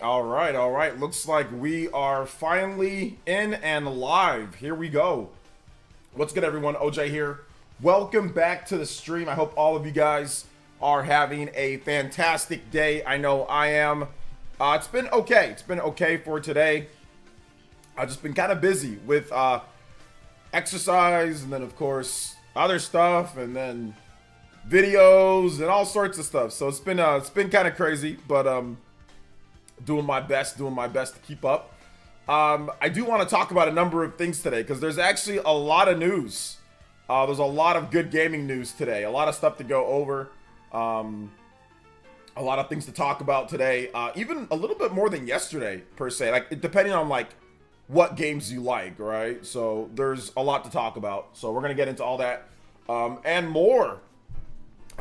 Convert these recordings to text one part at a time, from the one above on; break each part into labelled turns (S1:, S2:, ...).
S1: All right, all right. Looks like we are finally in and live. Here we go. What's good, everyone? OJ here. Welcome back to the stream. I hope all of you guys are having a fantastic day. I know I am. It's been okay. It's been okay for today. I've just been kind of busy with exercise and then, of course, other stuff and then videos and all sorts of stuff. So it's been kind of crazy, but doing my best to keep up. I do want to talk about a number of things today because there's actually a lot of news. There's a lot of good gaming news today. A lot of stuff to go over. A lot of things to talk about today. Even a little bit more than yesterday, per se. Like, depending on, like, what games you like, right? So there's a lot to talk about. So we're going to get into all that and more.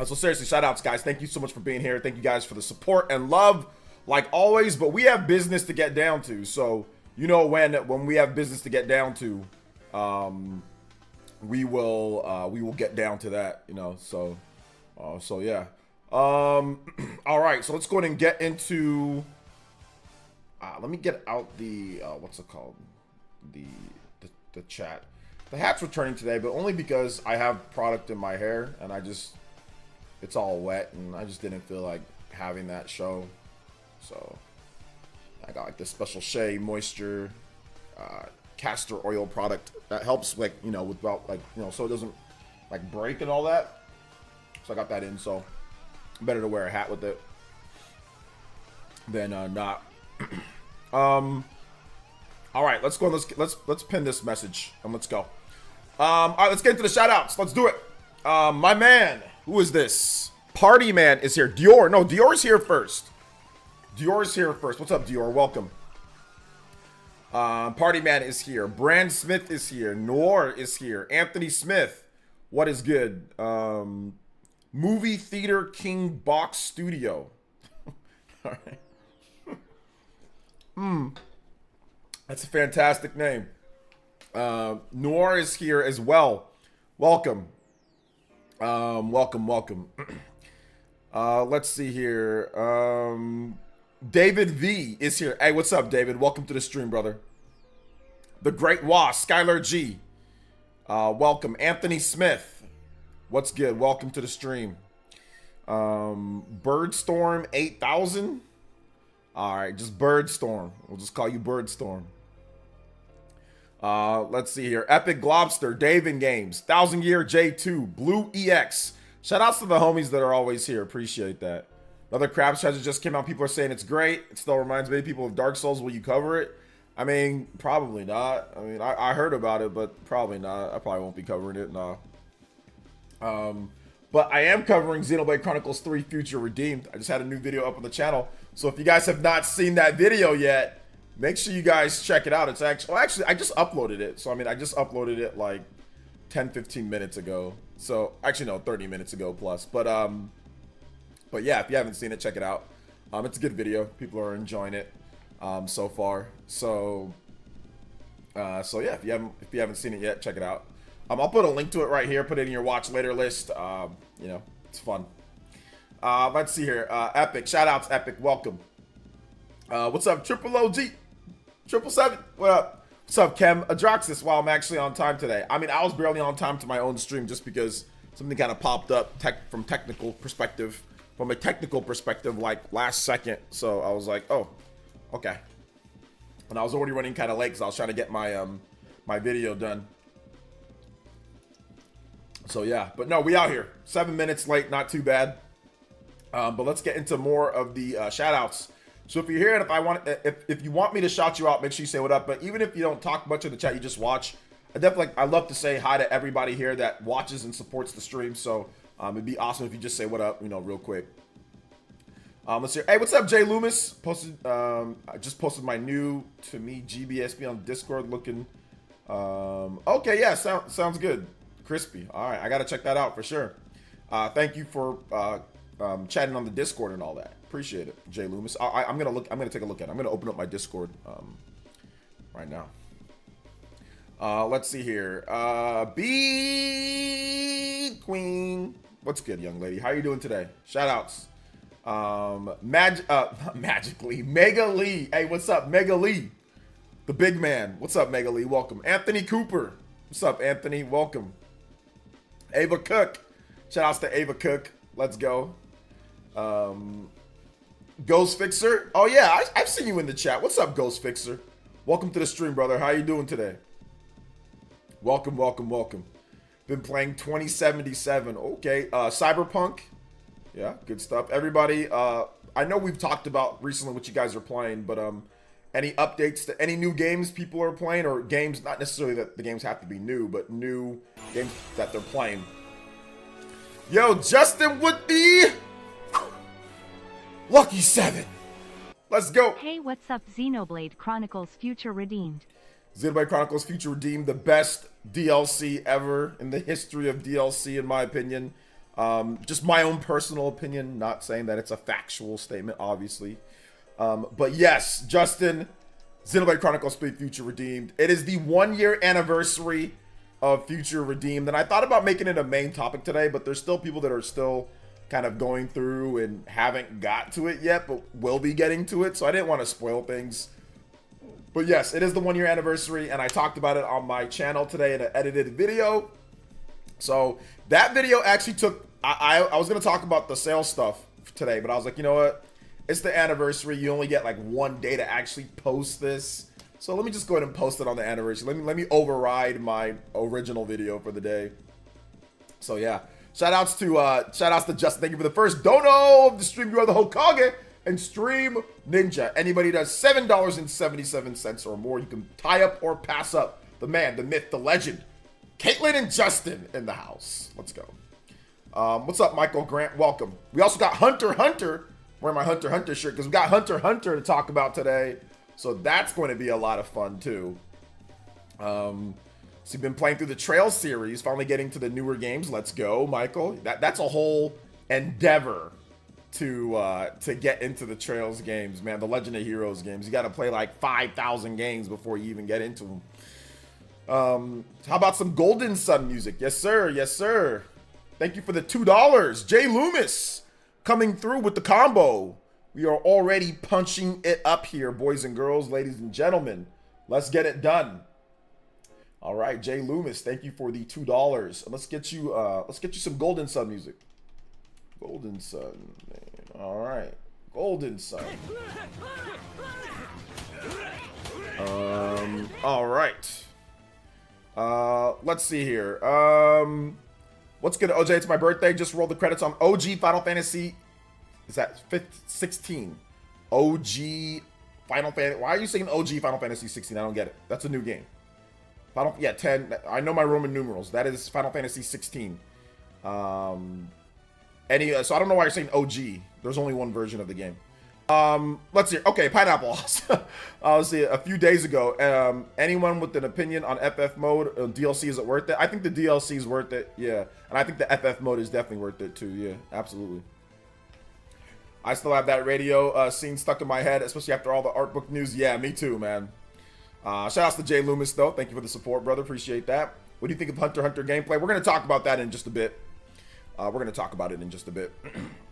S1: So seriously, shout outs, guys. Thank you so much for being here. Thank you guys for the support and love, like always. But we have business to get down to. So, you know, when we have business to get down to, we will get down to that, you know. So yeah. All right, so let's go ahead and get into let me get out the what's it called, the chat. The hat's returning today, but only because I have product in my hair and it's all wet and I just didn't feel like having that show. So I got like this special Shea Moisture castor oil product that helps, like, you know, without, like, you know, so it doesn't like break and all that. So I got that in. So better to wear a hat with it than not. All right, let's go. Let's pin this message and let's go. All right, let's get into the shout outs. Let's do it. My man, who is this? Party Man is here. Dior. No, Dior's here first. Dior's here first. What's up, Dior? Welcome. Party Man is here. Brand Smith is here. Noir is here. Anthony Smith. What is good? Movie Theater King Box Studio. All right. That's a fantastic name. Noir is here as well. Welcome. Welcome. Let's see here. David V is here. Hey, what's up, David? Welcome to the stream, brother. The Great Wasp, Skylar G. Welcome. Anthony Smith. What's good? Welcome to the stream. Birdstorm 8000. All right, just Birdstorm. We'll just call you Birdstorm. Let's see here. Epic Globster, Daven Games, 1000 Year J2, Blue EX. Shout outs to the homies that are always here. Appreciate that. Another Crab Treasure just came out. People are saying it's great. It still reminds many people of Dark Souls. Will you cover it? I mean, probably not. I mean, I heard about it, but probably not. I probably won't be covering it. No. But I am covering Xenoblade Chronicles 3 Future Redeemed. I just had a new video up on the channel. So if you guys have not seen that video yet, make sure you guys check it out. It's actually, well, actually, I just uploaded it. So, I mean, I just uploaded it like 10-15 minutes ago. So, actually, no, 30 minutes ago plus. But yeah, if you haven't seen it, check it out. It's a good video. People are enjoying it so far. So yeah, if you haven't seen it yet, check it out. I'll put a link to it right here. Put it in your watch later list. You know, it's fun. Let's see here. Epic. Shout outs, Epic. Welcome. What's up, Triple OG? 777. What up? What's up, Kem? Adroxis. Wow, I'm actually on time today. I mean, I was barely on time to my own stream just because something kind of popped up from a technical perspective, like last second. So I was like, oh, okay. And I was already running kind of late because I was trying to get my my video done. So yeah, but no, we out here. 7 minutes late, not too bad. But let's get into more of the shout outs. So if you're here and if you want me to shout you out, make sure you say what up. But even if you don't talk much in the chat, you just watch. I love to say hi to everybody here that watches and supports the stream. So it'd be awesome if you just say what up, you know, real quick. Let's hear. Hey, what's up, Jay Loomis? I just posted my new to me GBSB on Discord. Looking. Okay, yeah, sounds good. Crispy. All right, I gotta check that out for sure. Thank you for chatting on the Discord and all that. Appreciate it, Jay Loomis. I'm gonna take a look at it. I'm gonna open up my Discord right now. Let's see here. B Queen. What's good, young lady? How you doing today? Shout outs. Magically. Mega Lee. Hey, what's up, Mega Lee? The big man. What's up, Mega Lee? Welcome. Anthony Cooper. What's up, Anthony? Welcome. Ava Cook. Shout outs to Ava Cook. Let's go. Ghost Fixer. Oh yeah, I've seen you in the chat. What's up, Ghost Fixer? Welcome to the stream, brother. How you doing today? Welcome, welcome, welcome. Been playing 2077. Okay. Cyberpunk. Yeah, good stuff. Everybody, I know we've talked about recently what you guys are playing, but any updates to any new games people are playing, or games, not necessarily that the games have to be new, but new games that they're playing. Yo, Justin with the Lucky 7. Let's go.
S2: Hey, what's up, Xenoblade Chronicles Future Redeemed?
S1: Xenoblade Chronicles Future Redeemed, the best DLC ever in the history of DLC, in my opinion. Just my own personal opinion, not saying that it's a factual statement, obviously. But yes, Justin, Xenoblade Chronicles Future Redeemed. It is the 1-year anniversary of Future Redeemed, and I thought about making it a main topic today, but there's still people that are still kind of going through and haven't got to it yet, but will be getting to it, so I didn't want to spoil things. But yes, it is the 1-year anniversary, and I talked about it on my channel today in an edited video. So that video actually took, I was going to talk about the sales stuff today, but I was like, you know what? It's the anniversary. You only get like 1 day to actually post this. So let me just go ahead and post it on the anniversary. Let me override my original video for the day. So yeah, shout outs to Justin. Thank you for the first dono of the stream. You are the Hokage and Stream Ninja. Anybody does $7.77 or more, you can tie up or pass up. The man, the myth, the legend, Caitlin and Justin in the house. Let's go. What's up, Michael Grant? Welcome. We also got Hunter Hunter. Wearing my Hunter Hunter shirt because we got Hunter Hunter to talk about today. So that's going to be a lot of fun too. So you've been playing through the Trail series, finally getting to the newer games. Let's go, Michael. That's a whole endeavor to get into the Trails games, man. The Legend of Heroes games. You got to play like 5,000 games before you even get into them. How about some Golden Sun music? Yes, sir. Yes, sir. Thank you for the $2. Jay Loomis coming through with the combo. We are already punching it up here, boys and girls, ladies and gentlemen. Let's get it done. All right, Jay Loomis, thank you for the $2. And let's get you some Golden Sun music. Golden Sun, man. All right, Golden Sun. All right. Let's see here. What's good, OJ? It's my birthday. Just rolled the credits on OG Final Fantasy. Is that 16? OG Final Fantasy. Why are you saying OG Final Fantasy 16? I don't get it. That's a new game. 10. I know my Roman numerals. That is Final Fantasy 16. So I don't know why you're saying OG. There's only one version of the game. Let's see. Okay, Pineapple. Let's see. A few days ago, anyone with an opinion on FF mode DLC, is it worth it? I think the DLC is worth it. Yeah, and I think the FF mode is definitely worth it too. Yeah, absolutely. I still have that radio scene stuck in my head, especially after all the art book news. Yeah, me too, man. Shout outs to Jay Loomis though. Thank you for the support, brother. Appreciate that. What do you think of Hunter Hunter gameplay? We're gonna talk about that in just a bit.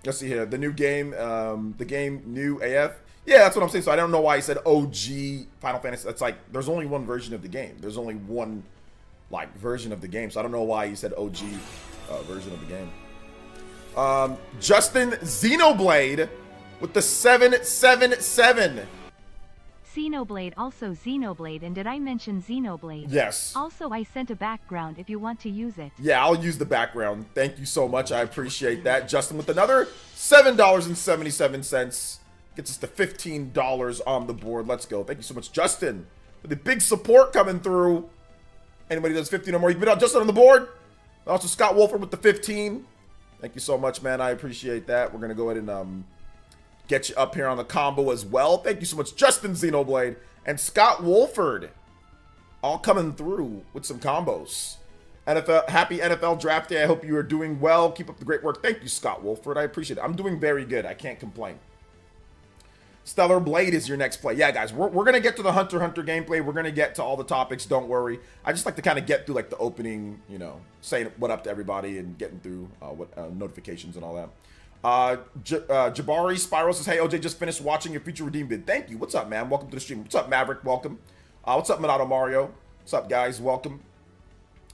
S1: Let's see here. The new game, the game new AF. Yeah, that's what I'm saying. So I don't know why he said OG Final Fantasy. That's like, there's only one version of the game. There's only one, like, version of the game. So I don't know why he said OG version of the game. Justin Xenoblade with the 777.
S2: Xenoblade, also Xenoblade, and did I mention Xenoblade?
S1: Yes.
S2: Also, I sent a background if you want to use it.
S1: Yeah, I'll use the background. Thank you so much. I appreciate that. Justin with another $7.77. Gets us to $15 on the board. Let's go. Thank you so much, Justin, for the big support coming through. Anybody does 15 or more, you can put out Justin on the board. Also, Scott Wolford with the 15. Thank you so much, man. I appreciate that. We're going to go ahead and get you up here on the combo as well. Thank you so much, Justin Xenoblade and Scott Wolford, all coming through with some combos. Happy NFL draft day. I hope you are doing well. Keep up the great work. Thank you, Scott Wolford. I appreciate it. I'm doing very good. I can't complain. Stellar Blade is your next play. Yeah, guys, we're going to get to the Hunter Hunter gameplay. We're going to get to all the topics. Don't worry. I just like to kind of get through like the opening, you know, saying what up to everybody and getting through notifications and all that. Jabari Spiral says, hey, OJ, just finished watching your Future Redeem vid. Thank you. What's up, man? Welcome to the stream. What's up, Maverick? Welcome. What's up, Minato Mario? What's up, guys? Welcome.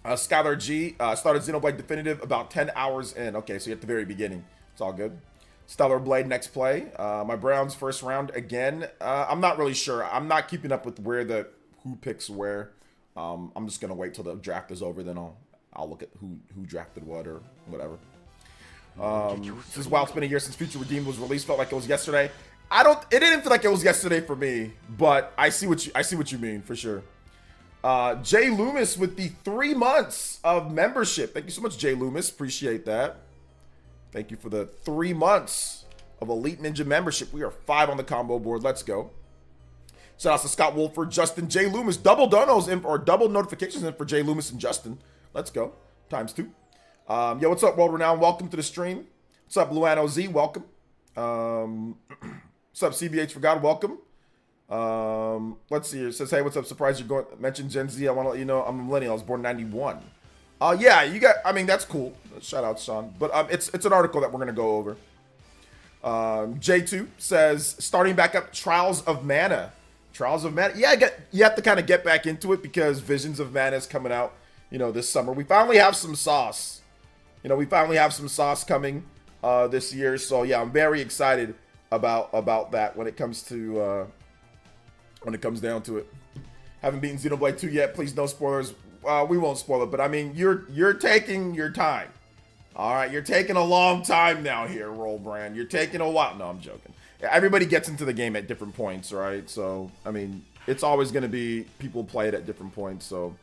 S1: Skylar G started Xenoblade Definitive about 10 hours in. Okay, so you're at the very beginning. It's all good. Stellar Blade next play. My Browns first round again. I'm not really sure. I'm not keeping up with who picks where. I'm just gonna wait till the draft is over, then I'll look at who drafted what or whatever. This is wild. It's been a year since Future Redeemed was released. Felt like it was yesterday. It didn't feel like it was yesterday for me, but I see what you mean for sure. Jay Loomis with the 3 months of membership. Thank you so much, Jay Loomis. Appreciate that. Thank you for the 3 months of Elite Ninja membership. We are 5 on the combo board. Let's go. Shout out to Scott Wolford, Justin, Jay Loomis. Double donos in, or double notifications in for Jay Loomis and Justin. Let's go. Times 2. Yo, what's up, World Renown? Welcome to the stream. What's up, Luano Z? Welcome. What's up, CBH for God? Welcome. Let's see here. It says, hey, what's up? Surprised you're going. Mention Gen Z. I want to let you know I'm a millennial. I was born in 91. Yeah, you got. I mean, that's cool. Shout out, Sean. But it's an article that we're gonna go over. J2 says, starting back up Trials of Mana. Trials of Mana. Yeah, you have to kind of get back into it because Visions of Mana is coming out. This summer. We finally have some sauce. We finally have some sauce coming this year. So yeah, I'm very excited about that when it comes to when it comes down to it. Haven't beaten Xenoblade 2 yet. Please, no spoilers. We won't spoil it, but I mean, you're taking your time. All right, you're taking a long time now here, Roll Brand. You're taking a while. No, I'm joking. Everybody gets into the game at different points, right? So I mean, it's always going to be people play it at different points. So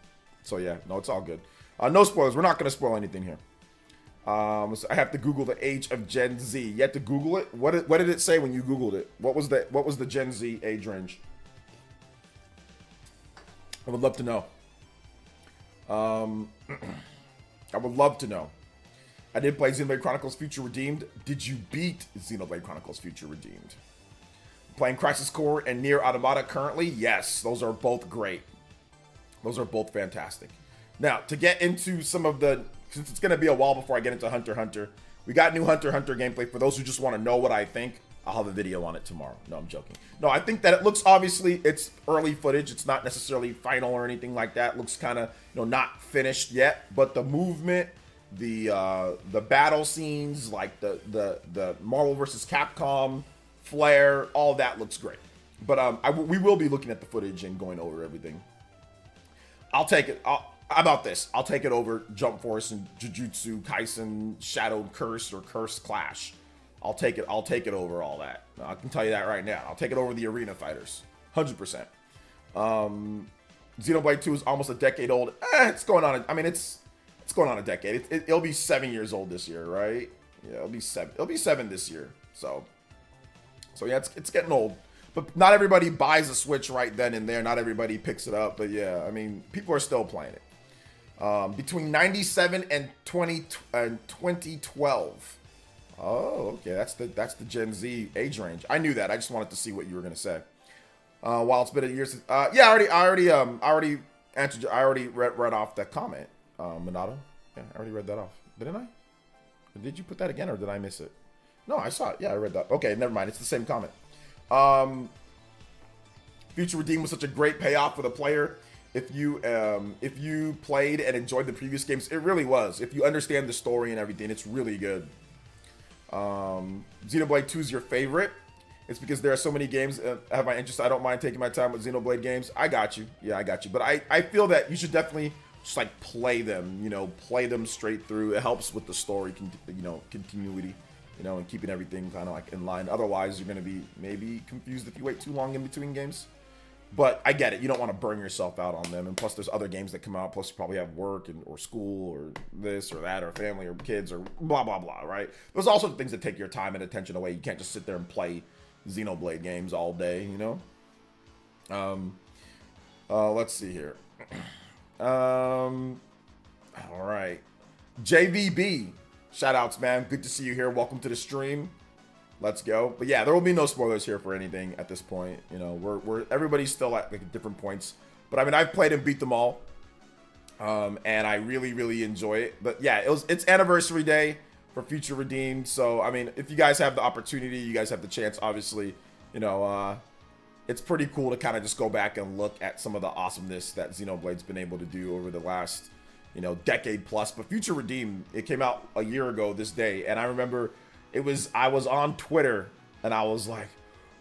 S1: yeah, no, it's all good. No spoilers. We're not going to spoil anything here. So I have to Google the age of Gen Z. You have to Google it. What did it say when you Googled it? What was the Gen Z age range? I would love to know. I would love to know. I did play Xenoblade Chronicles Future Redeemed. Did you beat Xenoblade Chronicles Future Redeemed? Playing Crisis Core and Nier Automata currently? Yes, those are both great. Those are both fantastic. Now, to get into some of the... Since it's going to be a while before I get into Hunter x Hunter, we got new Hunter x Hunter gameplay. For those who just want to know what I think, I'll have a video on it tomorrow. No, I'm joking. No, I think that it looks, obviously, it's early footage. It's not necessarily final or anything like that. It looks kind of, not finished yet. But the movement, the battle scenes, like the Marvel vs. Capcom, Flare, all that looks great. But we will be looking at the footage and going over everything. I'll take it. How about this? I'll take it over Jump Force and Jujutsu Kaisen Shadowed Curse or Curse Clash. I'll take it over all that. I can tell you that right now. I'll take it over the Arena Fighters. 100%. Xenoblade 2 is almost a decade old. It's going on. It's going on a decade. It'll be 7 years old this year, right? Yeah, it'll be 7. It'll be 7 this year. So yeah, it's getting old. But not everybody buys a Switch right then and there. Not everybody picks it up. But yeah, I mean, people are still playing it. Between 97 and 2012. Oh, okay. That's the Gen Z age range. I knew that. I just wanted to see what you were gonna say. While it's been a year since, yeah, I already answered. I already read off that comment, Minato. Yeah, I already read that off. Didn't I? Did you put that again, or did I miss it? No, I saw it. Yeah, I read that. Okay, never mind. It's the same comment. Future Redeem was such a great payoff for the player. If you played and enjoyed the previous games, it really was. If you understand the story and everything, it's really good. Xenoblade 2 is your favorite. It's because there are so many games that have my interest. I don't mind taking my time with Xenoblade games. I got you. Yeah, I got you. But I feel that you should definitely just like play them, play them straight through. It helps with the story, continuity, and keeping everything kind of like in line. Otherwise, you're going to be maybe confused if you wait too long in between games. But I get it. You don't want to burn yourself out on them. And plus, there's other games that come out. Plus, you probably have work or school or this or that or family or kids or blah, blah, blah, right? There's also things that take your time and attention away. You can't just sit there and play Xenoblade games all day, Let's see here. All right. JVB. Shout outs, man. Good to see you here. Welcome to the stream. Let's go. But yeah, there will be no spoilers here for anything at this point. We're everybody's still at like different points. But I mean, I've played and beat them all, and I really, really enjoy it. But yeah, it's anniversary day for Future Redeemed. So, I mean, if you guys have the opportunity, you guys have the chance, obviously, you know, it's pretty cool to kind of just go back and look at some of the awesomeness that Xenoblade's been able to do over the last, you know, decade plus. But Future Redeemed, it came out a year ago this day, and I remember I was on Twitter, and I was like,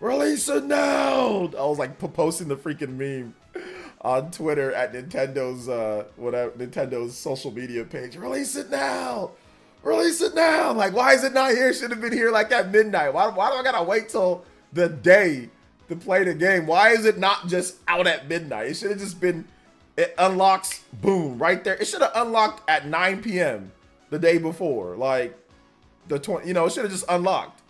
S1: release it now! I was like posting the freaking meme on Twitter at Nintendo's Nintendo's social media page. Release it now! Release it now! Like, why is it not here? Should have been here like at midnight. Why do I gotta wait till the day to play the game? Why is it not just out at midnight? It should have just been, it unlocks, boom, right there. It should have unlocked at 9 p.m. the day before. Like, you know, it should have just unlocked.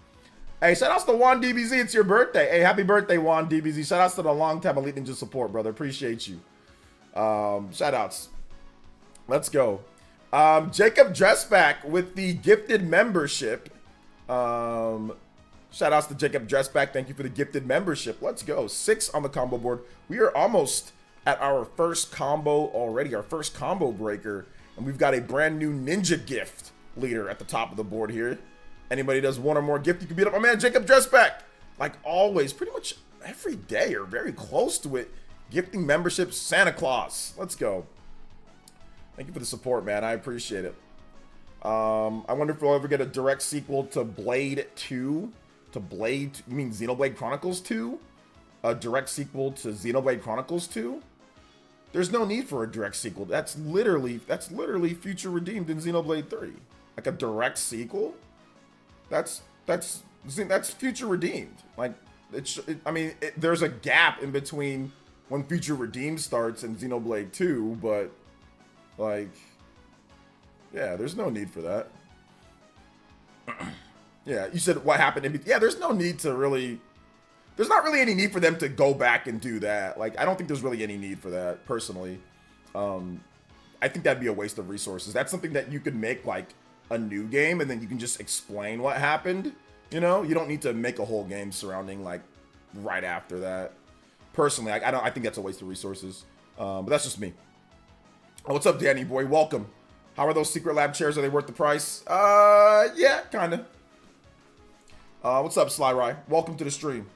S1: Hey, shout outs to Juan DBZ. It's your birthday. Hey, happy birthday, Juan DBZ. Shout outs to the long-time Elite Ninja support, brother. Appreciate you. Shout outs. Let's go. Jacob Dressback with the gifted membership. Shout outs to Jacob Dressback. Thank you for the gifted membership. Let's go. 6 on the combo board. We are almost at our first combo already, our first combo breaker. And we've got a brand new ninja gift leader at the top of the board here. Anybody does one or more gift, you can beat up my man Jacob Dressback. Like always, pretty much every day or very close to it. Gifting memberships, Santa Claus. Let's go. Thank you for the support, man. I appreciate it. I wonder if we'll ever get a direct sequel to Blade 2. You mean Xenoblade Chronicles 2? A direct sequel to Xenoblade Chronicles 2? There's no need for a direct sequel. That's literally Future Redeemed in Xenoblade 3. Like a direct sequel? That's Future Redeemed. Like, there's a gap in between when Future Redeemed starts and Xenoblade 2, but like, yeah, there's no need for that. Yeah, you said what happened in between. Yeah, there's no need to really. There's not really any need for them to go back and do that. Like, I don't think there's really any need for that, personally. I think that'd be a waste of resources. That's something that you could make, like, a new game, and then you can just explain what happened. You know? You don't need to make a whole game surrounding, like, right after that. Personally, I think that's a waste of resources. But that's just me. Oh, what's up, Danny boy? Welcome. How are those Secret Lab chairs? Are they worth the price? Yeah, kinda. What's up, Sly Rye? Welcome to the stream.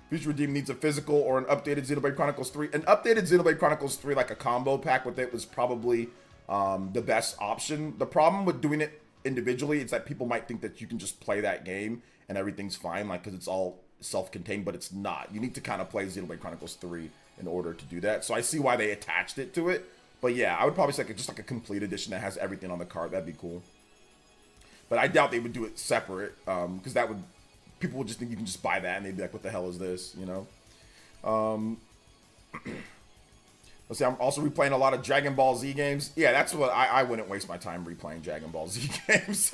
S1: Future Redeem needs a physical or an updated Xenoblade Chronicles 3. An updated Xenoblade Chronicles 3, like a combo pack with it, was probably the best option. The problem with doing it individually is that people might think that you can just play that game and everything's fine, like, because it's all self-contained, but it's not. You need to kind of play Xenoblade Chronicles 3 in order to do that. So I see why they attached it to it. But yeah, I would probably say just like a complete edition that has everything on the card. That'd be cool. But I doubt they would do it separate, because that would... People would just think you can just buy that, and they'd be like, what the hell is this, you know? Let's see, I'm also replaying a lot of Dragon Ball Z games. Yeah, that's what I wouldn't waste my time replaying Dragon Ball Z games.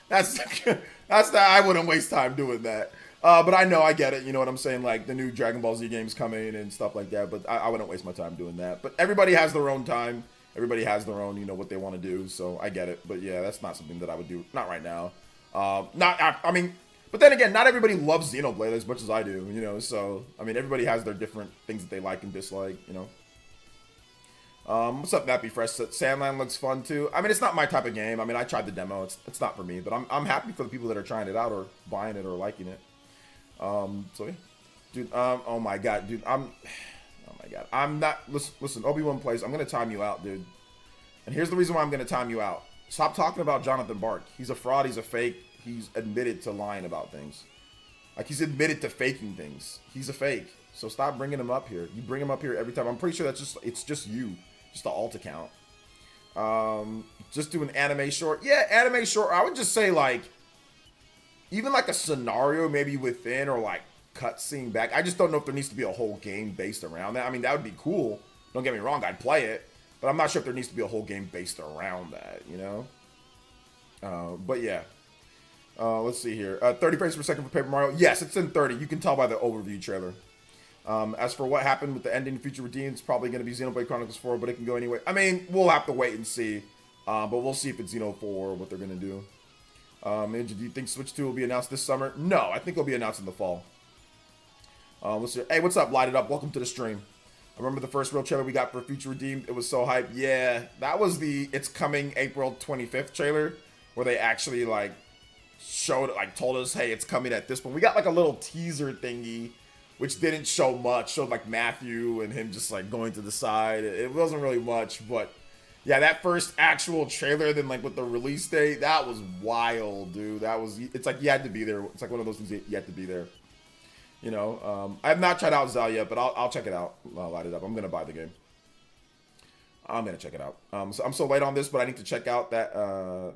S1: I wouldn't waste time doing that. But I know, I get it, you know what I'm saying? Like, the new Dragon Ball Z games coming and stuff like that, but I wouldn't waste my time doing that. But everybody has their own time. Everybody has their own, you know, what they want to do, so I get it. But yeah, that's not something that I would do. Not right now. I mean, but then again, not everybody loves Xenoblade as much as I do, you know, so, I mean, everybody has their different things that they like and dislike, you know. What's up, Nappy Fresh? Sandland looks fun, too. I mean, it's not my type of game. I mean, I tried the demo. It's not for me, but I'm happy for the people that are trying it out or buying it or liking it. So, yeah. Dude, oh my god, dude, oh my god. I'm not, listen, Obi-Wan plays, I'm gonna time you out, dude. And here's the reason why I'm gonna time you out. Stop talking about Jonathan Bark. He's a fraud. He's a fake. He's admitted to lying about things. Like, he's admitted to faking things. He's a fake. So stop bringing him up here. You bring him up here every time. I'm pretty sure it's just you. Just the alt account. Just do an anime short. Yeah, anime short. I would just say, like, even like a scenario maybe within or like cutscene back. I just don't know if there needs to be a whole game based around that. I mean, that would be cool. Don't get me wrong. I'd play it. But I'm not sure if there needs to be a whole game based around that, you know? But yeah. Let's see here. 30 frames per second for Paper Mario. Yes, it's in 30. You can tell by the overview trailer. As for what happened with the ending Future Redeemed, it's probably going to be Xenoblade Chronicles 4, but it can go anyway. I mean, we'll have to wait and see. But we'll see if it's Xeno 4 or what they're going to do. Ninja, do you think Switch 2 will be announced this summer? No, I think it'll be announced in the fall. Let's see. Hey, what's up? Light It Up. Welcome to the stream. I remember the first real trailer we got for Future Redeemed. It was so hype. Yeah, that was the It's Coming April 25th trailer where they actually like showed, like told us, hey, it's coming at this point. We got like a little teaser thingy, which didn't show much. Showed like Matthew and him just like going to the side. It wasn't really much, but yeah, that first actual trailer, then like with the release date, that was wild, dude. That was, it's like you had to be there. It's like one of those things you had to be there. You know, I have not tried out Zal yet, but I'll check it out. I'll light it up. I'm gonna buy the game. I'm gonna check it out. So I'm so late on this, but I need to check out that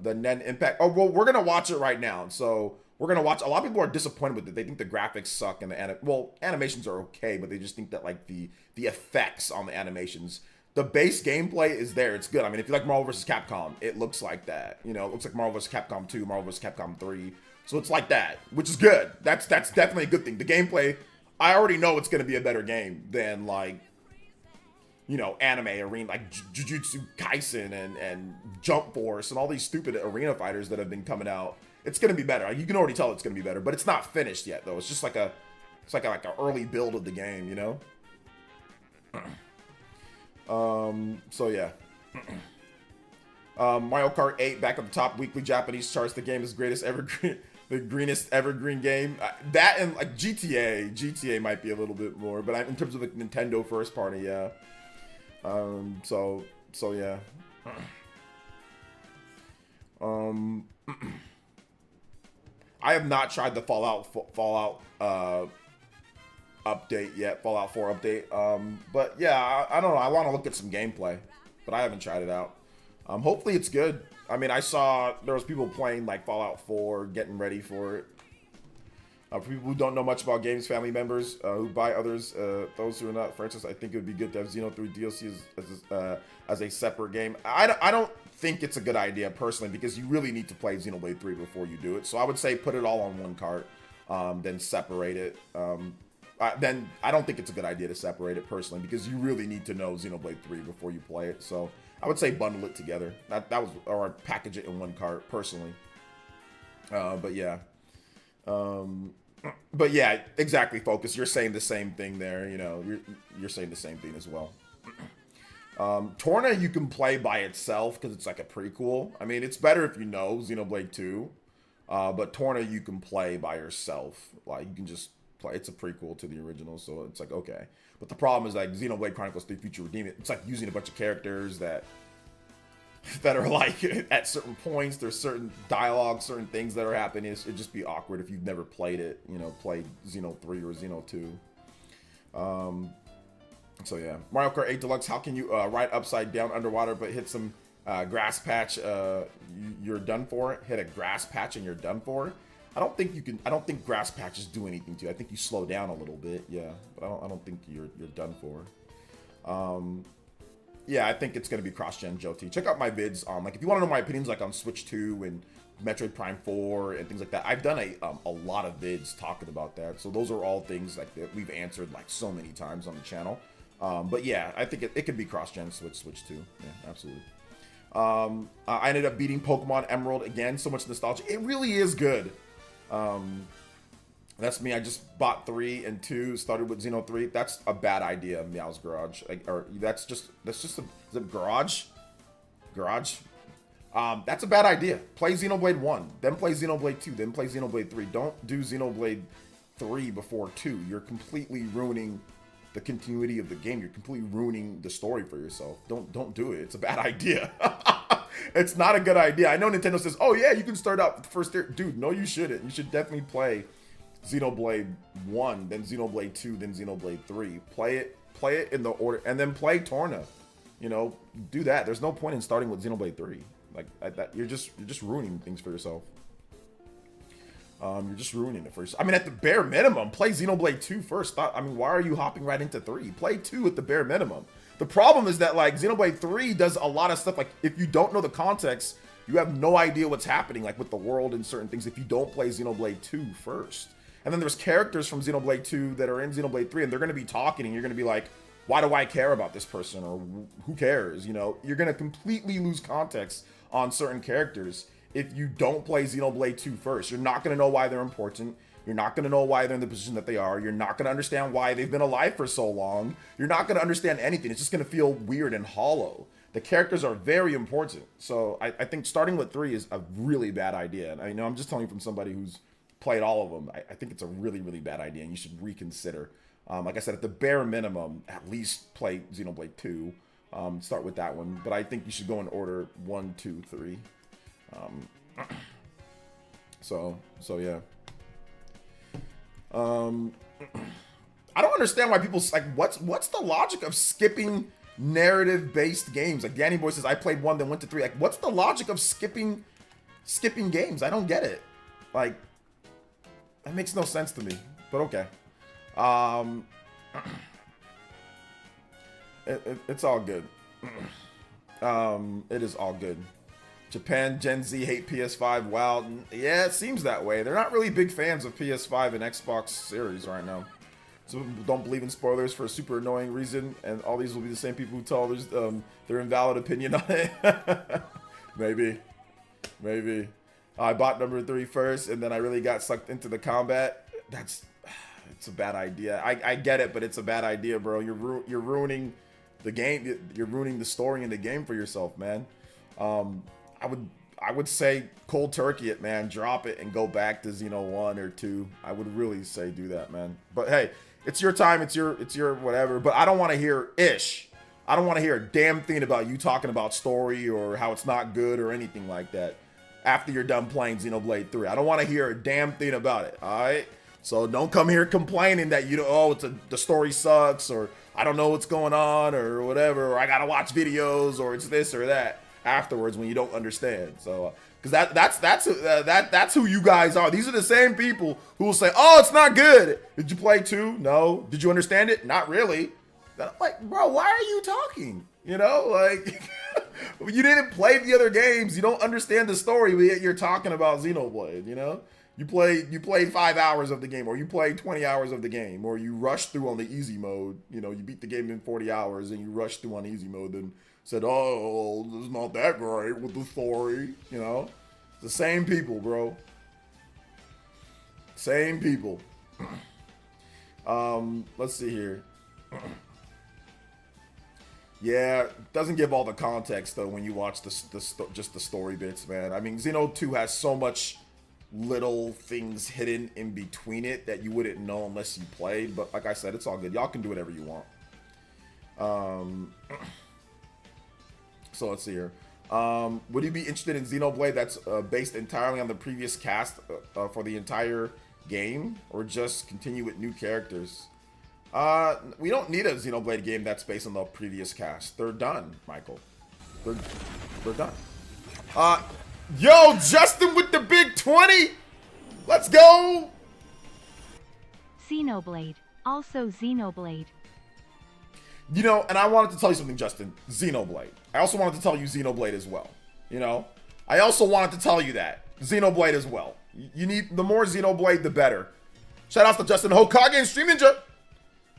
S1: the Nen Impact. Oh well, we're gonna watch it right now. So we're gonna watch. A lot of people are disappointed with it. They think the graphics suck and the animations are okay, but they just think that like the effects on the animations, the base gameplay is there. It's good. I mean, if you like Marvel vs. Capcom, it looks like that. You know, it looks like Marvel vs. Capcom 2, Marvel vs. Capcom 3. So it's like that, which is good. That's definitely a good thing. The gameplay, I already know it's going to be a better game than like, you know, anime arena, like Jujutsu Kaisen and Jump Force and all these stupid arena fighters that have been coming out. It's going to be better. Like, you can already tell it's going to be better, but it's not finished yet though. It's just like an early build of the game, you know? So yeah. Mario Kart 8 back at the top weekly Japanese charts. The game is greatest evergreen, the greenest evergreen game. That and like GTA might be a little bit more, but in terms of the Nintendo first party, yeah. So yeah. I have not tried the Fallout update yet, Fallout 4 update. But yeah, I don't know. I want to look at some gameplay, but I haven't tried it out. Hopefully it's good. I mean, I saw there was people playing like Fallout 4, getting ready for it. For people who don't know much about games, family members who buy others, those who are not, for instance, I think it would be good to have Xeno 3 DLC as a separate game. I don't think it's a good idea personally, because you really need to play Xenoblade 3 before you do it. So I would say put it all on one cart, then separate it. Then I don't think it's a good idea to separate it personally, because you really need to know Xenoblade 3 before you play it. So I would say bundle it together. Or package it in one cart personally. But yeah. But yeah, exactly, Focus. You're saying the same thing there. You know, you're saying the same thing as well. Torna you can play by itself because it's like a prequel. I mean, it's better if you know Xenoblade 2. But Torna you can play by yourself. Like, you can just play. It's a prequel to the original, so it's like, okay. But the problem is like Xenoblade Chronicles 3 Future Redeemed. It's like using a bunch of characters that are like at certain points, there's certain dialogue, certain things that are happening. It'd just be awkward if you've never played it, you know, played Xeno 3 or Xeno 2. So yeah, Mario Kart 8 Deluxe. How can you ride upside down underwater but hit some grass patch? You're done for. Hit a grass patch and you're done for. I don't think you can. I don't think grass patches do anything to you. I think you slow down a little bit, yeah. But I don't think you're done for. Yeah, I think it's gonna be cross-gen, Joe T. Check out my vids on, like, if you want to know my opinions, like on Switch 2 and Metroid Prime 4 and things like that. I've done a lot of vids talking about that. So those are all things like that we've answered like so many times on the channel. But yeah, I think it could be cross-gen Switch 2. Yeah, absolutely. I ended up beating Pokemon Emerald again. So much nostalgia. It really is good. That's me. I just bought 3 and 2. Started with Xeno 3. That's a bad idea, Meow's Garage. That's just is it Garage? That's a bad idea. Play Xenoblade 1, then play Xenoblade 2, then play Xenoblade 3. Don't do Xenoblade 3 before 2. You're completely ruining the continuity of the game. You're completely ruining the story for yourself. Don't do it. It's a bad idea. It's not a good idea. I know Nintendo says, oh yeah, you can start out with the first tier. Dude, no, you shouldn't. You should definitely play Xenoblade 1, then Xenoblade 2, then Xenoblade 3. Play it in the order, and then play Torna. You know, do that. There's no point in starting with Xenoblade 3. Like that, you're just ruining things for yourself. You're just ruining it for yourself. I mean, at the bare minimum, play Xenoblade 2 first. I mean, why are you hopping right into 3? Play 2 at the bare minimum. The problem is that like Xenoblade 3 does a lot of stuff. Like, if you don't know the context, you have no idea what's happening, like with the world and certain things, if you don't play Xenoblade 2 first. And then there's characters from Xenoblade 2 that are in Xenoblade 3, and they're going to be talking, and you're going to be like, why do I care about this person? Or who cares? You know, you're going to completely lose context on certain characters if you don't play Xenoblade 2 first. You're not going to know why they're important. You're not going to know why they're in the position that they are. You're not going to understand why they've been alive for so long. You're not going to understand anything. It's just going to feel weird and hollow. The characters are very important. So I think starting with 3 is a really bad idea. And I know I'm just telling you from somebody who's played all of them. I think it's a really, really bad idea, and you should reconsider. Like I said, at the bare minimum, at least play Xenoblade 2. Start with that one. But I think you should go in order 1, 2, 3. So yeah. I don't understand why people like what's the logic of skipping narrative-based games? Like Danny Boy says, I played 1, then went to 3. Like, what's the logic of skipping games? I don't get it. Like, that makes no sense to me. But okay. It's all good. It is all good. Japan Gen Z hate PS5. Wow, yeah, it seems that way. They're not really big fans of PS5 and Xbox Series right now. Some people don't believe in spoilers for a super annoying reason, and all these will be the same people who tell others their invalid opinion on it. Maybe. I bought number 3 first, and then I really got sucked into the combat. It's a bad idea. I get it, but it's a bad idea, bro. You're ruining the game. You're ruining the story in the game for yourself, man. I would say cold turkey it, man. Drop it and go back to Xeno 1 or 2. I would really say do that, man. But hey, it's your time. It's your whatever. But I don't want to hear ish. I don't want to hear a damn thing about you talking about story or how it's not good or anything like that after you're done playing Xenoblade 3. I don't want to hear a damn thing about it. All right. So don't come here complaining that the story sucks, or I don't know what's going on, or whatever, or I gotta watch videos, or it's this or that afterwards when you don't understand. So because that's who you guys are. These are the same people who will say, oh, it's not good. Did you play 2? No. Did you understand it? Not really. I'm like, bro, why are you talking? You know, like you didn't play the other games. You don't understand the story, but yet you're talking about Xenoblade. You know, you played 5 hours of the game, or you played 20 hours of the game, or you rushed through on the easy mode. You know, you beat the game in 40 hours and you rushed through on easy mode and said, oh, it's not that great with the story. You know, it's the same people, bro. Same people. Let's see here. Yeah, doesn't give all the context though when you watch just the story bits, man. I mean, Xeno 2 has so much little things hidden in between it that you wouldn't know unless you played. But like I said, it's all good. Y'all can do whatever you want. So let's see here. Would you be interested in Xenoblade that's based entirely on the previous cast for the entire game, or just continue with new characters? We don't need a Xenoblade game that's based on the previous cast. They're done, Michael. They're done. Yo, Justin with the big 20. Let's go.
S2: Xenoblade. Also Xenoblade.
S1: You know, and I wanted to tell you something, Justin. Xenoblade. I also wanted to tell you Xenoblade as well. You know, I also wanted to tell you that Xenoblade as well. You need the more Xenoblade, the better. Shout out to Justin Hokage and Stream Ninja.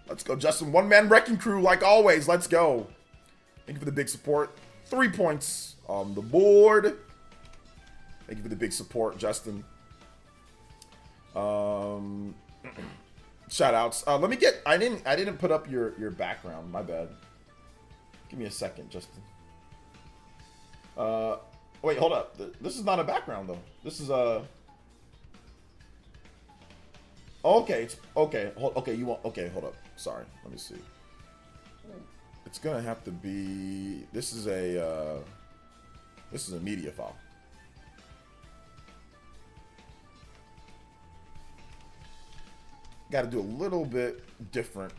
S1: Let's go, Justin. One-man wrecking crew, like always. Let's go. Thank you for the big support. 3 points on the board. Thank you for the big support, Justin. Shout outs. Let me get. I didn't put up your background. My bad. Give me a second, Justin. Wait, hold up. This is not a background though. This is a. Okay, it's okay. Okay, you want? Okay, hold up. Sorry. Let me see. It's gonna have to be. This is a media file. Got to do a little bit different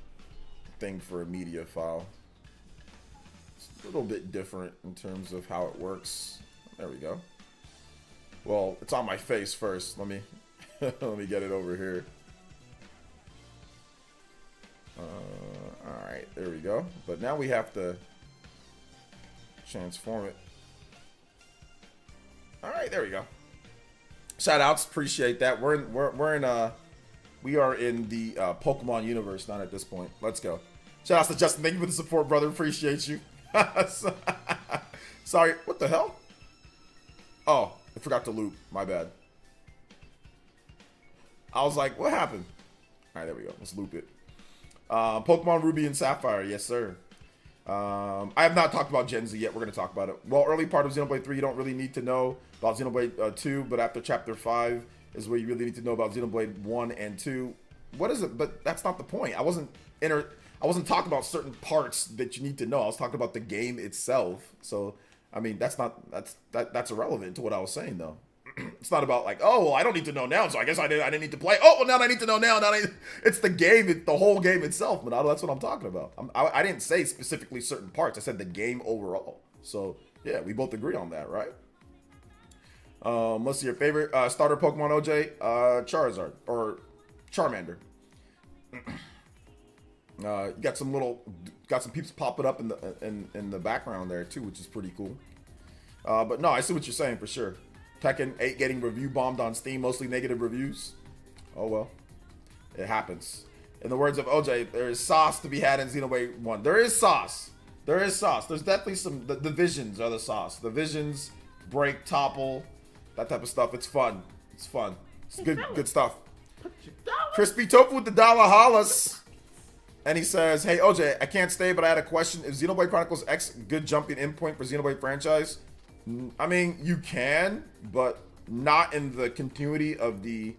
S1: thing for a media file. It's a little bit different in terms of how it works. There we go. Well, it's on my face first. Let me let me get it over here. All right, there we go. But now we have to transform it. All right, there we go. Shout outs, appreciate that. We are in the Pokemon universe, not at this point. Let's go. Shout outs to Justin. Thank you for the support, brother. Appreciate you. Sorry, what the hell? Oh, I forgot to loop. My bad. I was like, what happened? All right, there we go. Let's loop it. Pokemon Ruby and Sapphire. Yes, sir. I have not talked about Gen Z yet. We're going to talk about it. Well, early part of Xenoblade 3, you don't really need to know about Xenoblade 2, but after Chapter 5 is where you really need to know about Xenoblade 1 and 2. What is it? But that's not the point. I wasn't talking about certain parts that you need to know. I was talking about the game itself. So, I mean, that's irrelevant to what I was saying, though. It's not about like, oh, well, I don't need to know now, so I guess I didn't need to play. Oh, well, now I need to know now. It's the game, the whole game itself, Monado. That's what I'm talking about. I didn't say specifically certain parts. I said the game overall. So, yeah, we both agree on that, right? What's your favorite starter Pokemon, OJ? Charizard or Charmander. You got some peeps popping up in the background there too, which is pretty cool. But no, I see what you're saying for sure. Tekken 8 getting review bombed on Steam, mostly negative reviews. Oh well, it happens. In the words of OJ, there is sauce to be had in Xenoblade 1. There is sauce. There is sauce. There's definitely some. The visions are the sauce. The visions break, topple, that type of stuff. It's fun. It's fun. It's good stuff. Crispy Tofu with the dollar hollers. And he says, hey OJ, I can't stay, but I had a question. Is Xenoblade Chronicles X a good jumping in point for Xenoblade franchise? I mean, you can, but not in the continuity of the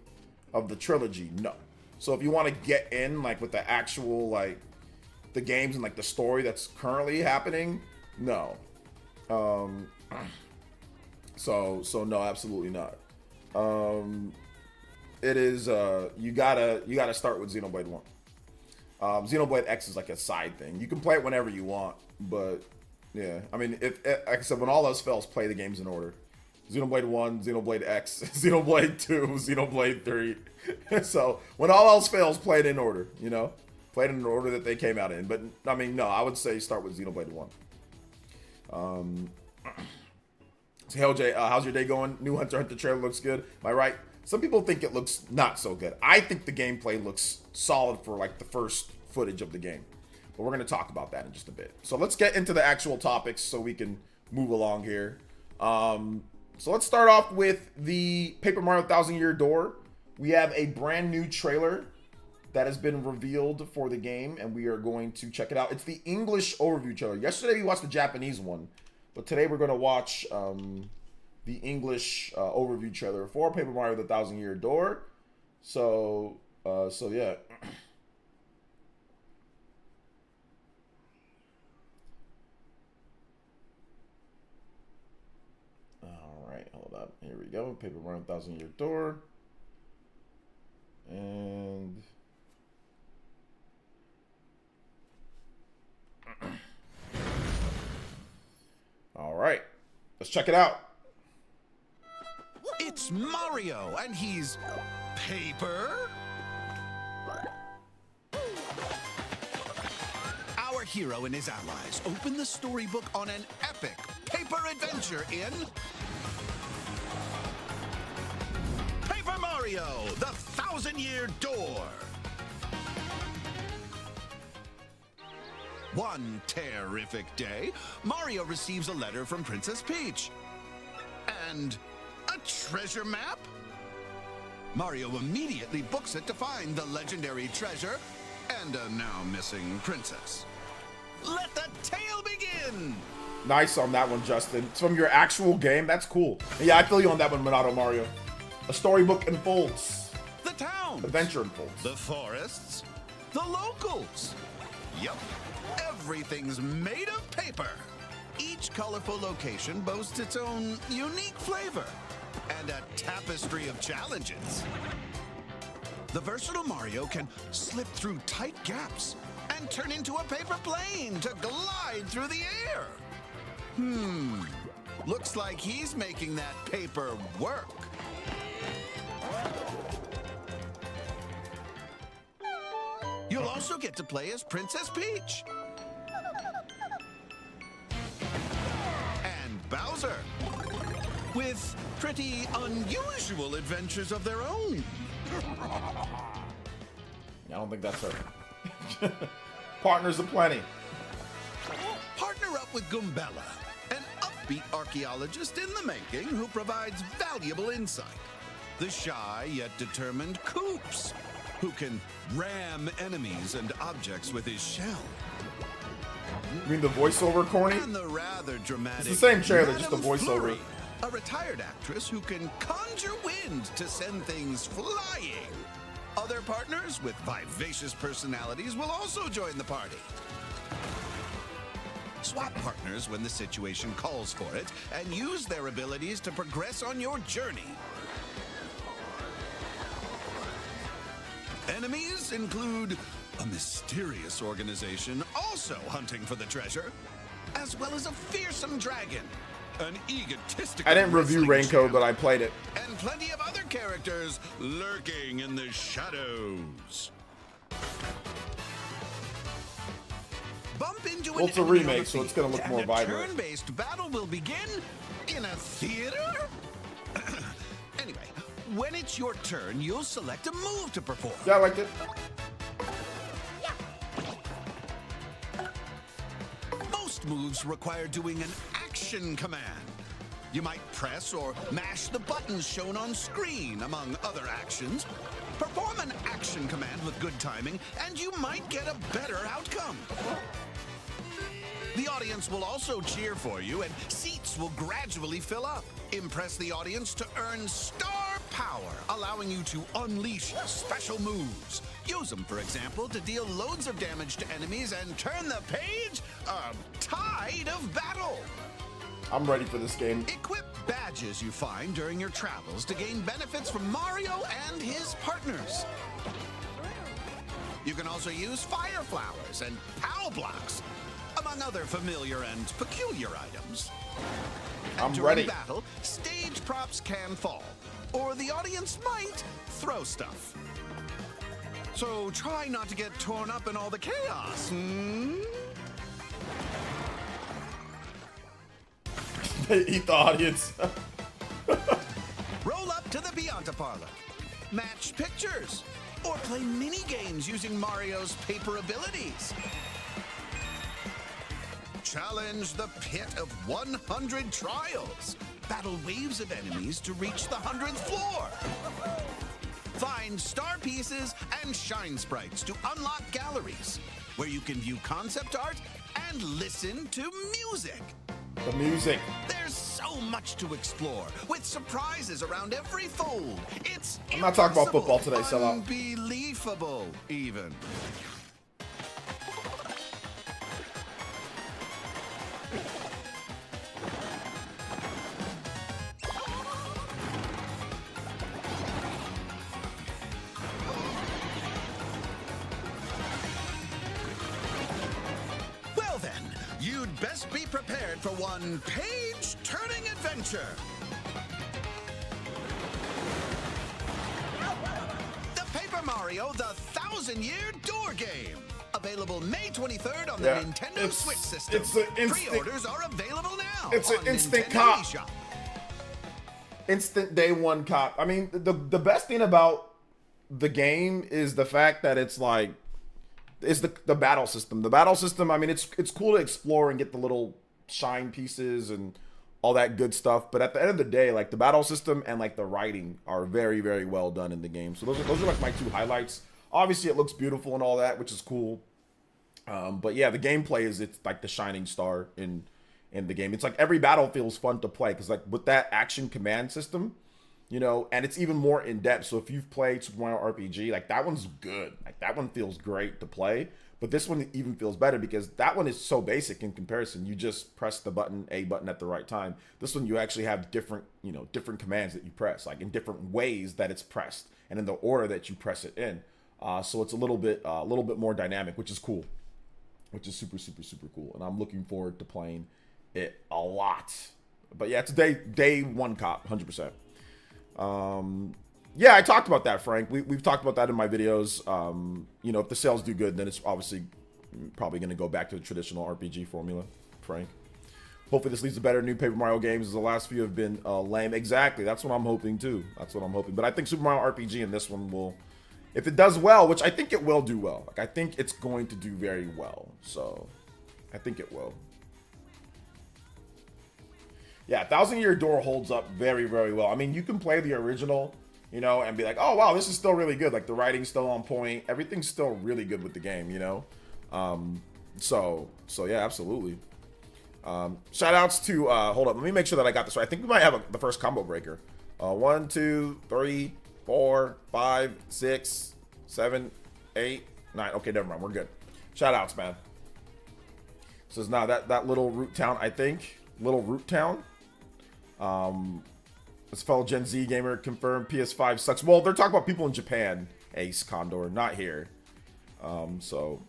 S1: trilogy, no. So if you want to get in like with the actual like the games and like the story that's currently happening, no. So no, absolutely not. It is you gotta start with Xenoblade 1. Xenoblade X is like a side thing. You can play it whenever you want, but yeah, I mean, if like I said, when all else fails, play the games in order. Xenoblade 1, Xenoblade X, Xenoblade 2, Xenoblade 3. So when all else fails, play it in order, you know? Play it in the order that they came out in. But, I mean, no, I would say start with Xenoblade 1. So, hey, OJ, how's your day going? New Hunter x Hunter trailer looks good. Am I right? Some people think it looks not so good. I think the gameplay looks solid for, like, the first footage of the game. But we're going to talk about that in just a bit. So let's get into the actual topics so we can move along here. So let's start off with the Paper Mario 1,000 Year Door. We have a brand new trailer that has been revealed for the game, and we are going to check it out. It's the English overview trailer. Yesterday we watched the Japanese one, but today we're going to watch the English overview trailer for Paper Mario 1,000 Year Door. So yeah. Hold up. Here we go. Paper Mario 1,000 Year Door. And all right. Let's check it out.
S3: It's Mario, and he's paper. Our hero and his allies open the storybook on an epic paper adventure in Paper Mario, the 1,000-Year Door. One terrific day, Mario receives a letter from Princess Peach. And a treasure map? Mario immediately books it to find the legendary treasure and a now missing princess. Let the tale begin!
S1: Nice on that one, Justin. It's from your actual game. That's cool. Yeah, I feel you on that one, Monado Mario. A storybook unfolds.
S3: The towns.
S1: Adventure unfolds.
S3: The forests. The locals. Yup. Everything's made of paper. Each colorful location boasts its own unique flavor and a tapestry of challenges. The versatile Mario can slip through tight gaps and turn into a paper plane to glide through the air. Looks like he's making that paper work. You'll also get to play as Princess Peach. And Bowser. With pretty unusual adventures of their own.
S1: I don't think that's her. Partners aplenty.
S3: Partner up with Goombella, an upbeat archaeologist in the making who provides valuable insight. the shy yet determined Koops, who can ram enemies and objects with his shell.
S1: You mean the voiceover corny?
S3: And the rather dramatic
S1: It's the same trailer, just the
S3: Madame
S1: voiceover.
S3: Flurry, a retired actress who can conjure wind to send things flying. Other partners with vivacious personalities will also join the party. Swap partners when the situation calls for it, and use their abilities to progress on your journey. Enemies include a mysterious organization also hunting for the treasure, as well as a fearsome dragon, an egotistical
S1: I didn't review
S3: wrestling
S1: Raincoat,
S3: champ,
S1: but I played it.
S3: and plenty of other characters lurking in the shadows. Bump into
S1: Well,
S3: an
S1: it's a
S3: enemy on
S1: remake,
S3: the
S1: so it's gonna
S3: field,
S1: look more
S3: and
S1: vibrant.
S3: a turn-based battle will begin in a theater? Anyway, when it's your turn, you'll select a move to perform.
S1: Yeah, I liked it.
S3: Most moves require doing an action command. You might press or mash the buttons shown on screen, among other actions. Perform an action command with good timing, and you might get a better outcome. The audience will also cheer for you, and seats will gradually fill up. Impress the audience to earn star power, allowing you to unleash special moves. Use them, for example, to deal loads of damage to enemies and turn the page a tide of battle.
S1: I'm ready for this game.
S3: Equip badges you find during your travels to gain benefits from Mario and his partners. You can also use fire flowers and POW blocks, among other familiar and peculiar items. And
S1: I'm
S3: during
S1: ready.
S3: battle, stage props can fall, or the audience might throw stuff. So try not to get torn up in all the chaos,
S1: Eat the audience.
S3: Roll up to the Pianta Parlor, match pictures, or play mini games using Mario's paper abilities. Challenge the pit of 100 trials. Battle waves of enemies to reach the 100th floor. Find star pieces and shine sprites to unlock galleries, where you can view concept art and listen to music.
S1: The music.
S3: There's so much to explore, with surprises around every fold. It's
S1: I'm not talking about
S3: impossible,
S1: football today, sellout.
S3: Unbelievable, even. Well then, you'd best be prepared for one page-turning adventure. The Paper Mario, the 1,000-Year Door Game. Available May 23rd on the
S1: Yeah,
S3: Nintendo
S1: it's-
S3: Switch system.
S1: it's an instant-
S3: Pre-orders are available now.
S1: It's an
S3: on
S1: instant
S3: Nintendo
S1: cop.
S3: eShop.
S1: Instant day one cop. I mean, the best thing about the game is the fact that it's like, is the battle system. The battle system, I mean, it's cool to explore and get the little shine pieces and all that good stuff. But at the end of the day, like the battle system and like the writing are very, very well done in the game. So those are like my two highlights. Obviously, it looks beautiful and all that, which is cool. But yeah, the gameplay it's like the shining star in the game. It's like every battle feels fun to play because like with that action command system, you know, and it's even more in depth. So if you've played Super Mario RPG, like that one's good. Like that one feels great to play. But this one even feels better because that one is so basic in comparison. You just press the A button at the right time. This one you actually have different commands that you press, like in different ways that it's pressed and in the order that you press it in. So it's a little bit more dynamic, which is cool, which is super, super, super cool. And I'm looking forward to playing it a lot. But yeah, it's day one cop, 100%. Yeah, I talked about that, Frank. We've talked about that in my videos. You know, if the sales do good, then it's obviously probably going to go back to the traditional RPG formula, Frank. Hopefully this leads to better new Paper Mario games, as the last few have been lame. Exactly, that's what I'm hoping too. That's what I'm hoping. But I think Super Mario RPG in this one will, if it does well, which I think it will do well. Like I think it's going to do very well. So I think it will. Yeah, 1,000 Year Door holds up very, very well. I mean, you can play the original you know, and be like, oh wow, this is still really good. Like the writing's still on point. Everything's still really good with the game, you know. So yeah, absolutely. Shout outs to hold up, let me make sure that I got this right. I think we might have the first combo breaker. 1, 2, 3, 4, 5, 6, 7, 8, 9. Okay, never mind, we're good. Shout outs, man. So it's now that little root town, I think. Little root town. This fellow Gen Z gamer confirmed PS5 sucks. Well, they're talking about people in Japan. Ace Condor, not here. So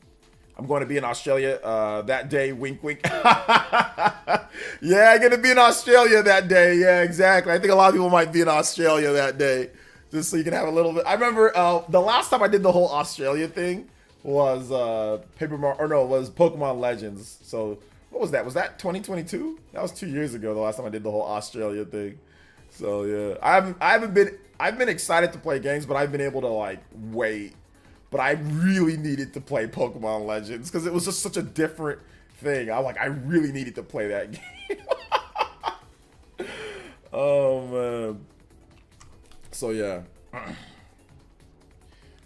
S1: I'm going to be in Australia that day. Wink, wink. Yeah, I'm going to be in Australia that day. Yeah, exactly. I think a lot of people might be in Australia that day, just so you can have a little bit. I remember the last time I did the whole Australia thing was was Pokemon Legends. So what was that? Was that 2022? That was 2 years ago. The last time I did the whole Australia thing. So yeah, I've been excited to play games, but I've been able to like wait. But I really needed to play Pokemon Legends because it was just such a different thing. I really needed to play that game. Oh man. So yeah.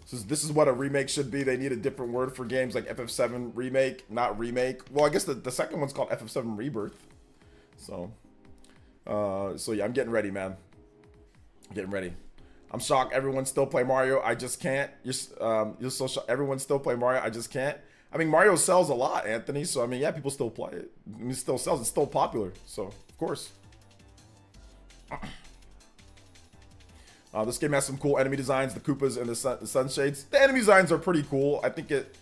S1: So this is what a remake should be. They need a different word for games like FF7 remake, not remake. Well, I guess the second one's called FF7 Rebirth. So yeah, I'm getting ready, man. I'm getting ready. I'm shocked everyone still play Mario. I just can't. You're so shocked everyone still play Mario. I just can't. I mean, Mario sells a lot, Anthony. So I mean, yeah, people still play it. I mean, it still sells. It's still popular. So of course. This game has some cool enemy designs, the Koopas and the Sunshades. The enemy designs are pretty cool. I think it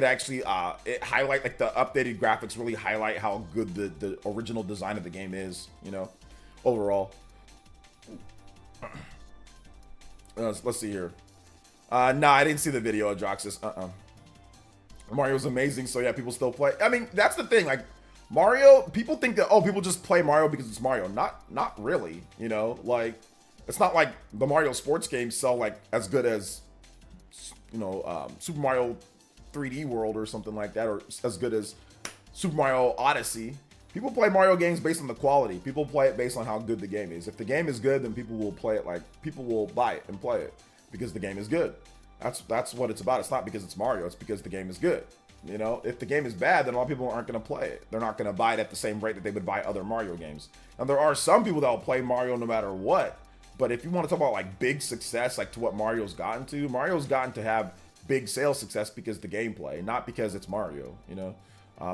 S1: actually it highlight like the updated graphics really highlight how good the original design of the game is, you know, overall. Let's see here. Nah, I didn't see the video of Joxus. Mario's amazing, so yeah, people still play. I mean, that's the thing. Like Mario, people think that people just play Mario because it's Mario. Not really, you know. Like it's not like the Mario sports games sell like as good as, you know, Super Mario 3D World or something like that, or as good as Super Mario Odyssey. People play Mario games based on the quality. People play it based on how good the game is. If the game is good, then people will play it. Like people will buy it and play it because the game is good. That's what it's about. It's not because it's Mario. It's because the game is good. You know, if the game is bad, then a lot of people aren't going to play it. They're not going to buy it at the same rate that they would buy other Mario games. And there are some people that will play Mario no matter what. But if you want to talk about like big success, like to what Mario's gotten to have big sales success because the gameplay, not because it's Mario, you know.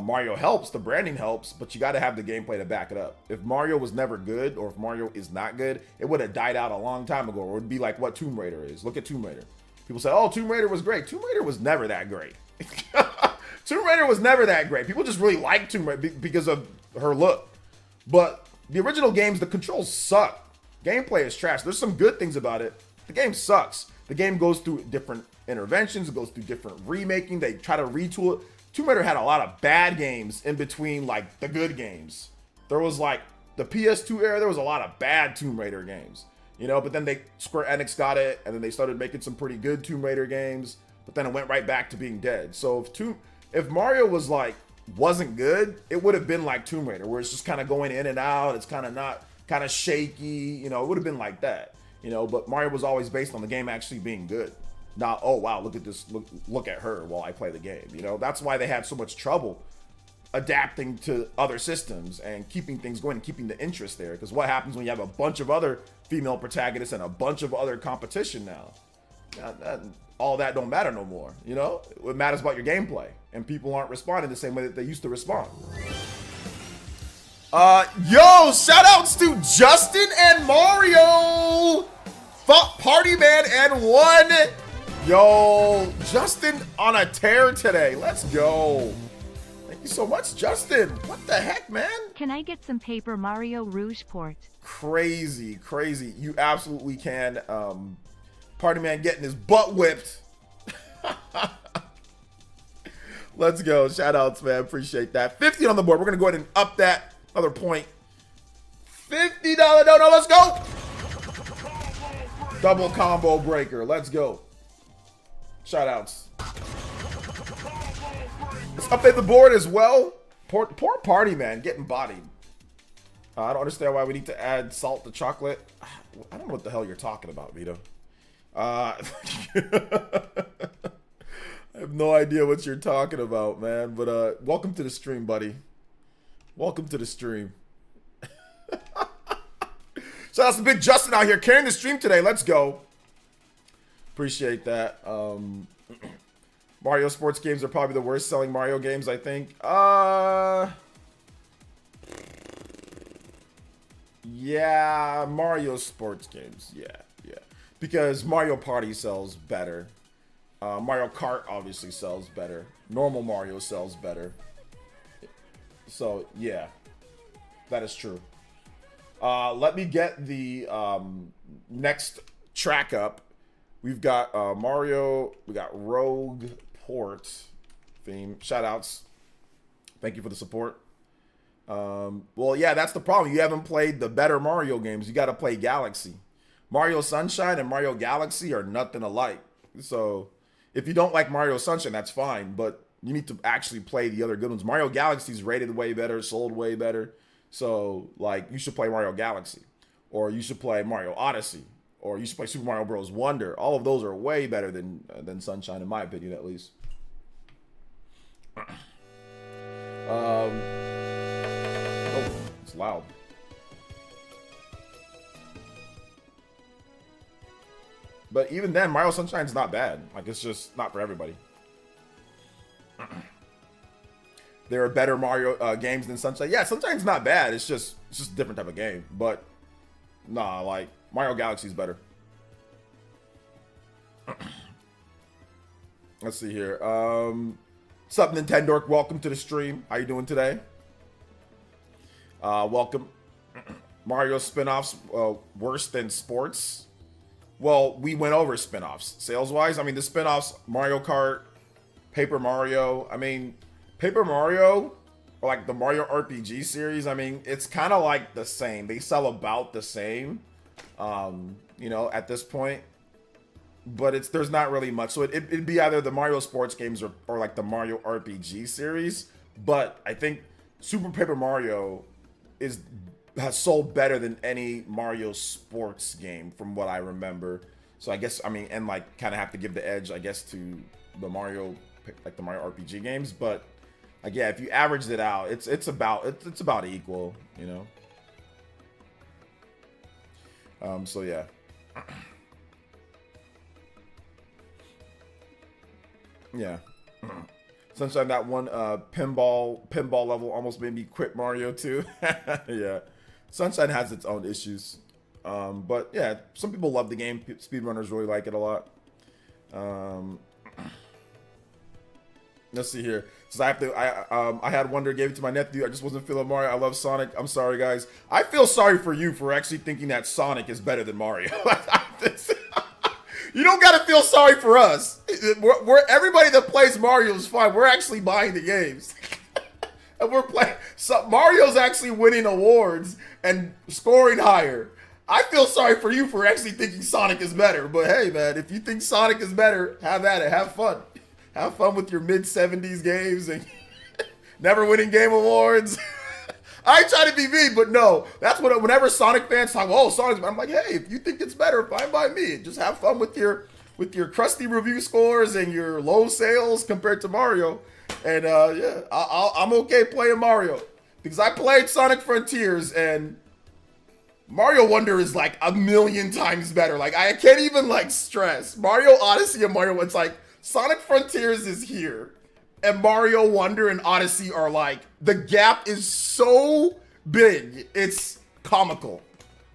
S1: Mario helps, the branding helps, but you got to have the gameplay to back it up. If Mario was never good, or if Mario is not good, it would have died out a long time ago, or it would be like what Tomb Raider is. Look at Tomb Raider. People say, oh, Tomb Raider was great. Tomb Raider was never that great. Tomb Raider was never that great. People just really like Tomb Raider because of her look. But the original games, the controls suck. Gameplay is trash. There's some good things about it. The game sucks. The game goes through different interventions. It goes through different remaking. They try to retool it. Tomb Raider had a lot of bad games in between like the good games. There was like the PS2 era, there was a lot of bad Tomb Raider games, you know, but then Square Enix got it and then they started making some pretty good Tomb Raider games, but then it went right back to being dead. So if Mario wasn't good, it would have been like Tomb Raider where it's just kind of going in and out. It's kind of shaky, you know, it would have been like that, you know, but Mario was always based on the game actually being good. Not, oh wow, look at this, look at her while I play the game. You know, that's why they had so much trouble adapting to other systems and keeping things going and keeping the interest there. Because what happens when you have a bunch of other female protagonists and a bunch of other competition now? All that don't matter no more. You know, what matters about your gameplay, and people aren't responding the same way that they used to respond. Yo, shout outs to Justin and Mario, Party Man and One. Yo, Justin on a tear today. Let's go. Thank you so much, Justin. What the heck, man?
S2: Can I get some Paper Mario Rouge port?
S1: Crazy. You absolutely can. Party Man getting his butt whipped. Let's go. Shout outs, man. Appreciate that. 50 on the board. We're going to go ahead and up that another point. $50 no. Let's go. Double combo breaker. Let's go. Shout outs. Let's update the board as well. Poor Party Man getting bodied. I don't understand why we need to add salt to chocolate. I don't know what the hell you're talking about, Vito. I have no idea what you're talking about, man. But welcome to the stream, buddy. Welcome to the stream. So that's the big Justin out here carrying the stream today. Let's go. Appreciate that. Mario sports games are probably the worst selling Mario games, I think. Yeah, Mario sports games. Yeah. Because Mario Party sells better. Mario Kart obviously sells better. Normal Mario sells better. So, yeah. That is true. Let me get the next track up. We've got Mario. We got Rogue Port theme. Shoutouts. Thank you for the support. Well, yeah, that's the problem. You haven't played the better Mario games. You got to play Galaxy. Mario Sunshine and Mario Galaxy are nothing alike. So if you don't like Mario Sunshine, that's fine. But you need to actually play the other good ones. Mario Galaxy is rated way better, sold way better. So, like, you should play Mario Galaxy. Or you should play Mario Odyssey. Or you should play Super Mario Bros. Wonder. All of those are way better than Sunshine, in my opinion, at least. Oh, it's loud. But even then, Mario Sunshine's not bad. Like, it's just not for everybody. There are better Mario games than Sunshine. Yeah, Sunshine's not bad. It's just a different type of game. But, nah, like, Mario Galaxy's better. Let's see here. What's up, Nintendo? Welcome to the stream. How you doing today? Welcome. Mario spin-offs worse than sports. Well, we went over spin-offs. Sales-wise, I mean, the spin-offs, Mario Kart, Paper Mario. I mean, Paper Mario, or like the Mario RPG series, I mean, it's kind of like the same. They sell about the same, you know, at this point. But there's not really much. So it'd be either the Mario sports games or like the Mario RPG series. But I think Super Paper Mario has sold better than any Mario sports game from what I remember. So I guess, I mean, and like kind of have to give the edge, I guess, to the Mario, like the Mario RPG games. But like, yeah, if you averaged it out, it's about equal, you know. So yeah. Yeah. Sunshine, that one pinball level almost made me quit Mario too. Yeah. Sunshine has its own issues. But yeah, some people love the game. Speedrunners really like it a lot. Let's see here. So I had Wonder, gave it to my nephew. I just wasn't feeling Mario. I love Sonic. I'm sorry, guys. I feel sorry for you for actually thinking that Sonic is better than Mario. You don't gotta feel sorry for us. We're everybody that plays Mario is fine. We're actually buying the games. And we're playing. So Mario's actually winning awards and scoring higher. I feel sorry for you for actually thinking Sonic is better. But hey, man, if you think Sonic is better, have at it. Have fun. Have fun with your mid-70s games and never winning game awards. I ain't trying to be mean, but no. That's whenever Sonic fans talk, oh, Sonic's better, I'm like, hey, if you think it's better, fine by me. Just have fun with your crusty review scores and your low sales compared to Mario. And yeah, I'm okay playing Mario. Because I played Sonic Frontiers and Mario Wonder is like a million times better. Like, I can't even like stress. Mario Odyssey and Mario, it's like Sonic Frontiers is here. And Mario Wonder and Odyssey are like, the gap is so big, it's comical.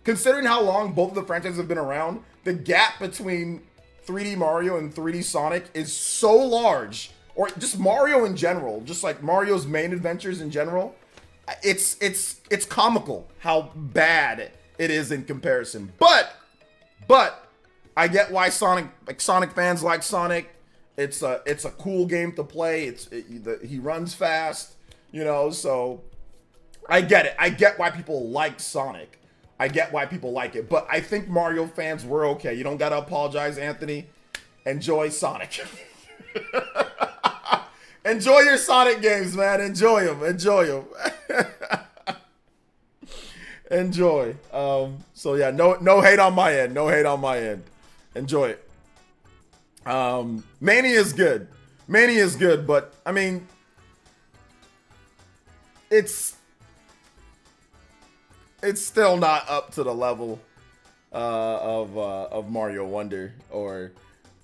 S1: Considering how long both of the franchises have been around, the gap between 3D Mario and 3D Sonic is so large, or just Mario in general, just like Mario's main adventures in general, it's comical how bad it is in comparison. But I get why Sonic fans like Sonic. It's a cool game to play. He runs fast, you know, so I get it. I get why people like Sonic. I get why people like it. But I think Mario fans were okay. You don't got to apologize, Anthony. Enjoy Sonic. Enjoy your Sonic games, man. Enjoy them. Enjoy them. Enjoy. So yeah, no hate on my end. No hate on my end. Enjoy it. Mania is good. Mania is good, but I mean, it's still not up to the level of Mario Wonder. Or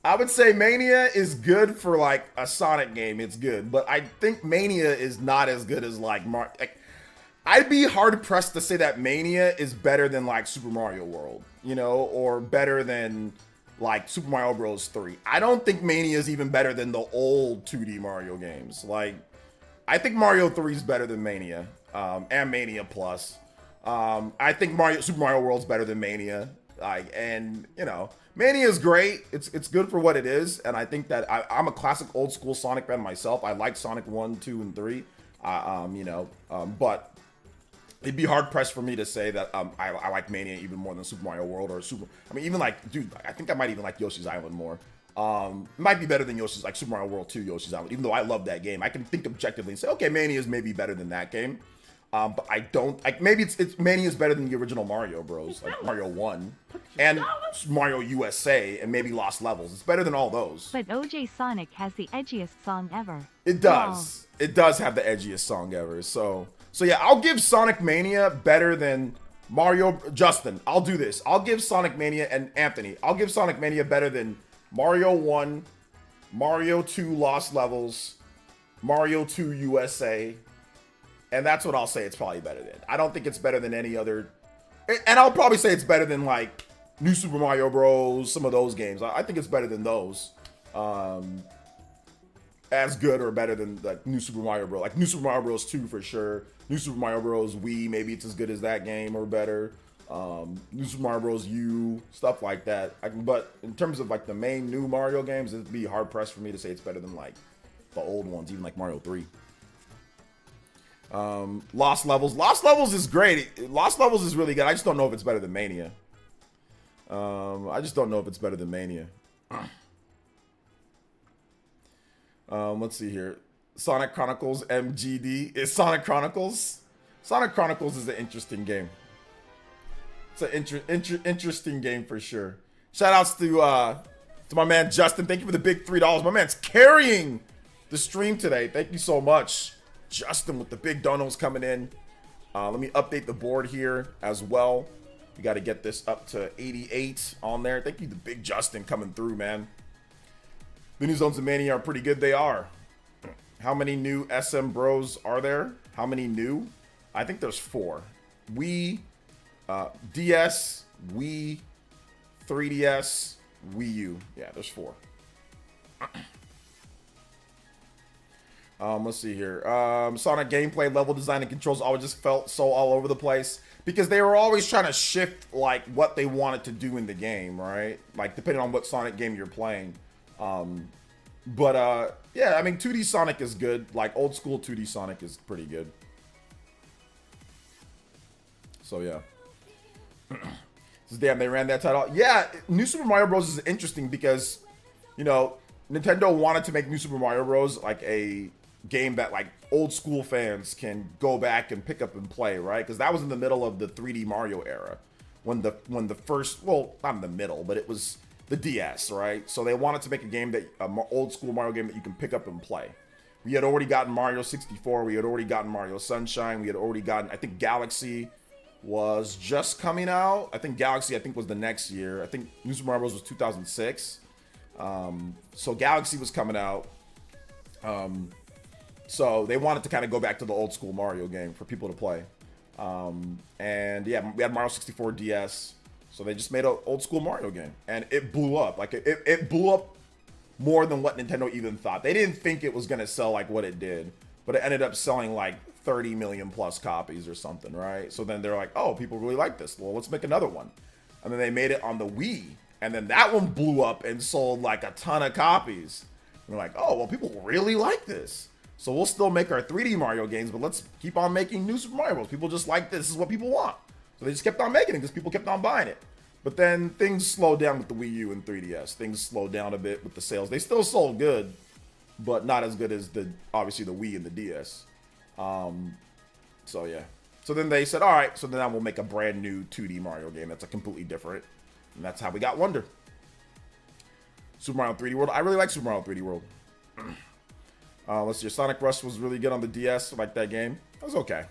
S1: I would say Mania is good for like a Sonic game. It's good, but I think Mania is not as good as like I'd be hard pressed to say that Mania is better than like Super Mario World, you know, or better than like Super Mario Bros. 3. I don't think Mania is even better than the old 2D Mario games. Like, I think Mario 3 is better than Mania, and Mania Plus. I think Super Mario World's better than Mania. And you know, Mania is great. It's good for what it is, and I think that I'm a classic old school Sonic fan myself. I like Sonic 1, 2, and 3. But it'd be hard pressed for me to say that I like Mania even more than Super Mario World or I mean, even like, dude, I think I might even like Yoshi's Island more. Might be better than Super Mario World 2 Yoshi's Island, even though I love that game. I can think objectively and say, okay, Mania is maybe better than that game. But I don't, like, maybe it's Mania is better than the original Mario Bros, like Mario 1 and Mario USA and maybe Lost Levels. It's better than all those.
S2: But OJ Sonic has the edgiest song ever.
S1: It does. Oh. It does have the edgiest song ever. So yeah, I'll give Sonic Mania better than Mario. Justin, I'll do this. I'll give Sonic Mania, and Anthony, I'll give Sonic Mania better than Mario 1, Mario 2 Lost Levels, Mario 2 USA, and that's what I'll say it's probably better than. I don't think it's better than any other, and I'll probably say it's better than like New Super Mario Bros, some of those games. I think it's better than those. As good or better than like New Super Mario Bros. Like New Super Mario Bros. 2 for sure. New Super Mario Bros. Wii, maybe it's as good as that game or better. New Super Mario Bros. U, stuff like that. But in terms of like the main new Mario games, it'd be hard pressed for me to say it's better than like the old ones, even like Mario 3. Lost Levels. Lost Levels is great. Lost Levels is really good. I just don't know if it's better than Mania. I just don't know if it's better than Mania. Let's see here. Sonic Chronicles MGD. Is Sonic Chronicles? Sonic Chronicles is an interesting game. It's an interesting game for sure. Shout outs to my man Justin. Thank you for the big $3. My man's carrying the stream today. Thank you so much, Justin, with the big donos coming in. Let me update the board here as well. We got to get this up to 88 on there. Thank you to big Justin coming through, man. The new Zones of Mania are pretty good. They are. How many new SM Bros are there? How many new? I think there's 4. Wii, DS, Wii, 3DS, Wii U. Yeah, there's 4. Let's see here. Sonic gameplay, level design, and controls always just felt so all over the place because they were always trying to shift like what they wanted to do in the game, right? Like depending on what Sonic game you're playing. Yeah, I mean 2D Sonic is good. Like old school 2D Sonic is pretty good. So yeah. Damn, they ran that title. Yeah, New Super Mario Bros. Is interesting because, you know, Nintendo wanted to make New Super Mario Bros. Like a game that like old school fans can go back and pick up and play, right? Because that was in the middle of the 3D Mario era, when the first, well, not in the middle, but it was the DS, right? So they wanted to make a game that old school Mario game that you can pick up and play. We had already gotten Mario 64. We had already gotten Mario Sunshine. We had already gotten, I think Galaxy was just coming out. I think Galaxy, was the next year. I think New Super Mario Bros. Was 2006. So Galaxy was coming out. So they wanted to kind of go back to the old school Mario game for people to play. And yeah, we had Mario 64 DS. So they just made an old school Mario game. And it blew up. Like it blew up more than what Nintendo even thought. They didn't think it was going to sell like what it did. But it ended up selling like 30 million plus copies or something, right? So then they're like, oh, people really like this. Well, let's make another one. And then they made it on the Wii. And then that one blew up and sold like a ton of copies. And they're like, oh, well, people really like this. So we'll still make our 3D Mario games, but let's keep on making New Super Mario Bros. People just like this. This is what people want. So they just kept on making it because people kept on buying it. But then things slowed down with the Wii U and 3DS. Things slowed down a bit with the sales. They still sold good, but not as good as obviously the Wii and the DS. So yeah. So then they said, all right, so then we'll make a brand new 2D Mario game that's a completely different. And that's how we got Wonder. Super Mario 3D World. I really like Super Mario 3D World. Let's see. Sonic Rush was really good on the DS. I like that game. That was okay.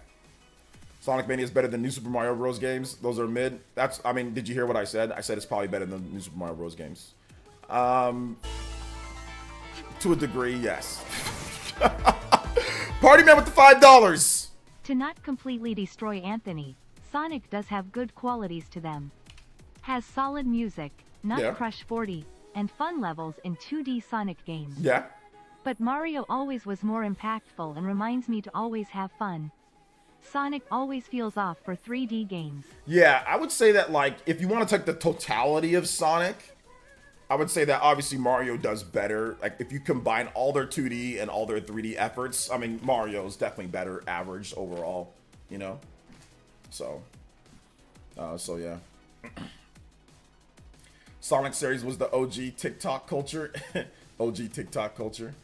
S1: Sonic Mania is better than New Super Mario Bros. Games. Those are mid. I mean, did you hear what I said? I said it's probably better than New Super Mario Bros. Games. To a degree, yes. Party Man with the $5.
S2: To not completely destroy Anthony, Sonic does have good qualities to them. Has solid music, not
S1: Yeah.
S2: Crush 40, and fun levels in 2D Sonic games.
S1: Yeah.
S2: But Mario always was more impactful and reminds me to always have fun. Sonic always feels off for 3D games.
S1: Yeah, I would say that, like, if you want to take the totality of Sonic, I would say that obviously Mario does better. Like, if you combine all their 2D and all their 3D efforts, I mean, Mario is definitely better average overall, you know? So yeah. Sonic series was the OG TikTok culture. OG TikTok culture.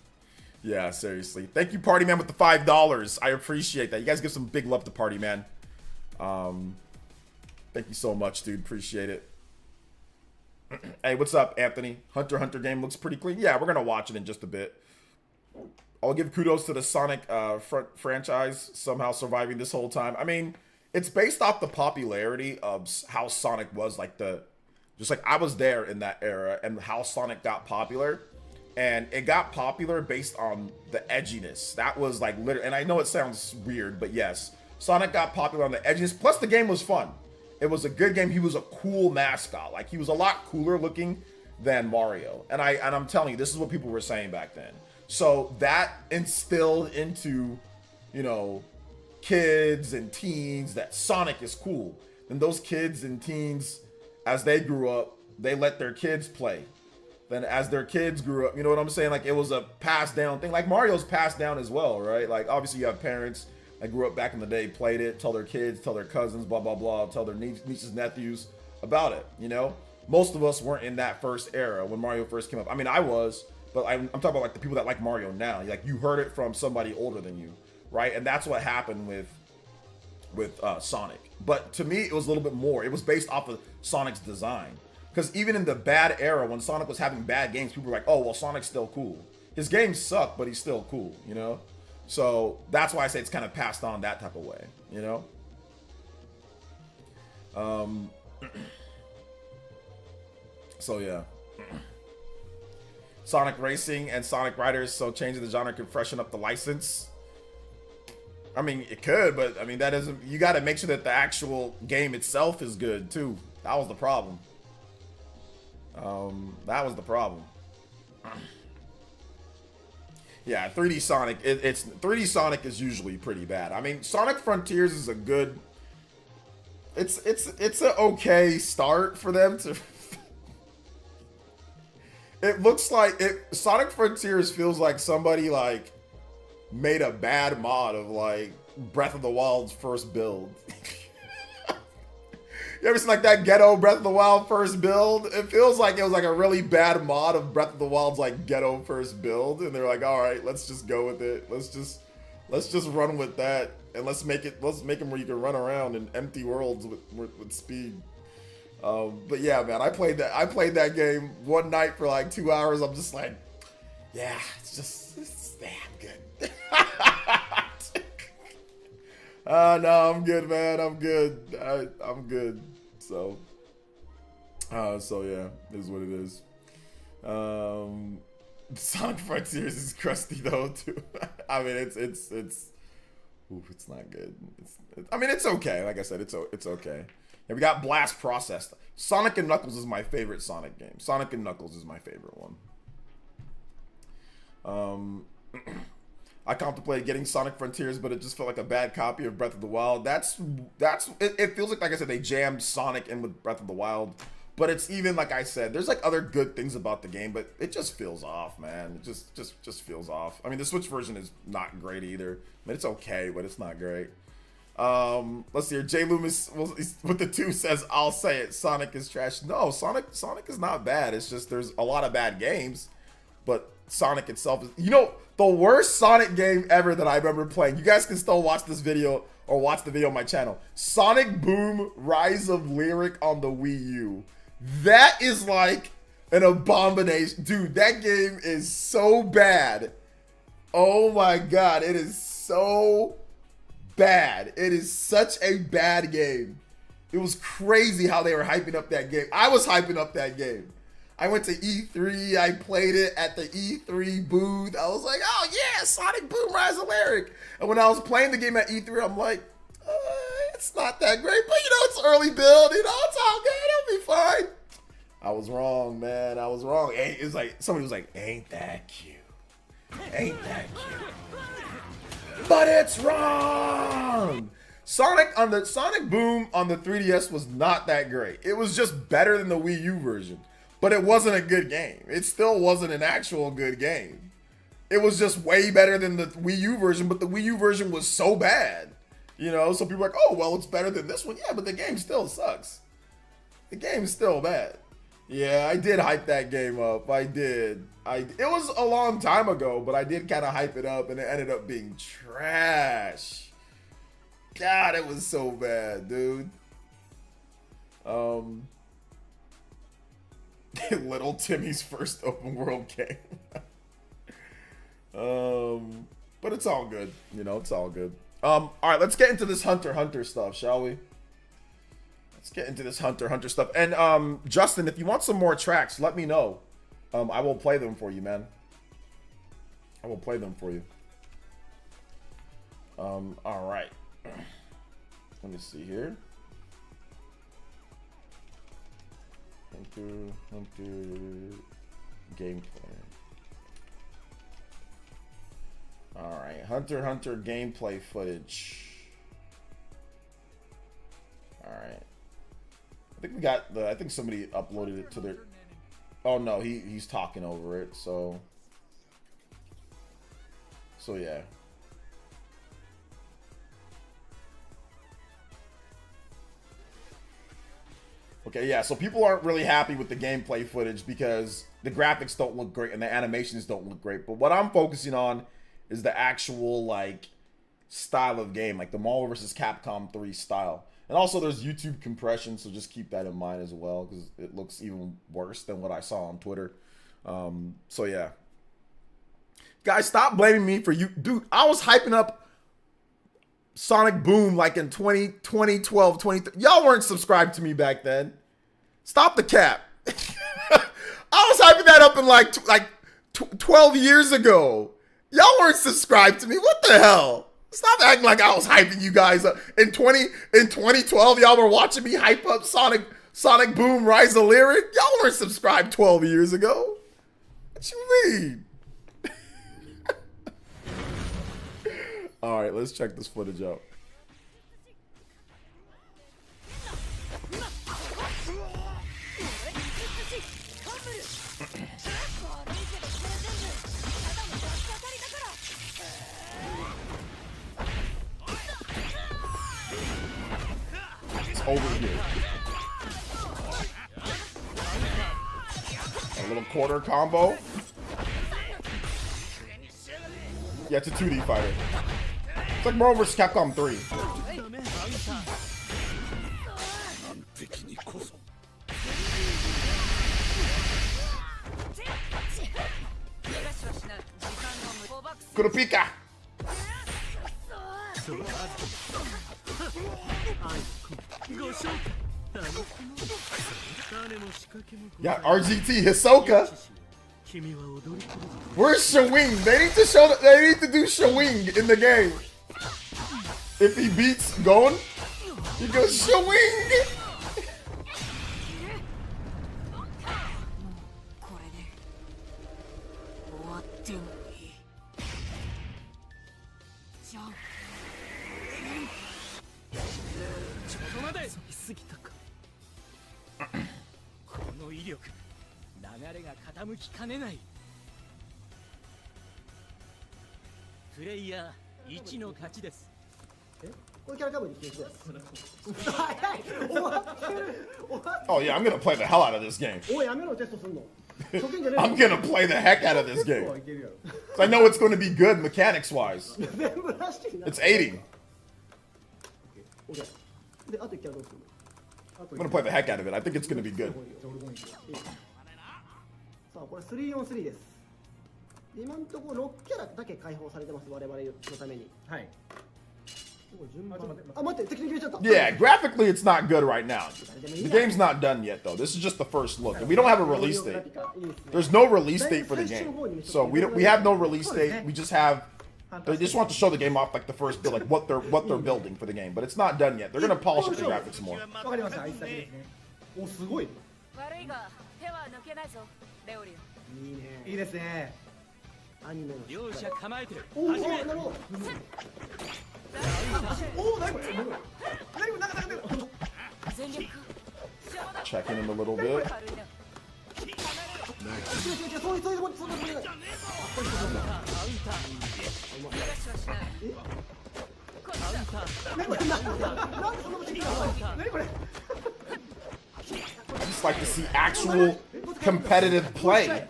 S1: Yeah, seriously. Thank you, Party Man, with the $5. I appreciate that. You guys give some big love to Party Man. Thank you so much, dude. Appreciate it. Hey, what's up, Anthony? Hunter x Hunter game looks pretty clean. Yeah, we're going to watch it in just a bit. I'll give kudos to the Sonic franchise somehow surviving this whole time. I mean, it's based off the popularity of how Sonic was, like just like I was there in that era and how Sonic got popular. And it got popular based on the edginess. That was like literally, and I know it sounds weird, but yes, Sonic got popular on the edginess. Plus the game was fun. It was a good game. He was a cool mascot. Like, he was a lot cooler looking than Mario. And I'm telling you, this is what people were saying back then. So that instilled into, you know, kids and teens that Sonic is cool. And those kids and teens, as they grew up, they let their kids play. Then as their kids grew up, you know what I'm saying? Like, it was a passed down thing. Like, Mario's passed down as well, right? Like, obviously you have parents that grew up back in the day, played it, tell their kids, tell their cousins, blah, blah, blah, tell their nieces, nephews about it, you know? Most of us weren't in that first era when Mario first came up. I mean, I was, but I'm talking about, like, the people that like Mario now. Like, you heard it from somebody older than you, right? And that's what happened with Sonic. But to me, it was a little bit more. It was based off of Sonic's design. Because even in the bad era, when Sonic was having bad games, people were like, oh, well, Sonic's still cool. His games suck, but he's still cool, you know? So that's why I say it's kind of passed on that type of way, you know? So, yeah. Sonic Racing and Sonic Riders, so changing the genre could freshen up the license. I mean, it could, but, I mean, that isn't... You got to make sure that the actual game itself is good, too. That was the problem. That was the problem. Yeah, 3D Sonic. It's 3D Sonic is usually pretty bad. I mean, Sonic Frontiers is a good. It's an okay start for them to. It looks like Sonic Frontiers feels like somebody like made a bad mod of like Breath of the Wild's first build. You ever seen like that ghetto Breath of the Wild first build? It feels like it was like a really bad mod of Breath of the Wild's like ghetto first build, and they're like, all right, let's just go with it. Let's just run with that, and let's make them where you can run around in empty worlds with speed. But yeah, man, I played that game one night for like 2 hours. I'm just like, yeah, it's damn good. No, I'm good, man. I'm good. I'm good. So yeah, is what it is. Sonic Frontiers is crusty though too. I mean, it's not good. I mean, it's okay. Like I said, it's okay. And we got Blast Processed. Sonic and Knuckles is my favorite Sonic game. Sonic and Knuckles is my favorite one. I contemplated getting Sonic Frontiers, but it just felt like a bad copy of Breath of the Wild. It feels like I said, they jammed Sonic in with Breath of the Wild. But it's even, like I said, there's like other good things about the game, but it just feels off, man. It just feels off. I mean, the Switch version is not great either. I mean, it's okay, but it's not great. Let's see here. Jay Loomis with the 2 says, I'll say it, Sonic is trash. No, Sonic is not bad. It's just there's a lot of bad games, but Sonic itself is, you know, the worst Sonic game ever that I remember playing. You guys can still watch this video or watch the video on my channel. Sonic Boom Rise of Lyric on the Wii U. That is like An abomination. Dude, that game is so bad. Oh my god, it is so bad. It is such a bad game. It was crazy how they were hyping up that game. I was hyping up that game. I went to E3. I played it at the E3 booth. I was like, oh yeah, Sonic Boom Rise of Lyric. And when I was playing the game at E3, I'm like, it's not that great, but you know, it's early build. You know, it's all good. It'll be fine. I was wrong, man. I was wrong. It's like somebody was like, ain't that cute? Ain't that cute? But it's wrong. Sonic Boom on the 3DS was not that great. It was just better than the Wii U version, but it wasn't a good game. It still wasn't an actual good game. It was just way better than the Wii U version, but the Wii U version was so bad. You know, so people are like, oh, well, it's better than this one. Yeah, but the game still sucks. The game's still bad. Yeah, I did hype that game up. I did. It was a long time ago, but I did kind of hype it up, and it ended up being trash. God, it was so bad, dude. Little Timmy's first open world game. But it's all good. You know, it's all good. All right, let's get into this Hunter x Hunter stuff, shall we? Let's get into this Hunter x Hunter stuff. And Justin, if you want some more tracks, let me know. I will play them for you, man. I will play them for you. All right. Let me see here. Hunter gameplay. All right, Hunter x Hunter gameplay footage. All right. I think we got the. I think somebody uploaded it to their. Oh no, he's talking over it. So yeah. Okay, yeah, so people aren't really happy with the gameplay footage because the graphics don't look great and the animations don't look great. But what I'm focusing on is the actual, like, style of game, like the Marvel vs. Capcom 3 style. And also there's YouTube compression, so just keep that in mind as well because it looks even worse than what I saw on Twitter. So yeah. Guys, stop blaming me for you. Dude, I was hyping up Sonic Boom like in 2012, 2013. Y'all weren't subscribed to me back then. Stop the cap. I was hyping that up in like 12 years ago. Y'all weren't subscribed to me. What the hell? Stop acting like I was hyping you guys up. In 2012, y'all were watching me hype up Sonic Boom Rise of Lyric. Y'all weren't subscribed 12 years ago. What you mean? All right, let's check this footage out. It's over here. A little quarter combo. Yeah, it's a 2D fighter. It's like Marvel vs. Capcom 3. Kurapika! Yeah, RGT Hisoka. Where's Shawing? They need to show. They need to do Shawing in the game. If he beats Gon, he goes Shawing. Oh yeah, I'm gonna play the hell out of this game. I'm gonna play the heck out of this game. I know it's gonna be good mechanics wise. It's 80. I'm gonna play the heck out of it. I think it's gonna be good.
S4: さあこれ 3on3 です。今のところ6キャラだけ解放されてます、我々のために。
S5: はい。
S4: あ、待って、敵に決めちゃった。
S1: Yeah, graphically it's not good right now. The game's not done yet though. This is just the first look. And we don't have a release date. There's no release date for the game. So we have no release date. We just have they just want to show the game off like the first build, like what they're building for the game, but it's not done yet. They're gonna polish up the graphics more.
S5: わかりました。一作ですね。お、すごい。
S6: 悪いが手は抜けないぞレオリオ。
S4: いいね。
S5: いいですね。
S4: アニメの
S7: 両者構えてる。
S4: おお、なるほど。
S5: おお、何これ。何これ、なんか
S6: 全力
S1: Checking him a little bit.
S6: 軽いな。
S4: そういうもん、そういうもん。
S6: 逃がしはしない。こっちだ。
S5: 何これ。
S1: I just like to see actual competitive play.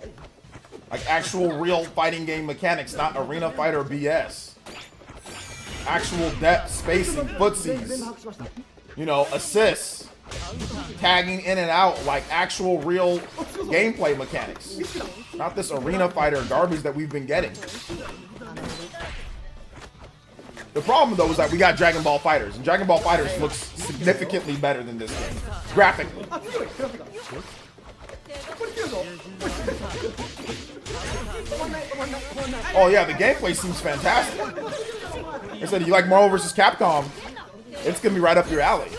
S1: Like actual real fighting game mechanics, not arena fighter BS. Actual depth, spacing, footsies, you know, assists, tagging in and out, like actual real gameplay mechanics. Not this arena fighter garbage that we've been getting. The problem though is that we got Dragon Ball Fighters, and Dragon Ball Fighters looks significantly better than this game, graphically. Oh yeah, the gameplay seems fantastic. I said, you like Marvel vs. Capcom, it's gonna be right up your alley.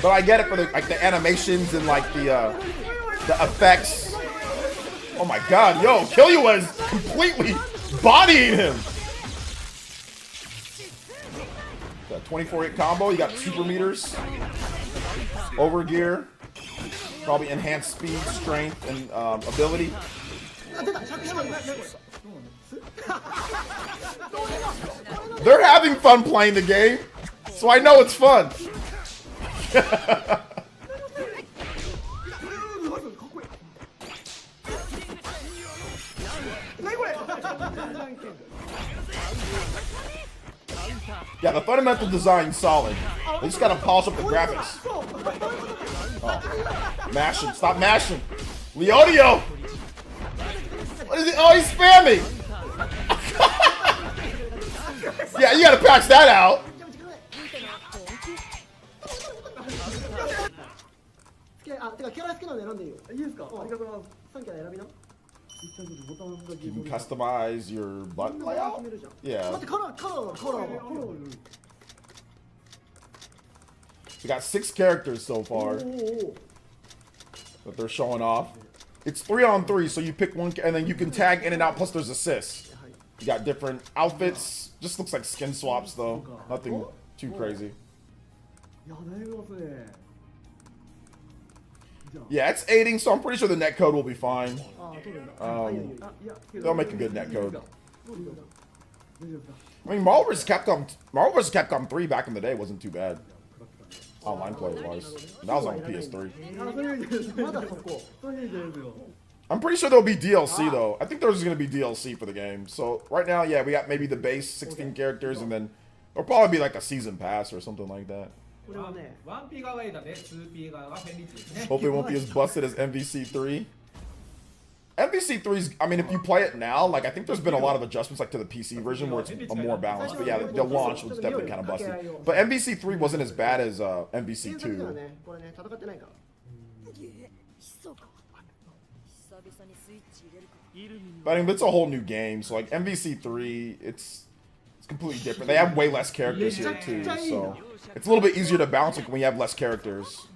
S1: But I get it for the animations and like the effects. Oh my god, yo, Killua is completely bodying him. Got 24 hit combo, you got super meters, over gear, probably enhanced speed, strength, and ability. They're having fun playing the game, so I know it's fun. Yeah, the fundamental design's solid. They just gotta polish up the graphics. Oh. Mashing. Stop mashing. Leodio! What is it? Oh, he's spamming! Yeah, you gotta patch that out. You can customize your button layout? Yeah. We got 6 characters so far that they're showing off. It's 3-on-3, so you pick one and then you can tag in and out, plus there's assists. You got different outfits. Just looks like skin swaps though. Nothing too crazy. Yeah, it's 8ing, so I'm pretty sure the netcode will be fine. They'll make a good netcode. I mean, Marvel vs. Capcom 3 back in the day wasn't too bad. Online play wise. That was on PS3. I'm pretty sure there'll be DLC though. I think there's gonna be DLC for the game. So right now, yeah, we got maybe the base 16 characters, and then there'll probably be like a season pass or something like that. Hopefully it won't be as busted as MVC3. MVC3's, I mean, if you play it now, like, I think there's been a lot of adjustments, like, to the PC version where it's more balanced. But yeah, the launch was definitely kind of busted. But MVC3 wasn't as bad as MVC2. But I mean, it's a whole new game. So, like, MVC3, it's completely different. They have way less characters here, too. So, it's a little bit easier to balance like, when you have less characters.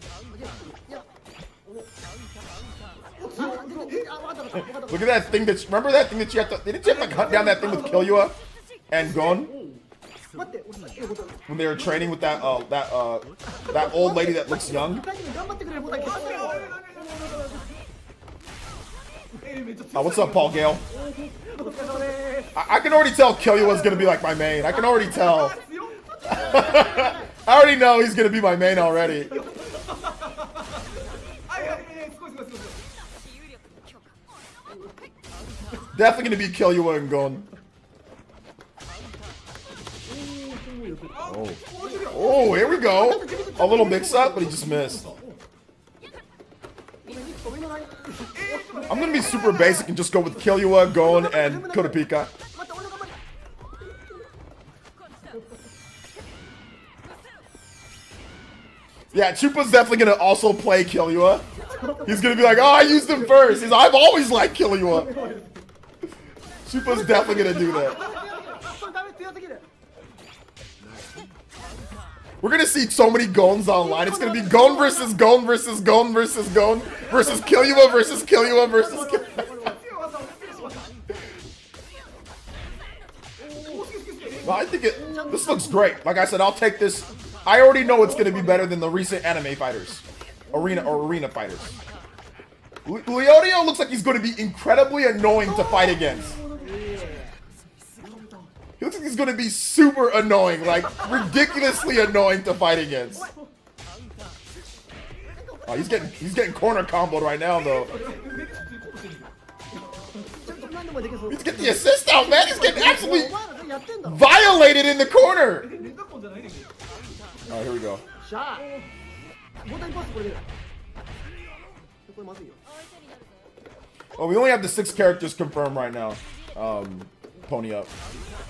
S1: Look at that thing that, remember that thing that you have to, didn't you have to like, hunt down that thing with Killua and Gon? When they were training with that old lady that looks young? What's up, Paul Gale? I can already tell Killua's gonna be like my main. I can already tell. I already know he's gonna be my main already. Definitely gonna be Killua and Gon. Oh. Oh, here we go. A little mix up, but he just missed. I'm gonna be super basic and just go with Killua, Gon, and Kurapika.
S4: 待って俺の頑張り
S1: Yeah, Chupa's definitely gonna also play Killua. He's gonna be like, oh, I used him first. I've always liked Killua. Chupa's definitely gonna do that.
S4: これダメ強すぎる
S1: We're gonna see so many Gons online. It's gonna be Gon versus Gon versus Gon versus Gon versus Killua versus Killua versus Killua. No, I think this looks great. Like I said, I'll take this. I already know it's gonna be better than the recent anime fighters, arena fighters. Leodio looks like he's gonna be incredibly annoying to fight against. He looks like he's gonna be super annoying, like ridiculously annoying to fight against. Oh, he's getting corner comboed right now though.
S4: 何でもできる
S1: He's getting the assist out, man. He's getting absolutely
S4: お前らそれやってんだろ
S1: violated in the corner.
S5: レンタコンじゃないねんけど
S1: All right, here we go.
S4: しゃあボタン一発これでこれまずいよ
S1: Well, we only have the 6 characters confirmed right now. Pony up.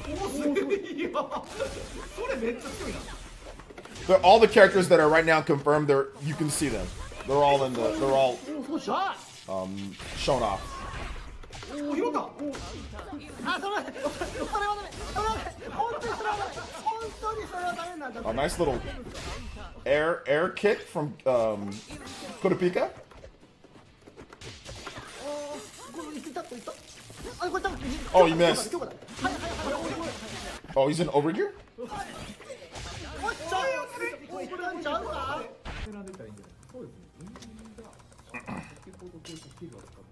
S5: おおすごいいやそれめっちゃ強いな
S1: All the characters that are right now confirmed, you can see them. They're all
S4: おおそうしゃあ
S1: shown off.
S5: おお拾った
S4: あそれはダメそれはダメ本当にそれはダメ本当にそれはダメなんだ
S1: A nice little air kick from Kurapika.
S4: これいったこれいったあこれ多分
S1: Oh, you missed.
S4: 今日だはいはいはい
S1: Oh, he's in overgear?
S4: おっちゃうこれちゃうか
S5: 選んでいったらいいんじゃないそうですね先ほどこうスキルを使って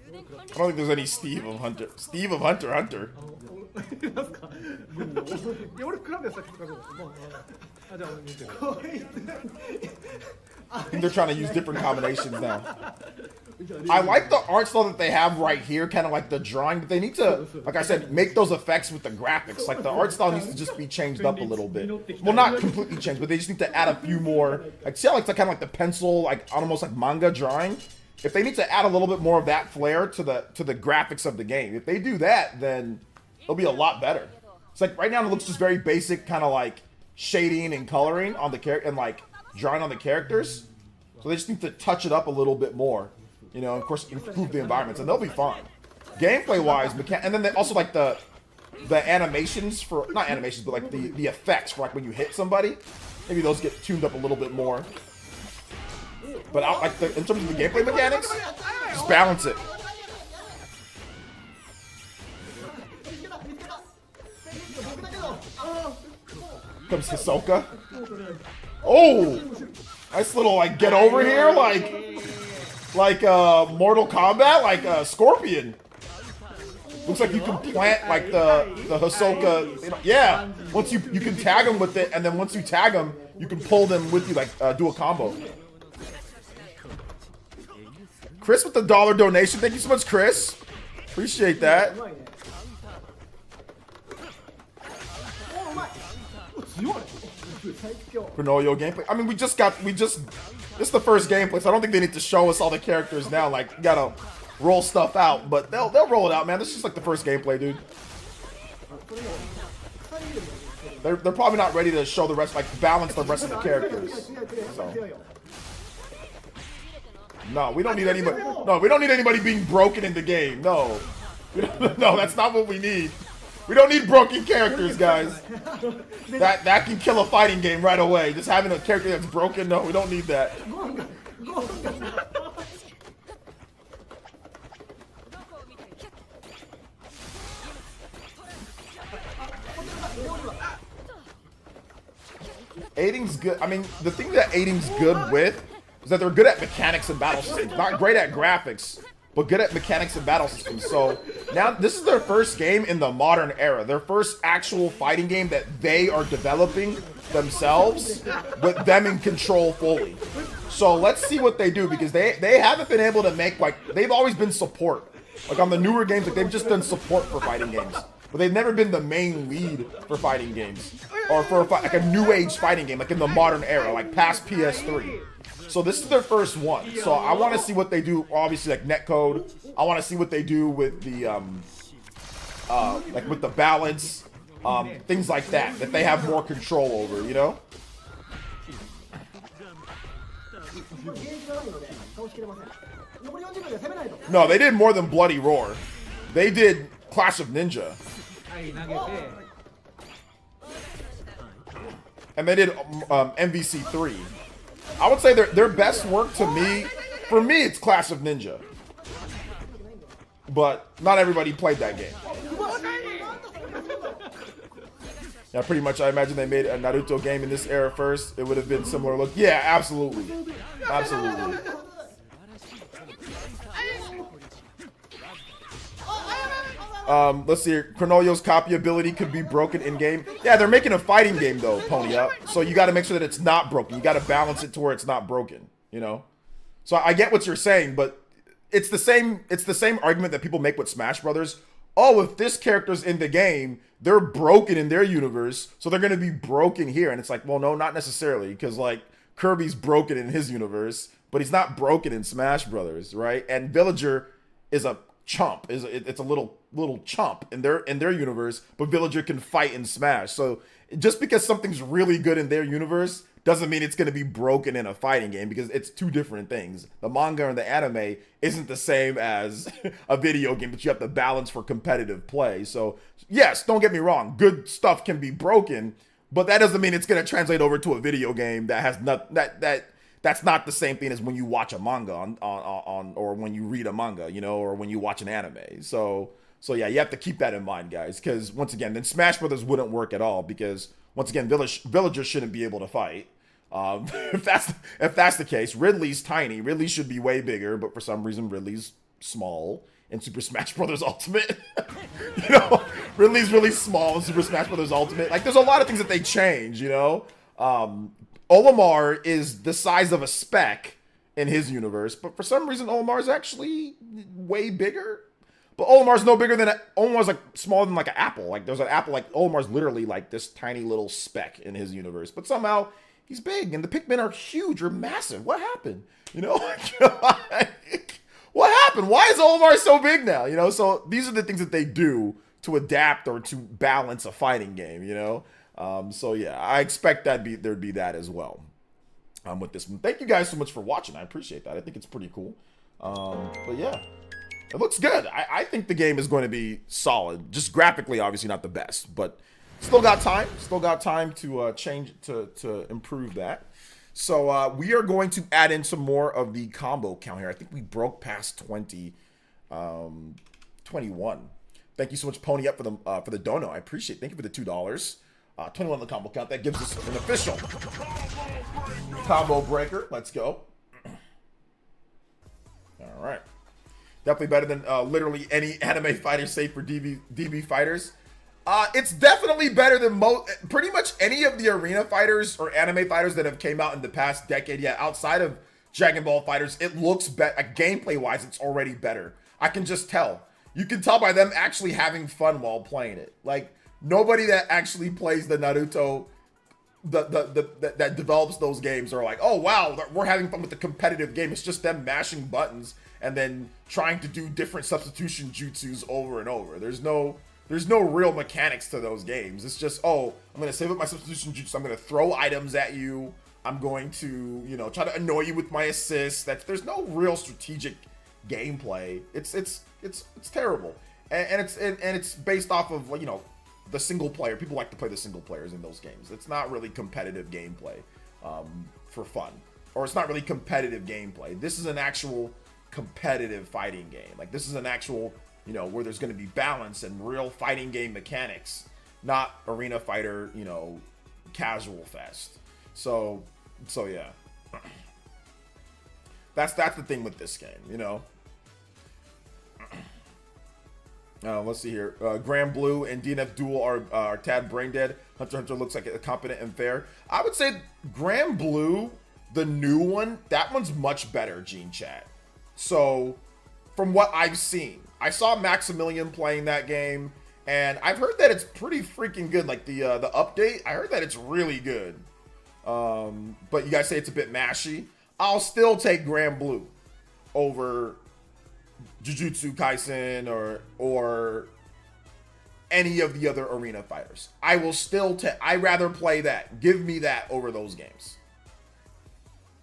S1: I don't think there's any Steve of Hunter. Steve of Hunter Hunter.
S5: なんすかいや俺クラブでさっき使うあじゃあ見てる
S1: I think they're trying to use different combinations now. I like the art style that they have right here, kind of like the drawing, but they need to, like I said, make those effects with the graphics. Like the art style needs to just be changed up a little bit. Well, not completely changed, but they just need to add a few more. Like see how like kind of like the pencil, like almost like manga drawing. If they need to add a little bit more of that flair to the graphics of the game, if they do that, then it'll be a lot better. It's like right now it looks just very basic, kind of like shading and coloring on the character and like drawing on the characters. So they just need to touch it up a little bit more. You know, of course, improve the environments, and they'll be fine. Gameplay-wise, and then they also like the animations for not animations, but like the effects for like when you hit somebody. Maybe those get tuned up a little bit more. But like in terms of the gameplay mechanics, just balance it. Comes Hisoka. Oh, nice little like get over here, like Mortal Kombat, like Scorpion. Looks like you can plant like the Hisoka. You know, yeah, once you can tag them with it, and then once you tag them, you can pull them with you, like do a combo. Chris with the $1 donation. Thank you so much, Chris. Appreciate that. Granoyo gameplay. I mean, this is the first gameplay, so I don't think they need to show us all the characters now. Like, you gotta roll stuff out, but they'll roll it out, man. This is just like the first gameplay, dude. They're probably not ready to show the rest, like balance the rest of the characters. So. No, we don't need anybody. No, we don't need anybody being broken in the game. No, no, that's not what we need. We don't need broken characters, guys. That can kill a fighting game right away. Just having a character that's broken, no, we don't need that. Aiding's good. I mean, the thing that Aiding's good with is that they're good at mechanics and battle systems. Not great at graphics, but good at mechanics and battle systems. So now this is their first game in the modern era. Their first actual fighting game that they are developing themselves with them in control fully. So let's see what they do, because they haven't been able to make, like, they've always been support. Like on the newer games, like they've just done support for fighting games. But they've never been the main lead for fighting games. Or for like a new age fighting game, like in the modern era, like past PS3. So this is their first one. So I want to see what they do. Obviously, like netcode. I want to see what they do with the like with the balance, things like that they have more control over. You know.
S4: これ現実がないので倒しきれません。残り40秒で攻めないと。
S1: No, they did more than Bloody Roar. They did Clash of Ninja.
S5: はい投げて
S1: And they did MVC3. I would say their best work to me, for me, it's Clash of Ninja. But not everybody played that game. Yeah, pretty much. I imagine they made a Naruto game in this era first. It would have been similar look. Yeah, absolutely, absolutely. Let's see here. Chronoyo's copy ability could be broken in game. Yeah, they're making a fighting game though, Pony Up. So you got to make sure that it's not broken. You got to balance it to where it's not broken. You know. So I get what you're saying, but it's the same. It's the same argument that people make with Smash Brothers. Oh, if this character's in the game, they're broken in their universe, so they're gonna be broken here. And it's like, well, no, not necessarily, because like Kirby's broken in his universe, but he's not broken in Smash Brothers, right? And Villager is a chump. It's a little chump in their universe, but Villager can fight in Smash. So just because something's really good in their universe doesn't mean it's going to be broken in a fighting game, because it's two different things. The manga and the anime isn't the same as a video game that you have to balance for competitive play. So yes, don't get me wrong, good stuff can be broken, but that doesn't mean it's going to translate over to a video game that has not that's not the same thing as when you watch a manga on or when you read a manga, you know, or when you watch an anime. So yeah, you have to keep that in mind, guys, because once again, then Smash Brothers wouldn't work at all, because once again, villagers shouldn't be able to fight. If that's the case, Ridley's tiny. Ridley should be way bigger, but for some reason Ridley's small in Super Smash Bros. Ultimate. You know, Ridley's really small in Super Smash Bros. Ultimate. Like, there's a lot of things that they change, you know. Olimar is the size of a speck in his universe, but for some reason Olimar is actually way bigger. But Olimar's no bigger than Olimar's like smaller than like an apple. Like, there's an apple, like Olimar's literally like this tiny little speck in his universe, but somehow he's big, and the Pikmin are huge or massive. What happened? You know, what happened? Why is Olimar so big now? You know, so these are the things that they do to adapt or to balance a fighting game. You know, so yeah, I expect that there'd be that as well. With this one, thank you guys so much for watching. I appreciate that. I think it's pretty cool. But yeah, it looks good. I think the game is going to be solid. Just graphically, obviously not the best, but still got time. Still got time to change to improve that. So we are going to add in some more of the combo count here. I think we broke past 20, 21. Thank you so much, Pony Up, for the dono. I appreciate it. Thank you for the $2. 21 on the combo count. That gives us an official combo breaker. Let's go. All right. Definitely better than literally any anime fighter save for DB fighters. It's definitely better than pretty much any of the arena fighters or anime fighters that have came out in the past decade. Yeah, outside of Dragon Ball FighterZ, it looks better. Gameplay wise, it's already better. I can just tell. You can tell by them actually having fun while playing it. Like, nobody that actually plays the Naruto, that develops those games are like, oh wow, we're having fun with the competitive game. It's just them mashing buttons and then trying to do different substitution jutsus over and over. There's no real mechanics to those games. It's just, oh, I'm going to save up my substitution jutsu. I'm going to throw items at you. I'm going to, you know, try to annoy you with my assists. There's no real strategic gameplay. It's terrible. And it's based off of, you know, the single player. People like to play the single players in those games. It's not really competitive gameplay for fun. Or it's not really competitive gameplay. This is an actual competitive fighting game. Like, this is an actual, you know, where there's going to be balance and real fighting game mechanics, not arena fighter, you know, casual fest. So yeah, that's the thing with this game, you know. Let's see here. Grand Blue and DNF Duel are tad brain dead. Hunter x Hunter looks like a competent and fair. I would say Grand Blue, the new one, that one's much better, Gene Chat. So, from what I've seen, I saw Maximilian playing that game, and I've heard that it's pretty freaking good. Like, the update, I heard that it's really good. But you guys say it's a bit mashy. I'll still take Grand Blue over Jujutsu Kaisen or any of the other arena fighters. I will still I'd rather play that. Give me that over those games.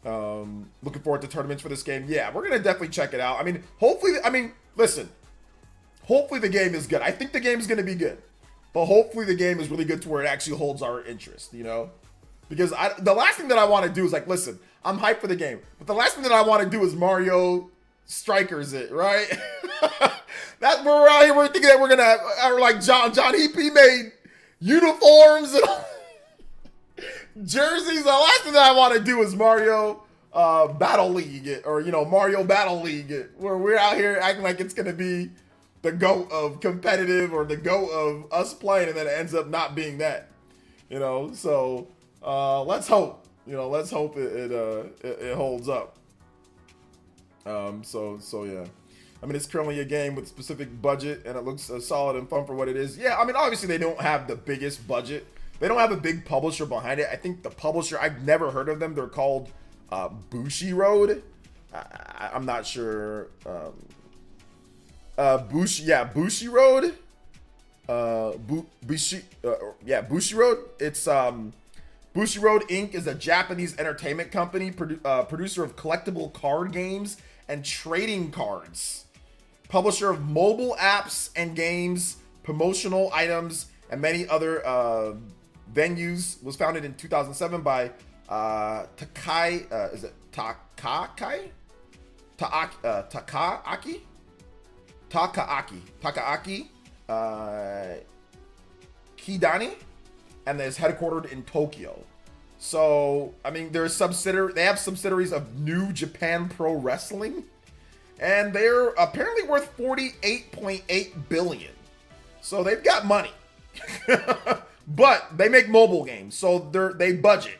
S1: Looking forward to tournaments for this game. Yeah, we're gonna definitely check it out. I mean, hopefully, listen, hopefully the game is good. I think the game is gonna be good, but hopefully the game is really good to where it actually holds our interest, you know? Because the last thing that I want to do is like, listen, I'm hyped for the game, but the last thing that I want to do is Mario Strikers it, right? That we're out here, we're thinking that we're gonna, or like John He made uniforms and jerseys. The last thing that I want to do is Mario Battle League it, or Mario Battle League it, where we're out here acting like it's gonna be the GOAT of competitive or the GOAT of us playing, and then it ends up not being that, So let's hope, let's hope it holds up. So yeah. I mean, it's currently a game with specific budget, and it looks solid and fun for what it is. Yeah, I mean, obviously they don't have the biggest budget. They don't have a big publisher behind it. I think the publisher, I've never heard of them. They're called Bushiroad. I'm not sure. Bushiroad. Bushiroad. It's Bushiroad Inc. is a Japanese entertainment company, producer of collectible card games and trading cards. Publisher of mobile apps and games, promotional items, and many other venues. Was founded in 2007 by Takaaki Kidani, and is headquartered in Tokyo. So, I mean, they have subsidiaries of New Japan Pro Wrestling, and they're apparently worth $48.8 billion. So they've got money. But they make mobile games, so they budget.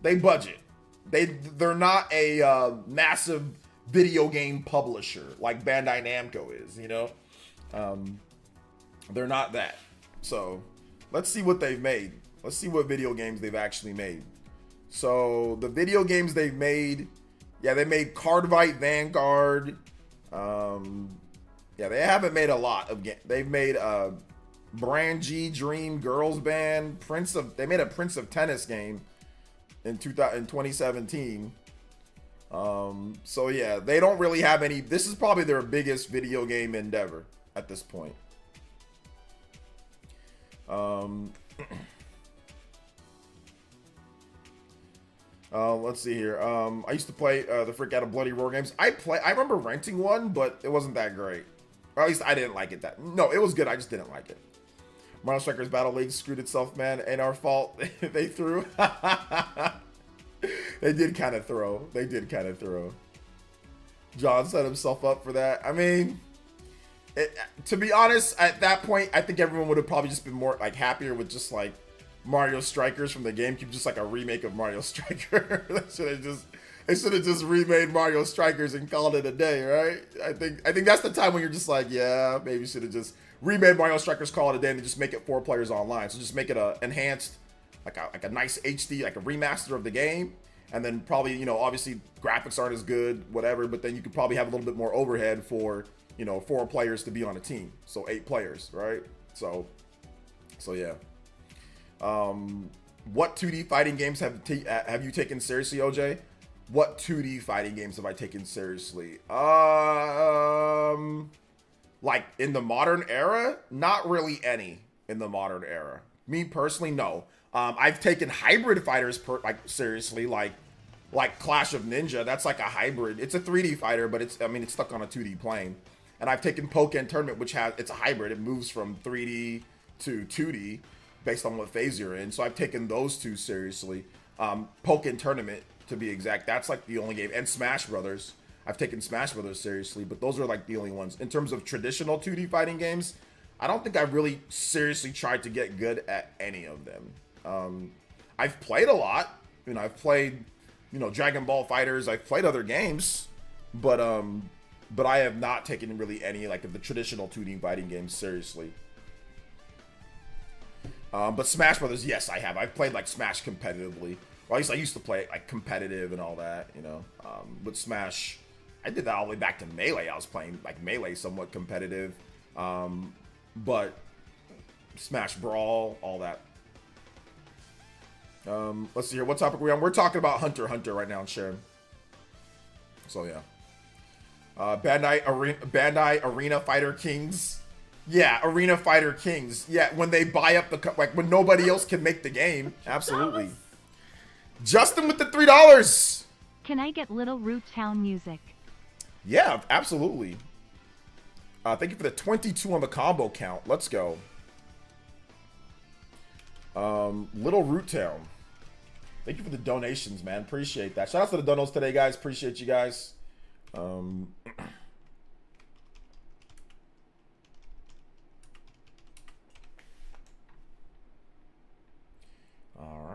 S1: They're not a massive video game publisher like Bandai Namco is, They're not that. So let's see what they've made. Let's see what video games they've actually made. So the video games they've made, they made Cardfight Vanguard. They haven't made a lot of games. They've made Brand G Dream Girls Band, they made a Prince of Tennis game in 2017. So yeah, they don't really have any. This is probably their biggest video game endeavor at this point. Let's see here. I used to play the frick out of Bloody Roar games. I remember renting one, but it wasn't that great. Or at least I didn't like it no, it was good. I just didn't like it. Mario Strikers Battle League screwed itself, man. Ain't our fault. They threw. They did kind of throw. John set himself up for that. I mean, to be honest, at that point, I think everyone would have probably just been more like happier with just like Mario Strikers from the GameCube, just like a remake of Mario Striker. They should have just remade Mario Strikers and called it a day, right? I think that's the time when you're just like, yeah, maybe should have just remade Mario Strikers, call it a day, and just make it 4 players online. So just make it a enhanced, like a nice HD, like a remaster of the game, and then probably, obviously graphics aren't as good, whatever, but then you could probably have a little bit more overhead for 4 players to be on a team, so 8 players, right? So yeah. What 2D fighting games have you taken seriously, OJ? What 2D fighting games have I taken seriously? Like in the modern era? Not really any in the modern era. Me personally, no. I've taken hybrid fighters seriously, like Clash of Ninja. That's like a hybrid. It's a 3D fighter, but it's stuck on a 2D plane. And I've taken Pokken Tournament, which it's a hybrid. It moves from 3D to 2D based on what phase you're in. So I've taken those two seriously. Pokken Tournament, to be exact, that's like the only game. And Smash Brothers. I've taken Smash Brothers seriously, but those are like the only ones. In terms of traditional 2D fighting games, I don't think I've really seriously tried to get good at any of them. I've played a lot. I've played, Dragon Ball Fighters. I've played other games, but I have not taken really any like of the traditional 2D fighting games seriously. But Smash Brothers, yes, I have. I've played like Smash competitively. Well, at least I used to play it like competitive and all that, you know. With Smash, I did that all the way back to Melee. I was playing like Melee somewhat competitive. But Smash Brawl, all that. Let's see here. What topic are we on? We're talking about Hunter x Hunter right now, Sharon. So yeah. Bandai Arena Fighter Kings. Yeah, Arena Fighter Kings. Yeah, when they buy up the like when nobody else can make the game. Absolutely. Justin with the $3.
S2: Can I get Little Root Town music?
S1: Yeah, absolutely. Thank you for the 22 on the combo count. Let's go. Little Root Town. Thank you for the donations, man. Appreciate that. Shout out to the donos today, guys. Appreciate you guys. All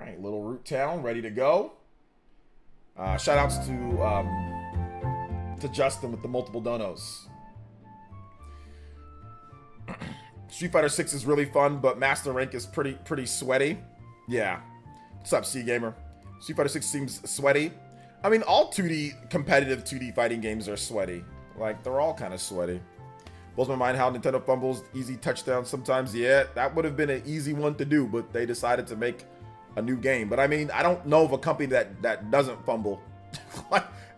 S1: right, Little Root Town, ready to go. Shout outs to Justin with the multiple donos. Street Fighter 6 is really fun, but Master Rank is pretty sweaty. Yeah. What's up, C Gamer? Street Fighter 6 seems sweaty. I mean, all competitive 2D fighting games are sweaty. Like, they're all kind of sweaty. Blows my mind how Nintendo fumbles easy touchdowns sometimes. Yeah, that would have been an easy one to do, but they decided to make a new game. But I mean, I don't know of a company that doesn't fumble.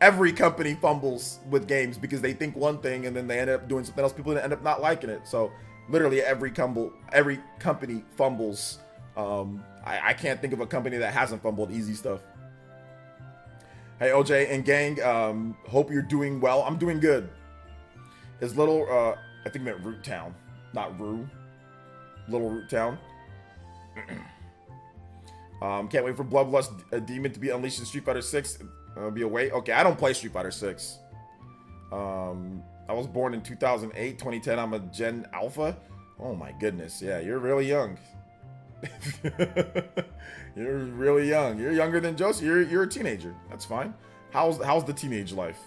S1: Every company fumbles with games because they think one thing and then they end up doing something else. People end up not liking it. So literally every company fumbles. I can't think of a company that hasn't fumbled easy stuff. Hey OJ and gang, hope you're doing well. I'm doing good. Is Little I think meant Root Town, not Rue. Little Root Town. Can't wait for Bloodlust Demon to be unleashed in Street Fighter 6. Be away. Okay, I don't play Street Fighter 6. I was born in 2008, 2010. I'm a Gen Alpha. Oh my goodness. Yeah, you're really young. You're really young. You're younger than Josie. You're a teenager. That's fine. How's the teenage life?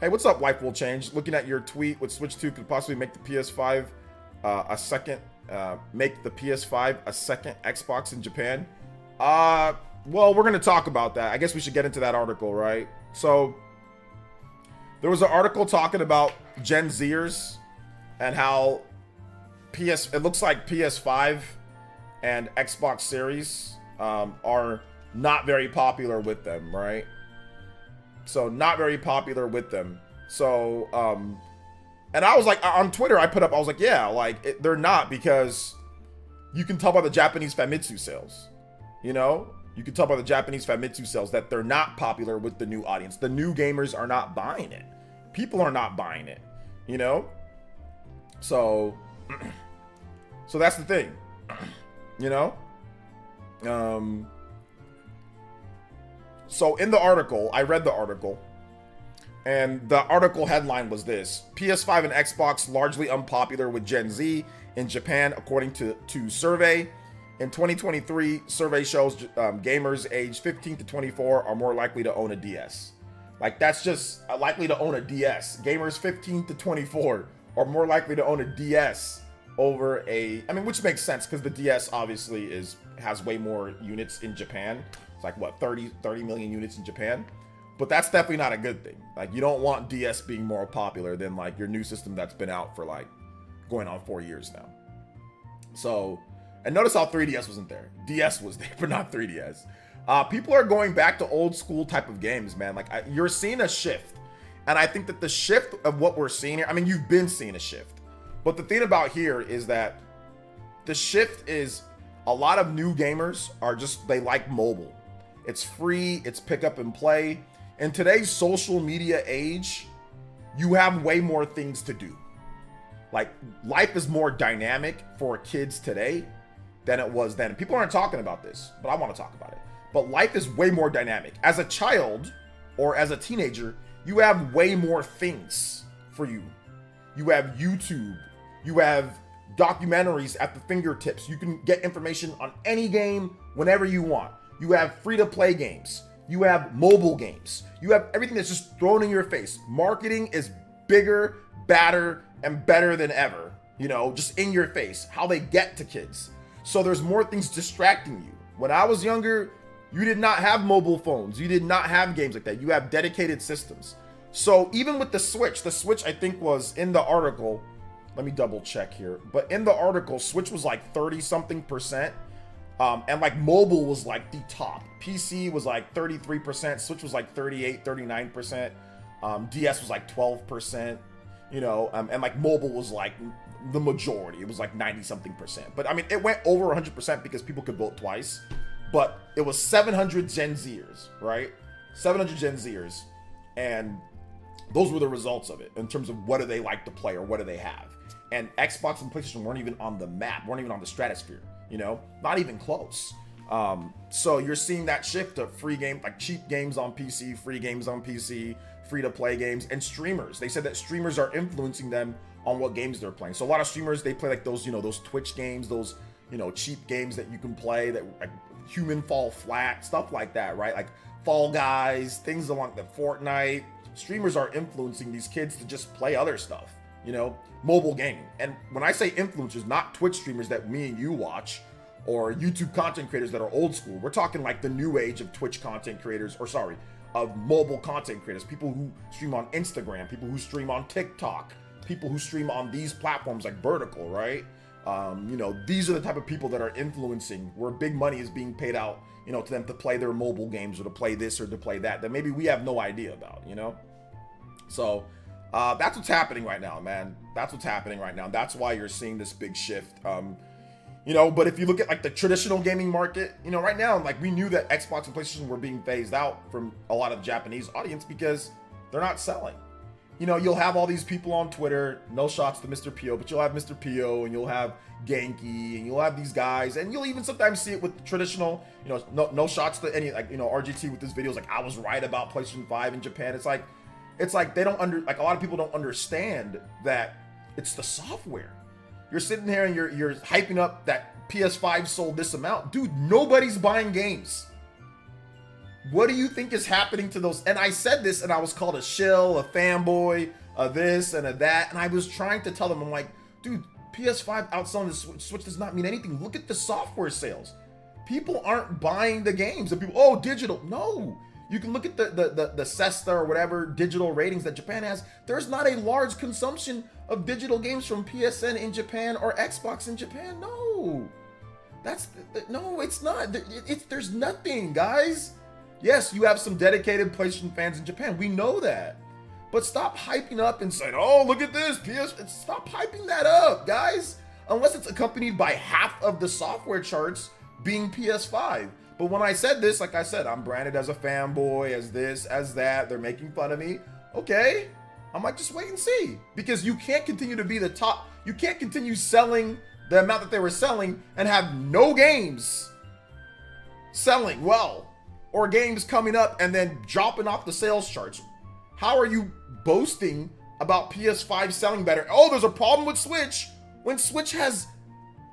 S1: Hey, what's up? Life will change. Looking at your tweet with Switch 2 could possibly make the PS5 a second. Make the PS5 a second Xbox in Japan. Well, we're gonna talk about that. I guess we should get into that article, right? So there was an article talking about Gen Zers and how it looks like PS5 and Xbox Series are not very popular with them, right? So not very popular with them. So and I was like, on Twitter I put up, I was like, yeah, like they're not, because you can tell by the Japanese Famitsu sales. You know, you can tell by the Japanese Famitsu sales that they're not popular with the new audience. The new gamers are not buying it. People are not buying it, you know? So that's the thing, you know? So in the article, I read the article, and the article headline was this: PS5 and Xbox largely unpopular with Gen Z in Japan, according to survey. In 2023, survey shows gamers aged 15 to 24 are more likely to own a DS. Like, that's just likely to own a DS. Gamers 15 to 24 are more likely to own a DS over I mean, which makes sense because the DS obviously has way more units in Japan. It's like, what, 30 million units in Japan? But that's definitely not a good thing. Like, you don't want DS being more popular than like your new system that's been out for like going on 4 years now. So, and notice how 3DS wasn't there. DS was there, but not 3DS. People are going back to old school type of games, man. Like, you're seeing a shift. And I think that the shift of what we're seeing here, I mean, you've been seeing a shift. But the thing about here is that the shift is a lot of new gamers are just, they like mobile. It's free, it's pick up and play. In today's social media age, you have way more things to do. Like, life is more dynamic for kids today than it was then. People aren't talking about this, but I want to talk about it. But life is way more dynamic. As a child or as a teenager, you have way more things for you. You have YouTube. You have documentaries at the fingertips. You can get information on any game whenever you want. You have free-to-play games. You have mobile games. You have everything that's just thrown in your face. Marketing is bigger, badder, and better than ever. You know, just in your face. How they get to kids. So there's more things distracting you. When I was younger, You did not have mobile phones. You did not have games like that. You have dedicated systems. So even with the Switch I think was in the article. Let me double check here. But in the article, Switch was like 30 something percent. And like mobile was like the top. PC was like 33%. Switch was like 38, 39%. DS was like 12%. You know, and like mobile was like the majority. It was like 90 something percent. But I mean, it went over 100% because people could vote twice. But it was 700 Gen Zers, right? 700 Gen Zers. And those were the results of it in terms of what do they like to play or what do they have. And Xbox and PlayStation weren't even on the map, weren't even on the stratosphere, you know? Not even close. So you're seeing that shift to free game, like cheap games on PC, free games on PC, free to play games, and streamers. They said that streamers are influencing them on what games they're playing. So a lot of streamers, they play like those, you know, those Twitch games, those, you know, cheap games that you can play that like Human Fall Flat, stuff like that, right? Like Fall Guys, things along the Fortnite. Streamers are influencing these kids to just play other stuff, you know, mobile gaming. And when I say influencers, not Twitch streamers that me and you watch or YouTube content creators that are old school. We're talking like the new age of Twitch content creators, or sorry, of mobile content creators, people who stream on Instagram, people who stream on TikTok, people who stream on these platforms like Vertical, right? You know, these are the type of people that are influencing, where big money is being paid out, you know, to them to play their mobile games or to play this or to play that maybe we have no idea about, you know? So that's what's happening right now, man. That's what's happening right now. That's why you're seeing this big shift. You know, but if you look at like the traditional gaming market, you know, right now, like we knew that Xbox and PlayStation were being phased out from a lot of Japanese audience because they're not selling. You know, you'll have all these people on Twitter, no shots to Mr. Pio, but you'll have Mr. Pio and you'll have Genki and you'll have these guys, and you'll even sometimes see it with traditional, you know, no shots to any, like, you know, RGT with his videos, like I was right about PlayStation 5 in Japan. It's like they don't like a lot of people don't understand that it's the software. You're sitting there and you're hyping up that PS5 sold this amount. Dude, nobody's buying games. What do you think is happening to those? And I said this and I was called a shill, a fanboy, a this and a that. And I was trying to tell them, I'm like, dude, PS5 outselling the Switch does not mean anything. Look at the software sales. People aren't buying the games. And people, oh, digital. No. You can look at the CESTA or whatever digital ratings that Japan has. There's not a large consumption of digital games from PSN in Japan or Xbox in Japan. No. No, it's not. There's nothing, guys. Yes, you have some dedicated PlayStation fans in Japan. We know that. But stop hyping up and saying, oh, look at this. Stop hyping that up, guys. Unless it's accompanied by half of the software charts being PS5. But when I said this, like I said, I'm branded as a fanboy, as this, as that. They're making fun of me. Okay. I might just wait and see. Because you can't continue to be the top. You can't continue selling the amount that they were selling and have no games selling well. Or games coming up and then dropping off the sales charts. How are you boasting about PS5 selling better? Oh, there's a problem with Switch. When Switch has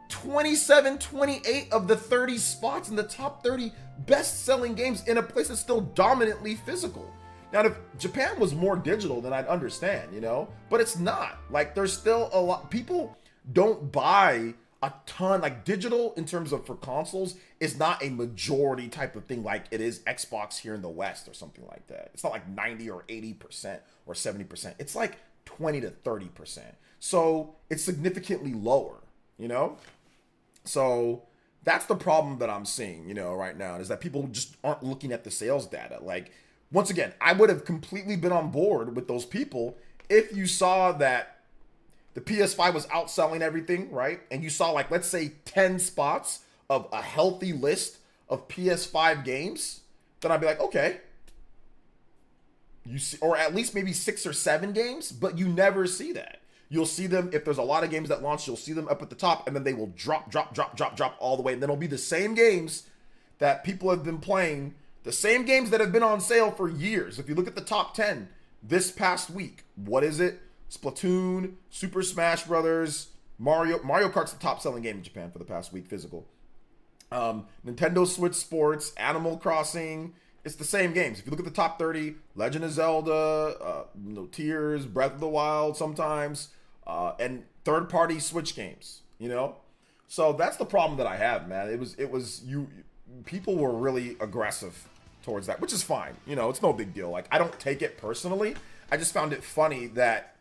S1: 27, 28 of the 30 spots in the top 30 best-selling games in a place that's still dominantly physical. Now, if Japan was more digital, then I'd understand, you know? But it's not. Like, there's still a lot. People don't buy a ton. Like, digital, in terms of for consoles, is not a majority type of thing like it is Xbox here in the West or something like that. It's not like 90 or 80% or 70%. It's like 20 to 30%. So it's significantly lower, you know? So that's the problem that I'm seeing, you know, right now, is that people just aren't looking at the sales data. Like, once again, I would have completely been on board with those people if you saw that the PS5 was outselling everything, right? And you saw, like, let's say 10 spots of a healthy list of PS5 games, then I'd be like, okay. You see, or at least maybe 6 or 7 games, but you never see that. You'll see them, if there's a lot of games that launch, you'll see them up at the top, and then they will drop all the way. And then it'll be the same games that people have been playing, the same games that have been on sale for years. If you look at the top 10 this past week, what is it? Splatoon, Super Smash Brothers, Mario Kart's the top selling game in Japan for the past week, physical. Nintendo Switch Sports, Animal Crossing. It's the same games. If you look at the top 30, Legend of Zelda, Tears, Breath of the Wild sometimes, and third-party Switch games, you know? So that's the problem that I have, man. It was you people were really aggressive towards that, which is fine. You know, it's no big deal. Like, I don't take it personally. I just found it funny that,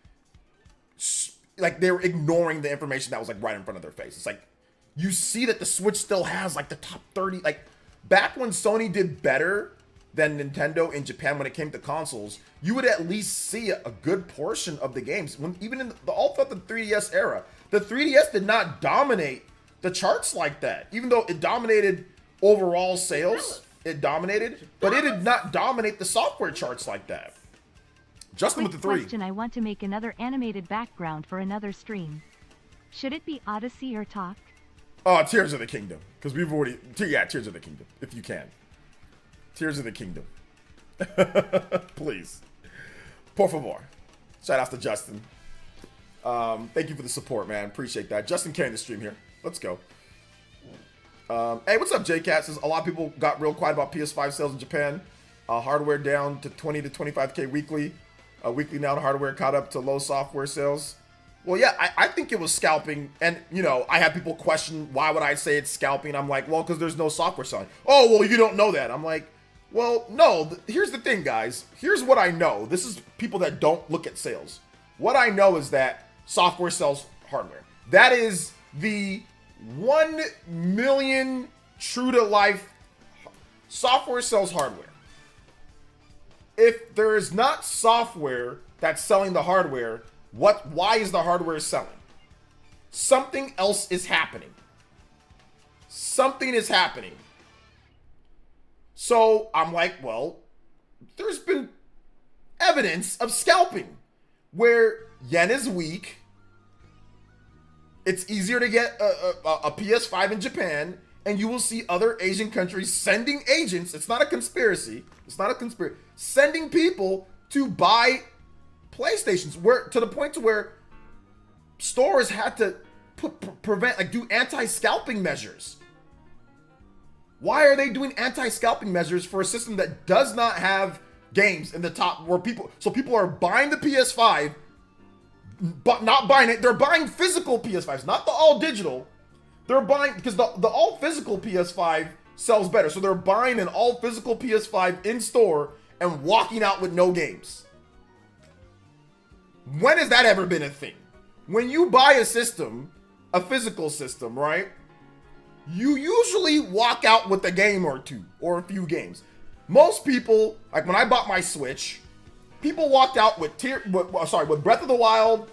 S1: like, they were ignoring the information that was, like, right in front of their face. It's like, you see that the Switch still has, like, the top 30. Like, back when Sony did better than Nintendo in Japan when it came to consoles, you would at least see a good portion of the games. When even in the all throughout the 3DS era, the 3DS did not dominate the charts like that. Even though it dominated overall sales, it dominated, but it did not dominate the software charts like that. Justin with the 3.
S2: Question: I want to make another animated background for another stream. Should it be Odyssey or Talk?
S1: Oh, Tears of the Kingdom, because we've already Tears of the Kingdom, if you can. Tears of the Kingdom. Please. Por favor. Shout out to Justin. Thank you for the support, man. Appreciate that. Justin carrying the stream here. Let's go. Hey, what's up, JCat? Says a lot of people got real quiet about PS5 sales in Japan. Hardware down to 20 to 25K weekly. Weekly now, the hardware caught up to low software sales. Well, yeah, I think it was scalping. And, you know, I had people question, why would I say it's scalping? I'm like, well, because there's no software selling. Oh, well, you don't know that. I'm like, well, no. Here's the thing, guys. Here's what I know. This is people that don't look at sales. What I know is that software sells hardware. That is the 1 million true to life. Software sells hardware. If there is not software that's selling the hardware, why is the hardware selling? Something else is happening. Something is happening. So I'm like, well, there's been evidence of scalping where yen is weak. It's easier to get a PS5 in Japan, and you will see other Asian countries sending agents. It's not a conspiracy. It's not a conspiracy. Sending people to buy PlayStations, where to the point to where stores had to do anti-scalping measures. Why are they doing anti-scalping measures for a system that does not have games in the top where people are buying the PS5 but not buying it. They're buying physical PS5s, not the all digital. They're buying because the all physical PS5 sells better. So they're buying an all physical PS5 in store and walking out with no games. When has that ever been a thing? When you buy a system, a physical system, right? You usually walk out with a game or two or a few games. Most people, like when I bought my Switch, people walked out with with Breath of the Wild,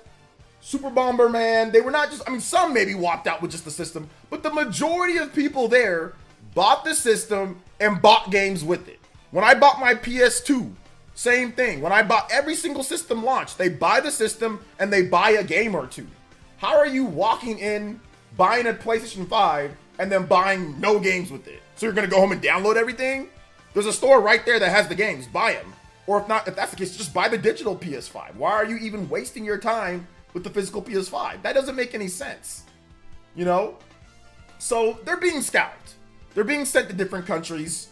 S1: Super Bomberman. They were not just, I mean, some maybe walked out with just the system, but the majority of people there bought the system and bought games with it. When I bought my PS2, same thing. When I bought every single system launch, they buy the system and they buy a game or two. How are you walking in, buying a PlayStation 5, and then buying no games with it? So you're gonna go home and download everything? There's a store right there that has the games. Buy them. Or if not, if that's the case, just buy the digital PS5. Why are you even wasting your time with the physical PS5? That doesn't make any sense. You know? So they're being scalped. They're being sent to different countries,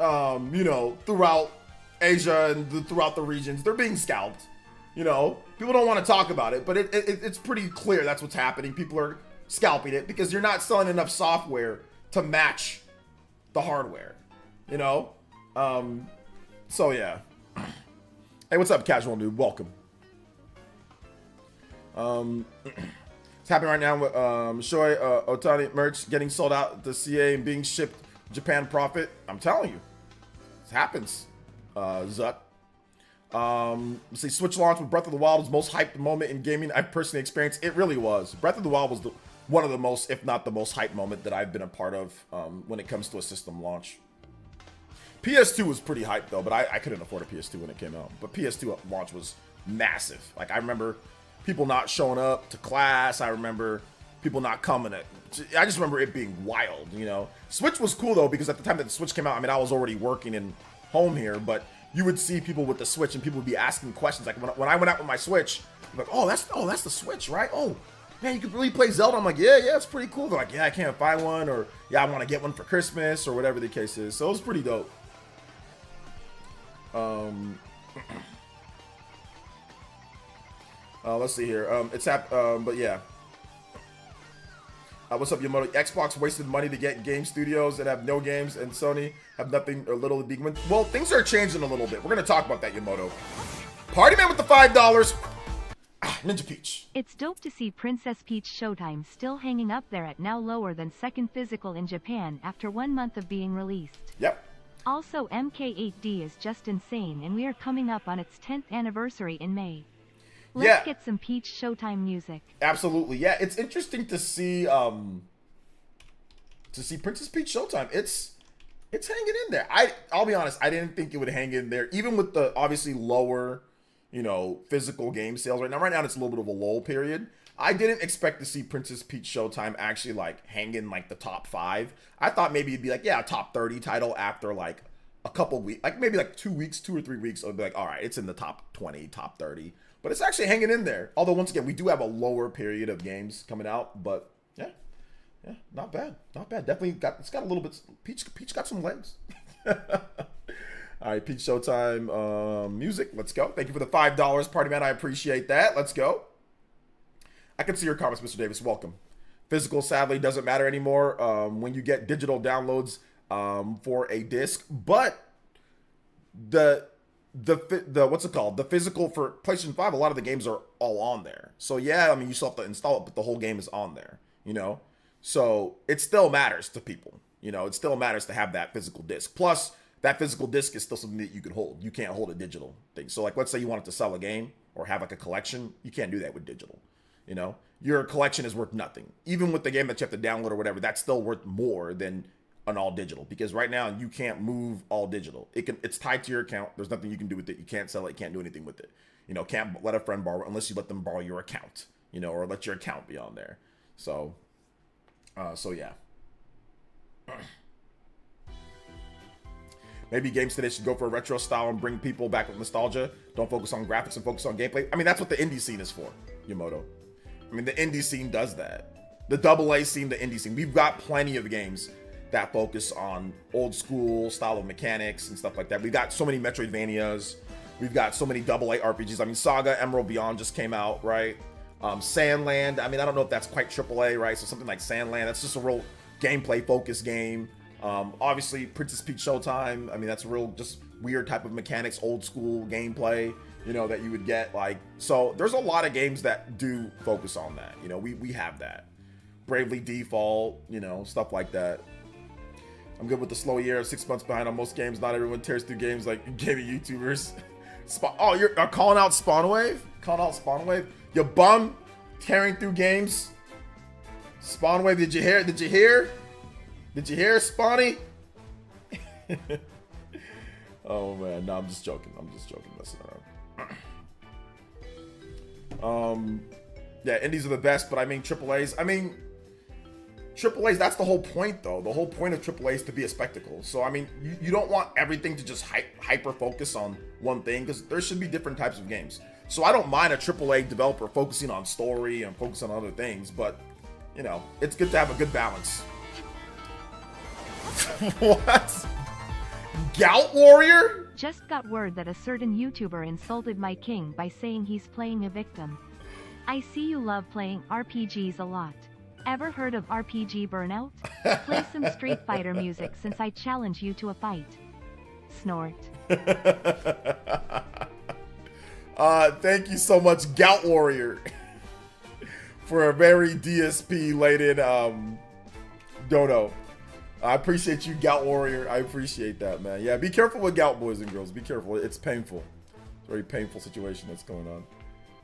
S1: you know, throughout Asia and throughout the regions. They're being scalped. You know, people don't want to talk about it, but it's pretty clear that's what's happening. People are scalping it because you're not selling enough software to match the hardware. You know? So yeah. Hey, what's up, Casual Noob? Welcome. It's happening right now with Shoei Otani merch getting sold out to CA and being shipped Japan profit. I'm telling you, it happens. Zuck. Let's see, Switch launch with Breath of the Wild was the most hyped moment in gaming I've personally experienced. It really was. Breath of the Wild was one of the most, if not the most hyped moment that I've been a part of when it comes to a system launch. PS2 was pretty hyped though, but I couldn't afford a PS2 when it came out. But PS2 launch was massive. Like I remember people not showing up to class. I remember people not coming. I just remember it being wild, you know. Switch was cool though because at the time that the Switch came out, I mean, I was already working in home here, but you would see people with the Switch and people would be asking questions. Like when I went out with my Switch, I'm like, oh, that's the Switch, right? Oh, man, you could really play Zelda. I'm like, yeah, it's pretty cool. They're like, yeah, I can't buy one, or yeah, I want to get one for Christmas, or whatever the case is. So it was pretty dope. Let's see here. But yeah. What's up, Yamato? Xbox wasted money to get game studios that have no games, and Sony have nothing or little to begin with. Well, things are changing a little bit. We're going to talk about that, Yamato. Party Man with the $5. Ninja Peach.
S2: It's dope to see Princess Peach Showtime still hanging up there at now lower than second physical in Japan after 1 month of being released.
S1: Yep.
S2: Also, MK8D is just insane, and we are coming up on its 10th anniversary in May. Let's get some Peach Showtime music.
S1: Absolutely. Yeah, it's interesting to see Princess Peach Showtime. It's hanging in there. I'll be honest, I didn't think it would hang in there, even with the obviously lower, you know, physical game sales right now. Right now it's a little bit of a lull period. I didn't expect to see Princess Peach Showtime actually like hang in like the top 5. I thought maybe it'd be like, yeah, a top 30 title after like a couple weeks, like maybe like 2 weeks, 2 or 3 weeks. It'll be like, all right, it's in the top 20, top 30. But it's actually hanging in there. Although once again, we do have a lower period of games coming out, but yeah, not bad, not bad. Definitely got a little bit. Peach got some legs. All right, Peach Showtime music. Let's go. Thank you for the $5, Party Man. I appreciate that. Let's go. I can see your comments, Mr. Davis. Welcome. Physical, sadly, doesn't matter anymore when you get digital downloads for a disc, but the what's it called? The physical for PlayStation 5, a lot of the games are all on there. So yeah, I mean, you still have to install it, but the whole game is on there, you know? So it still matters to people, you know? It still matters to have that physical disc. Plus, that physical disc is still something that you can hold. You can't hold a digital thing. So like, let's say you wanted to sell a game or have like a collection, you can't do that with digital, you know? Your collection is worth nothing. Even with the game that you have to download or whatever, that's still worth more than an all digital, because right now you can't move all digital. It's tied to your account. There's nothing you can do with it. You can't sell it. You can't do anything with it. You know, can't let a friend borrow it unless you let them borrow your account, you know, or let your account be on there. So yeah. Maybe games today should go for a retro style and bring people back with nostalgia. Don't focus on graphics and focus on gameplay. I mean, that's what the indie scene is for, Yamato. I mean, the indie scene does that. The AA scene, the indie scene. We've got plenty of games that focus on old school style of mechanics and stuff like that. We've got so many Metroidvanias. We've got so many AA RPGs. I mean, Saga Emerald Beyond just came out, right? Sandland. I mean, I don't know if that's quite AAA, right? So something like Sandland, that's just a real gameplay focused game. Obviously, Princess Peach Showtime. I mean, that's a real just weird type of mechanics, old school gameplay, you know, that you would get. Like, so there's a lot of games that do focus on that. You know, we have that. Bravely Default, you know, stuff like that. I'm good with the slow year. 6 months behind on most games. Not everyone tears through games like gaming YouTubers. Oh, you're calling out Spawnwave? Calling out Spawnwave? You bum tearing through games. Spawnwave, did you hear? Did you hear? Did you hear, Spawny? Oh man, no, I'm just joking. I'm just joking, messing around. Yeah, indies are the best, but I mean AAAs. I mean, AAAs, that's the whole point, though. The whole point of AAA is to be a spectacle. So, I mean, you don't want everything to just hyper-focus on one thing, because there should be different types of games. So I don't mind a AAA developer focusing on story and focusing on other things, but, you know, it's good to have a good balance. What? Gout Warrior?
S2: Just got word that a certain YouTuber insulted my king by saying he's playing a victim. I see you love playing RPGs a lot. Ever heard of RPG Burnout? Play some Street Fighter music since I challenge you to a fight. Snort.
S1: Thank you so much, Gout Warrior, for a very DSP-laden dono. I appreciate you, Gout Warrior. I appreciate that, man. Yeah, be careful with gout, boys and girls. Be careful. It's painful. It's a very painful situation that's going on.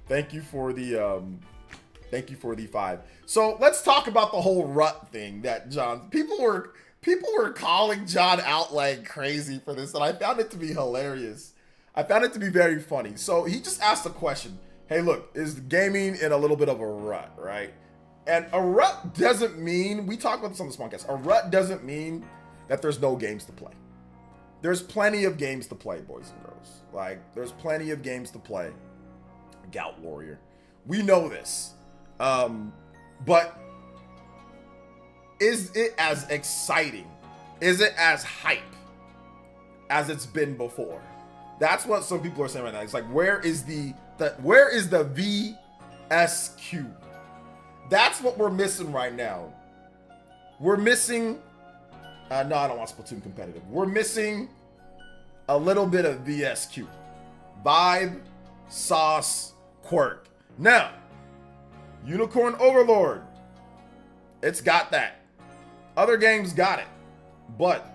S1: Thank you for the 5. So let's talk about the whole rut thing that John. People were calling John out like crazy for this, and I found it to be hilarious. I found it to be very funny. So he just asked a question. Hey, look, is gaming in a little bit of a rut, right? And a rut doesn't mean, we talked about this on this podcast, a rut doesn't mean that there's no games to play. There's plenty of games to play, boys and girls. Like, there's plenty of games to play. Gout Warrior. We know this. But is it as exciting? Is it as hype as it's been before? That's what some people are saying right now. It's like, where is the VSQ? That's what we're missing right now we're missing. No, I don't want Splatoon competitive. We're missing a little bit of VSQ, vibe, sauce, quirk. Now, Unicorn Overlord, it's got that. Other games got it, but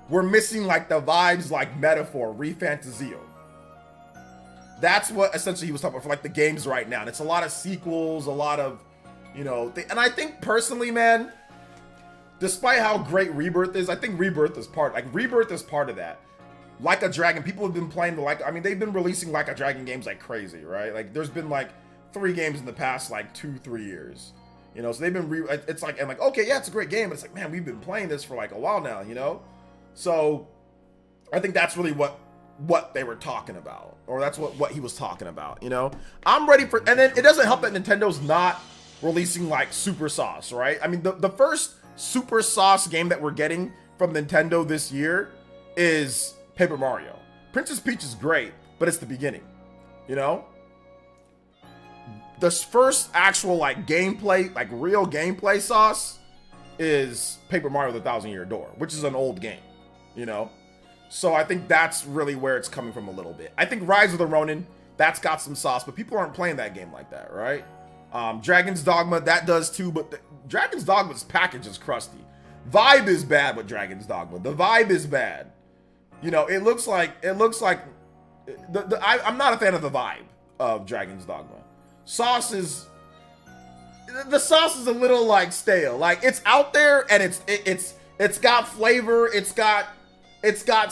S1: we're missing like the vibes, like Metaphor, Refantazio. That's what essentially he was talking about for like the games right now. And it's a lot of sequels, a lot of, you know, and I think personally, man, despite how great Rebirth is, I think Rebirth is part of that. Like a Dragon, people have been playing they've been releasing Like a Dragon games like crazy, right? Like there's been like 3 games in the past like 2-3 years, you know. So they've been it's like, I'm like, okay, yeah, it's a great game, but it's like, man, we've been playing this for like a while now, you know. So I think that's really what they were talking about, or that's what he was talking about, you know. I'm ready for, and then it doesn't help that Nintendo's not releasing like Super Sauce, right? I mean, the first Super Sauce game that we're getting from Nintendo this year is Paper Mario. Princess Peach is great, but it's the beginning, you know. The first actual like gameplay, like real gameplay sauce is Paper Mario: The Thousand Year Door, which is an old game, you know. So I think that's really where it's coming from a little bit. I think Rise of the Ronin, that's got some sauce, but people aren't playing that game like that, right? Dragon's Dogma, that does too, but Dragon's Dogma's package is crusty. Vibe is bad with Dragon's Dogma. The vibe is bad. You know, it looks like I'm not a fan of the vibe of Dragon's Dogma. The sauce is a little like stale. Like it's out there and it's got flavor, it's got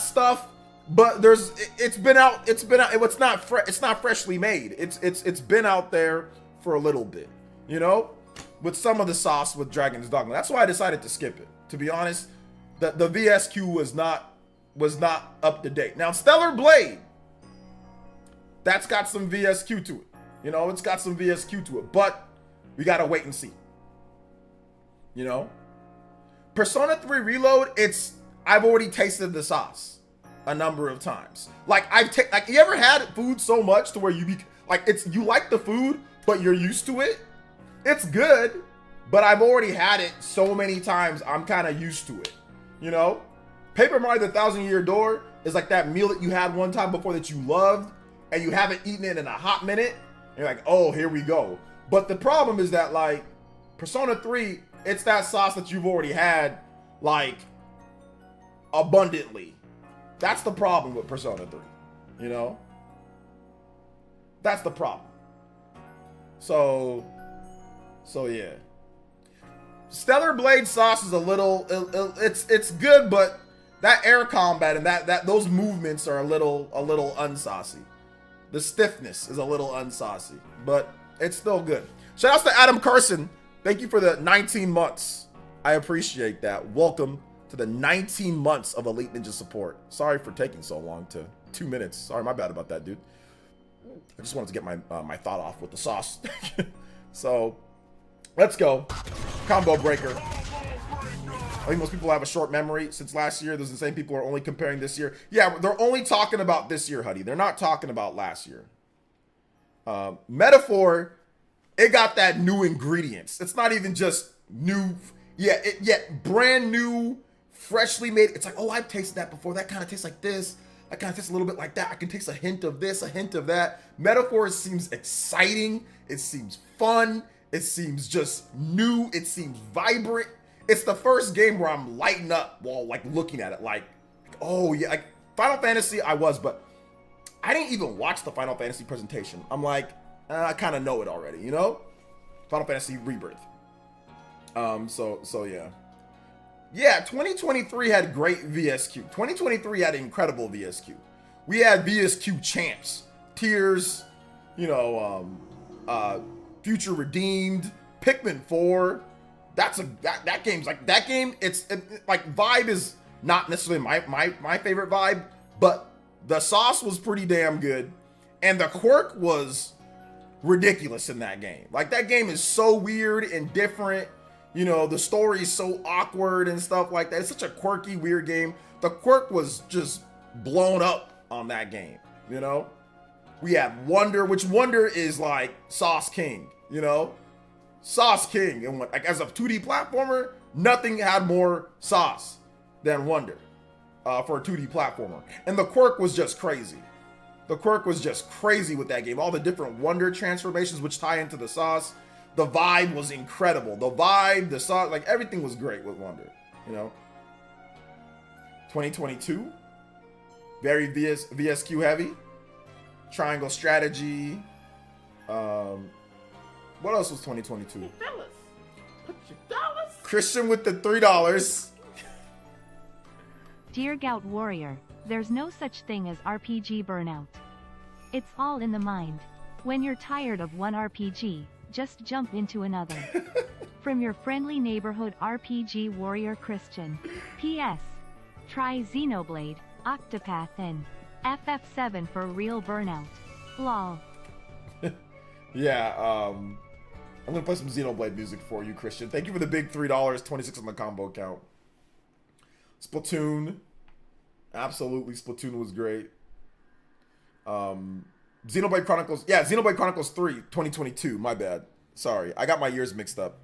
S1: stuff, but it's not freshly made. It's been out there for a little bit, you know, with some of the sauce with Dragon's Dogma. That's why I decided to skip it. To be honest, the VSQ was not up to date. Now Stellar Blade, that's got some VSQ to it. You know, it's got some VSQ to it, but we gotta wait and see. You know, Persona 3 Reload, I've already tasted the sauce a number of times. Like you ever had food so much to where you like the food, but you're used to it? It's good, but I've already had it so many times, I'm kind of used to it, you know? Paper Mario: The Thousand Year Door is like that meal that you had one time before that you loved, and you haven't eaten it in a hot minute, and you're like, oh, here we go. But the problem is that, like, Persona 3, it's that sauce that you've already had, like, abundantly. That's the problem with Persona 3, you know? That's the problem. So yeah. Stellar Blade sauce is a little, it's good, but that air combat and that those movements are a little unsaucy. The stiffness is a little unsaucy, but it's still good. Shout outs to Adam Carson. Thank you for the 19 months. I appreciate that. Welcome to the 19 months of Elite Ninja support. Sorry for taking so long to 2 minutes. Sorry, my bad about that, dude. I just wanted to get my thought off with the sauce. So, let's go. Combo breaker. I think most people have a short memory since last year. Those insane people are only comparing this year. Yeah, they're only talking about this year, Huddy. They're not talking about last year. Metaphor, it got that new ingredients. It's not even just new. Yeah, brand new, freshly made. It's like, oh, I've tasted that before. That kind of tastes like this. That kind of tastes a little bit like that. I can taste a hint of this, a hint of that. Metaphor seems exciting. It seems fun. It seems just new. It seems vibrant. It's the first game where I'm lighting up while like looking at it. Like, oh yeah, like Final Fantasy I was, but I didn't even watch the Final Fantasy presentation. I'm like, I kind of know it already, you know? Final Fantasy Rebirth. So yeah. Yeah, 2023 had great VSQ. 2023 had incredible VSQ. We had VSQ champs, Tears, you know, Future Redeemed, Pikmin 4. That game's like that game. It's like vibe is not necessarily my favorite vibe, but the sauce was pretty damn good, and the quirk was ridiculous in that game. Like that game is so weird and different. You know, the story is so awkward and stuff like that. It's such a quirky, weird game. The quirk was just blown up on that game. You know, we had Wonder, which Wonder is like Sauce King. You know. sauce king. And like as a 2D platformer, nothing had more sauce than Wonder for a 2D platformer. And the quirk was just crazy. The quirk was just crazy with that game. All the different Wonder transformations which tie into the sauce. The vibe was incredible. The vibe, the sauce, like everything was great with Wonder, you know. 2022, very VSQ heavy. Triangle strategy. What else was 2022?
S4: Fellas, put your dollars.
S1: Christian with the $3.
S2: Dear Gout Warrior, there's no such thing as RPG burnout. It's all in the mind. When you're tired of one RPG, just jump into another. From your friendly neighborhood RPG warrior Christian. P.S. Try Xenoblade, Octopath and FF7 for real burnout. Lol.
S1: Yeah, I'm gonna play some Xenoblade music for you, Christian. Thank you for the big $3, 26 on the combo count. Splatoon. Absolutely, Splatoon was great. Xenoblade Chronicles. Yeah, Xenoblade Chronicles 3, 2022. My bad. Sorry, I got my years mixed up.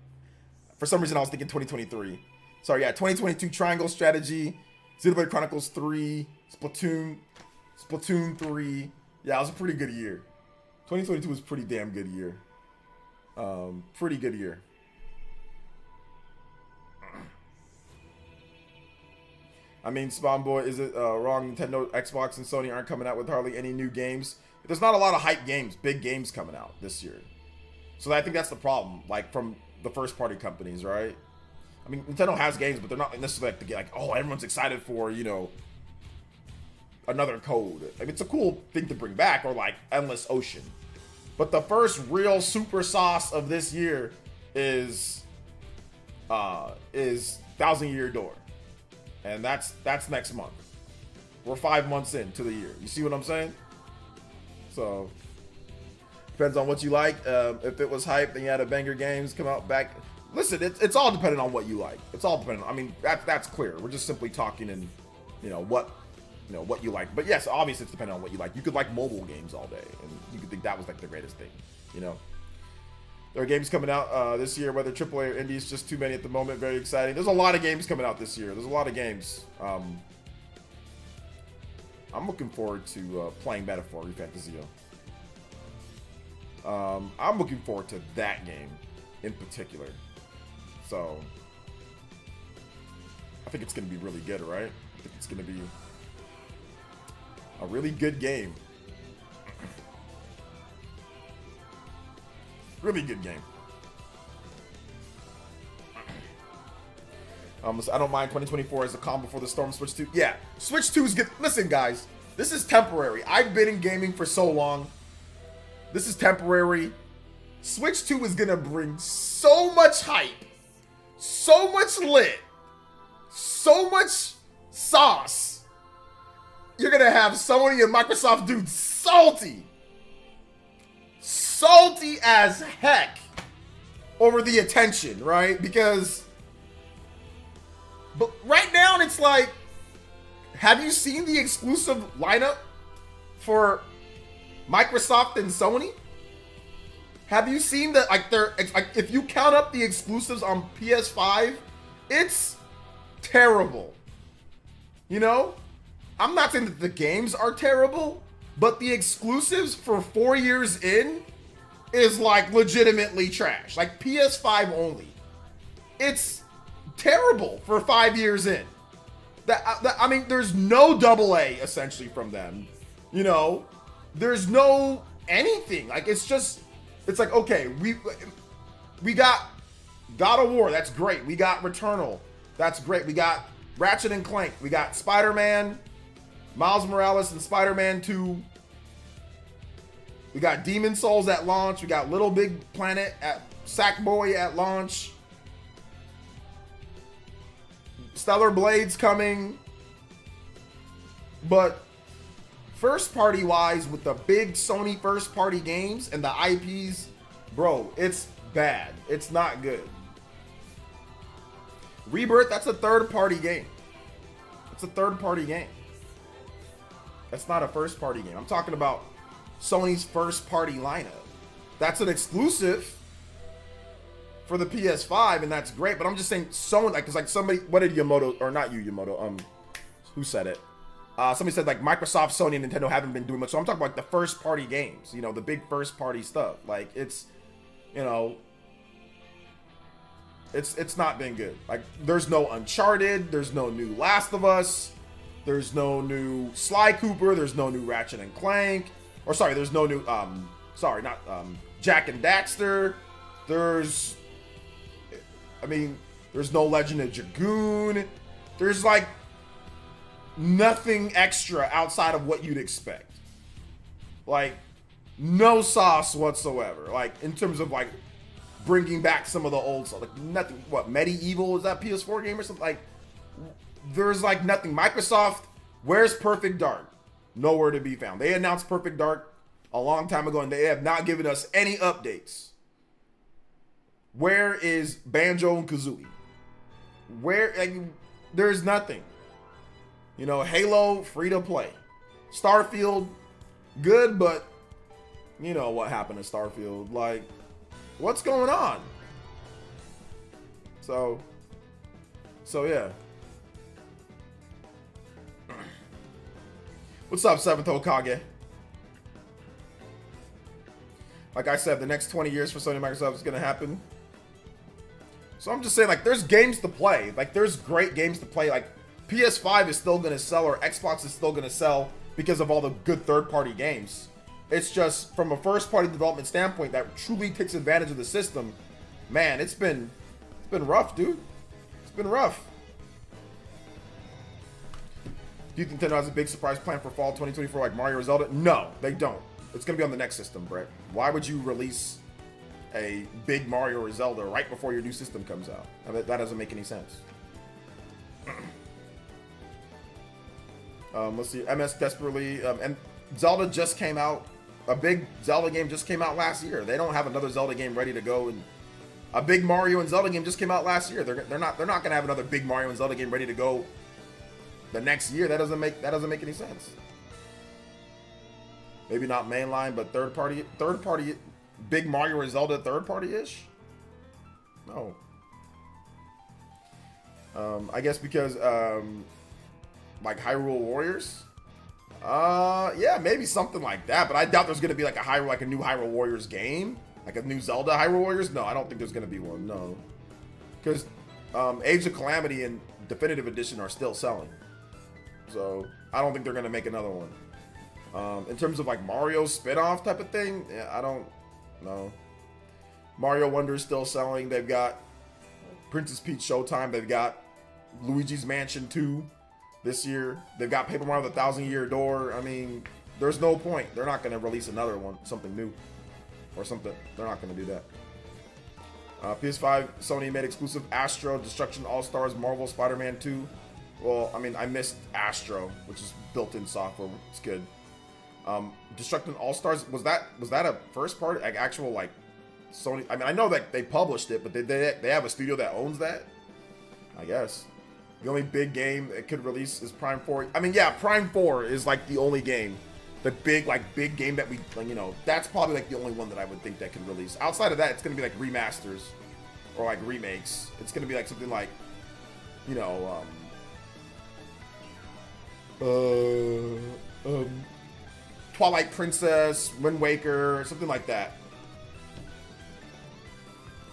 S1: For some reason, I was thinking 2023. Sorry, yeah, 2022 Triangle Strategy, Xenoblade Chronicles 3, Splatoon 3. Yeah, it was a pretty good year. 2022 was a pretty damn good year. Pretty good year. I mean, Spawn Boy, is it wrong? Nintendo, Xbox, and Sony aren't coming out with hardly any new games. There's not a lot of hype games, big games coming out this year. So I think that's the problem, like from the first party companies, right? I mean, Nintendo has games, but they're not necessarily like oh, everyone's excited for, you know, another Code. I mean, it's a cool thing to bring back, or like Endless Ocean. But the first real super sauce of this year is Thousand Year Door. And that's next month. We're 5 months into the year. You see what I'm saying? So depends on what you like. If it was hype, then you had a banger games come out back. Listen, it's all dependent on what you like. It's all dependent. I mean, that's clear. We're just simply talking in, what you like. But yes, obviously it's dependent on what you like. You could like mobile games all day, and you could think that was like the greatest thing. There are games coming out this year, whether AAA or indie, is just too many at the moment. Very exciting. There's a lot of games coming out this year. There's a lot of games. I'm looking forward to playing Metaphor Refantasio. I'm looking forward to that game in particular. So I think it's going to be really good, right? I think it's going to be a really good game. Really good game. I don't mind 2024 as a calm before the storm. Switch 2. Yeah, Switch 2 is good. Listen, guys, this is temporary. I've been in gaming for so long. This is temporary. Switch 2 is gonna bring so much hype, so much lit, so much sauce. You're gonna have Sony and Microsoft dudes salty as heck over the attention, right? But right now it's like, have you seen the exclusive lineup for Microsoft and Sony? Have you seen that? Like, if you count up the exclusives on PS5, it's terrible. I'm not saying that the games are terrible, but the exclusives for 4 years in is like legitimately trash. Like PS5 only. It's terrible for 5 years in. I mean, there's no AA essentially from them. There's no anything. Like, it's like, okay, we got God of War, that's great. We got Returnal, that's great. We got Ratchet and Clank. We got Spider-Man, Miles Morales and Spider-Man 2. We got Demon Souls at launch. We got Little Big Planet at Sackboy at launch. Stellar Blade's coming. But first party wise, with the big Sony first party games and the IPs, bro, it's bad. It's not good. Rebirth, that's a third party game. It's a third party game. That's not a first party game. I'm talking about Sony's first party lineup. That's an exclusive. for the PS5, and that's great. But I'm just saying, Sony, like, cause like somebody, what did Yamoto, or not you, Yamoto, who said it? Somebody said like Microsoft, Sony, and Nintendo haven't been doing much. So I'm talking about the first party games, you know, the big first party stuff. Like it's, you know, it's not been good. Like there's no Uncharted, there's no new Last of Us, there's no new Sly Cooper, there's no new Ratchet and Clank, or sorry, there's no new Jack and Daxter. There's no Legend of Dragoon. There's like nothing extra outside of what you'd expect. Like no sauce whatsoever. Like in terms of like bringing back some of the old stuff. Like nothing. What, Medieval, is that PS4 game or something? Like there's like nothing. Microsoft, where's Perfect Dark? Nowhere to be found. They announced Perfect Dark a long time ago and they have not given us any updates. Where is Banjo and Kazooie? Where, like, there's nothing. You know, Halo, free to play. Starfield, good, but you know what happened to Starfield. Like, what's going on? So yeah. What's up, 7th Hokage? Like I said, the next 20 years for Sony and Microsoft is going to happen. So I'm just saying, like, there's games to play. Like, there's great games to play. Like, PS5 is still going to sell, or Xbox is still going to sell because of all the good third-party games. It's just, from a first-party development standpoint that truly takes advantage of the system, man, it's been rough, dude. It's been rough. Do you think Nintendo has a big surprise plan for fall 2024 like Mario or Zelda? No, they don't. It's going to be on the next system, Brett. Why would you release a big Mario or Zelda right before your new system comes out? I mean, that doesn't make any sense. Let's see. MS desperately, and Zelda just came out. A big Zelda game just came out last year. They don't have another Zelda game ready to go, and a big Mario and Zelda game just came out last year. They're not going to have another big Mario and Zelda game ready to go the next year. That doesn't make any sense. Maybe not mainline, but third party, big Mario or Zelda third party ish. No. I guess because like Hyrule Warriors. Yeah, maybe something like that. But I doubt there's gonna be like a new Hyrule Warriors game, like a new Zelda Hyrule Warriors. No, I don't think there's gonna be one. No, because Age of Calamity and Definitive Edition are still selling, so I don't think they're gonna make another one. In terms of like Mario spin-off type of thing, yeah, I don't know. Mario Wonder is still selling. They've got Princess Peach Showtime. They've got Luigi's Mansion 2 this year. They've got Paper Mario the Thousand Year Door. I mean, there's no point. They're not going to release another one, something new or something. They're not going to do that. PS5, Sony made exclusive Astro, Destruction All-Stars, Marvel Spider-Man 2. Well, I mean, I missed Astro, which is built-in software. It's good. Destruction All-Stars, was that a first party, like actual like Sony? I mean, I know that they published it, but they have a studio that owns that, I guess. The only big game it could release is Prime 4. I mean, yeah, Prime 4 is like the only game, the big game that we, like, you know, that's probably like the only one that I would think that could release. Outside of that, it's gonna be like remasters or like remakes. It's gonna be like something like, you know, Twilight Princess, Wind Waker, something like that.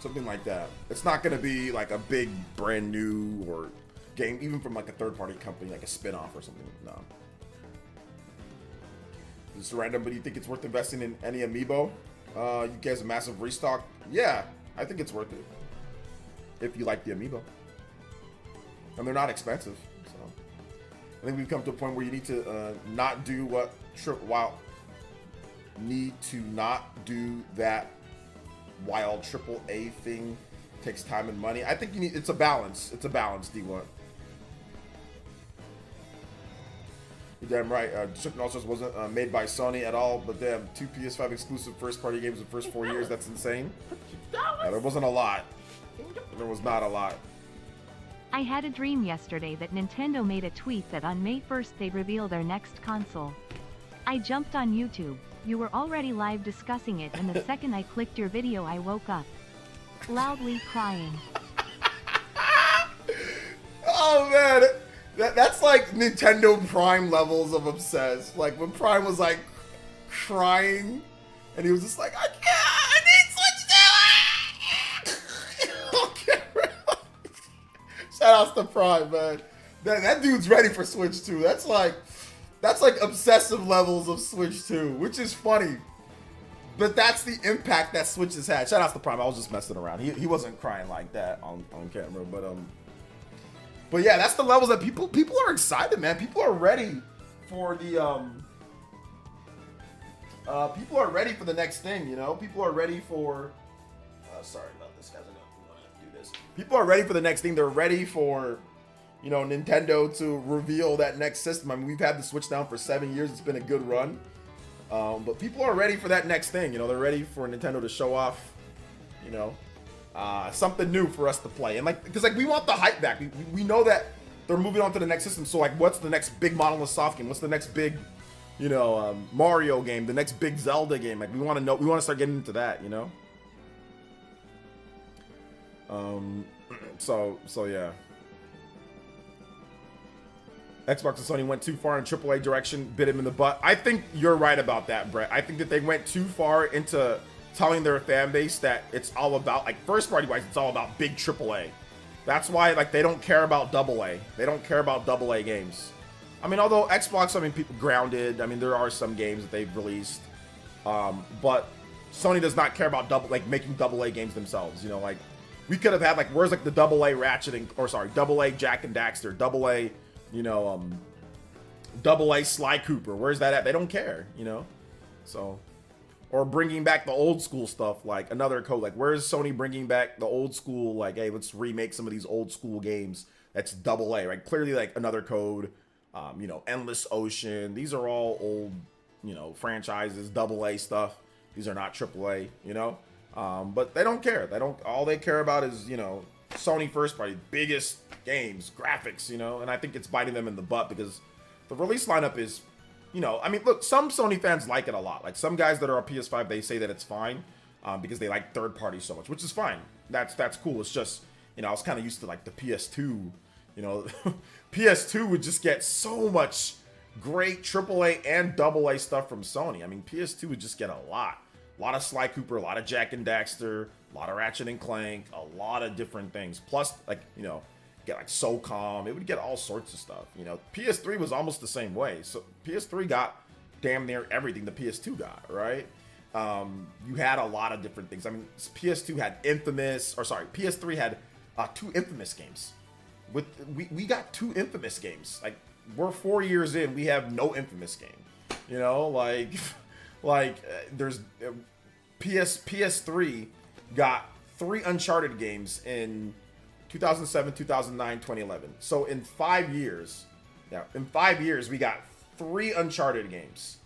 S1: Something like that. It's not going to be like a big brand new or game, even from like a third party company, like a spin-off or something. No. It's random, but you think it's worth investing in any amiibo? You guys a massive restock? Yeah, I think it's worth it. If you like the amiibo. And they're not expensive. So I think we've come to a point where you need to not do what that wild AAA thing takes time and money. I think you need, it's a balance. It's a balance, D1. You're damn right. Destruction All-Stars wasn't made by Sony at all, but they have 2 PS5 exclusive first-party games in the first 4 years. That's insane. Yeah, there wasn't a lot. There was not a lot.
S2: I had a dream yesterday that Nintendo made a tweet that on May 1st they'd reveal their next console. I jumped on YouTube. You were already live discussing it, and the second I clicked your video I woke up. Loudly crying.
S1: Oh man, that's like Nintendo Prime levels of obsessed. Like when Prime was like crying, and he was just like, I need Switch now. Okay. Shout outs to Prime, man. That dude's ready for Switch 2. That's like obsessive levels of Switch 2, which is funny. But that's the impact that Switch has had. Shout outs to Prime. I was just messing around. He wasn't crying like that on camera, but yeah, that's the levels that people are excited, man. People are ready for the people are ready for the next thing, you know. People are ready for sorry about this, guys. I'm gonna do this. People are ready for the next thing. They're ready for, you know, Nintendo to reveal that next system. I mean, we've had the Switch down for 7 years. It's been a good run. But people are ready for that next thing. You know, they're ready for Nintendo to show off, you know, something new for us to play. And like, because like we want the hype back. We know that they're moving on to the next system. So like, what's the next big monolith soft game? What's the next big, you know, Mario game? The next big Zelda game? Like we want to know. We want to start getting into that. You know. So yeah. Xbox and Sony went too far in AAA direction, bit him in the butt. I think you're right about that, Brett. I think that they went too far into telling their fan base that it's all about, like, first party wise, it's all about big AAA. That's why, like, they don't care about AA. They don't care about AA games. I mean, although Xbox, I mean, people Grounded. I mean, there are some games that they've released, but Sony does not care about making AA games themselves. You know, like we could have had like, where's like the AA Ratchet AA Jack and Daxter, AA. You know, AA Sly Cooper. Where's that at? They don't care, you know? So, or bringing back the old school stuff, like another code. Like, where's Sony bringing back the old school, like, hey, let's remake some of these old school games. That's AA, right? Clearly, like, another code, you know, Endless Ocean. These are all old, you know, franchises, AA stuff. These are not AAA, you know? But they don't care. All they care about is, you know, Sony first party, biggest games, graphics, you know, and I think it's biting them in the butt because the release lineup is, you know, I mean, look, some Sony fans like it a lot. Like some guys that are on PS5, they say that it's fine because they like third party so much, which is fine. That's cool. It's just, you know, I was kind of used to like the PS2, you know, PS2 would just get so much great AAA and AA stuff from Sony. I mean, PS2 would just get a lot of Sly Cooper, a lot of Jack and Daxter, a lot of Ratchet and Clank, a lot of different things. Plus, like, you know, get like SOCOM. It would get all sorts of stuff. You know, PS3 was almost the same way. So PS3 got damn near everything the PS2 got, right? You had a lot of different things. I mean, PS2 had PS3 had 2 Infamous games. We got 2 Infamous games. Like, we're 4 years in, we have no Infamous game. You know, like there's PS3 got 3 Uncharted games in 2007, 2009, 2011. So in 5 years, we got 3 Uncharted games.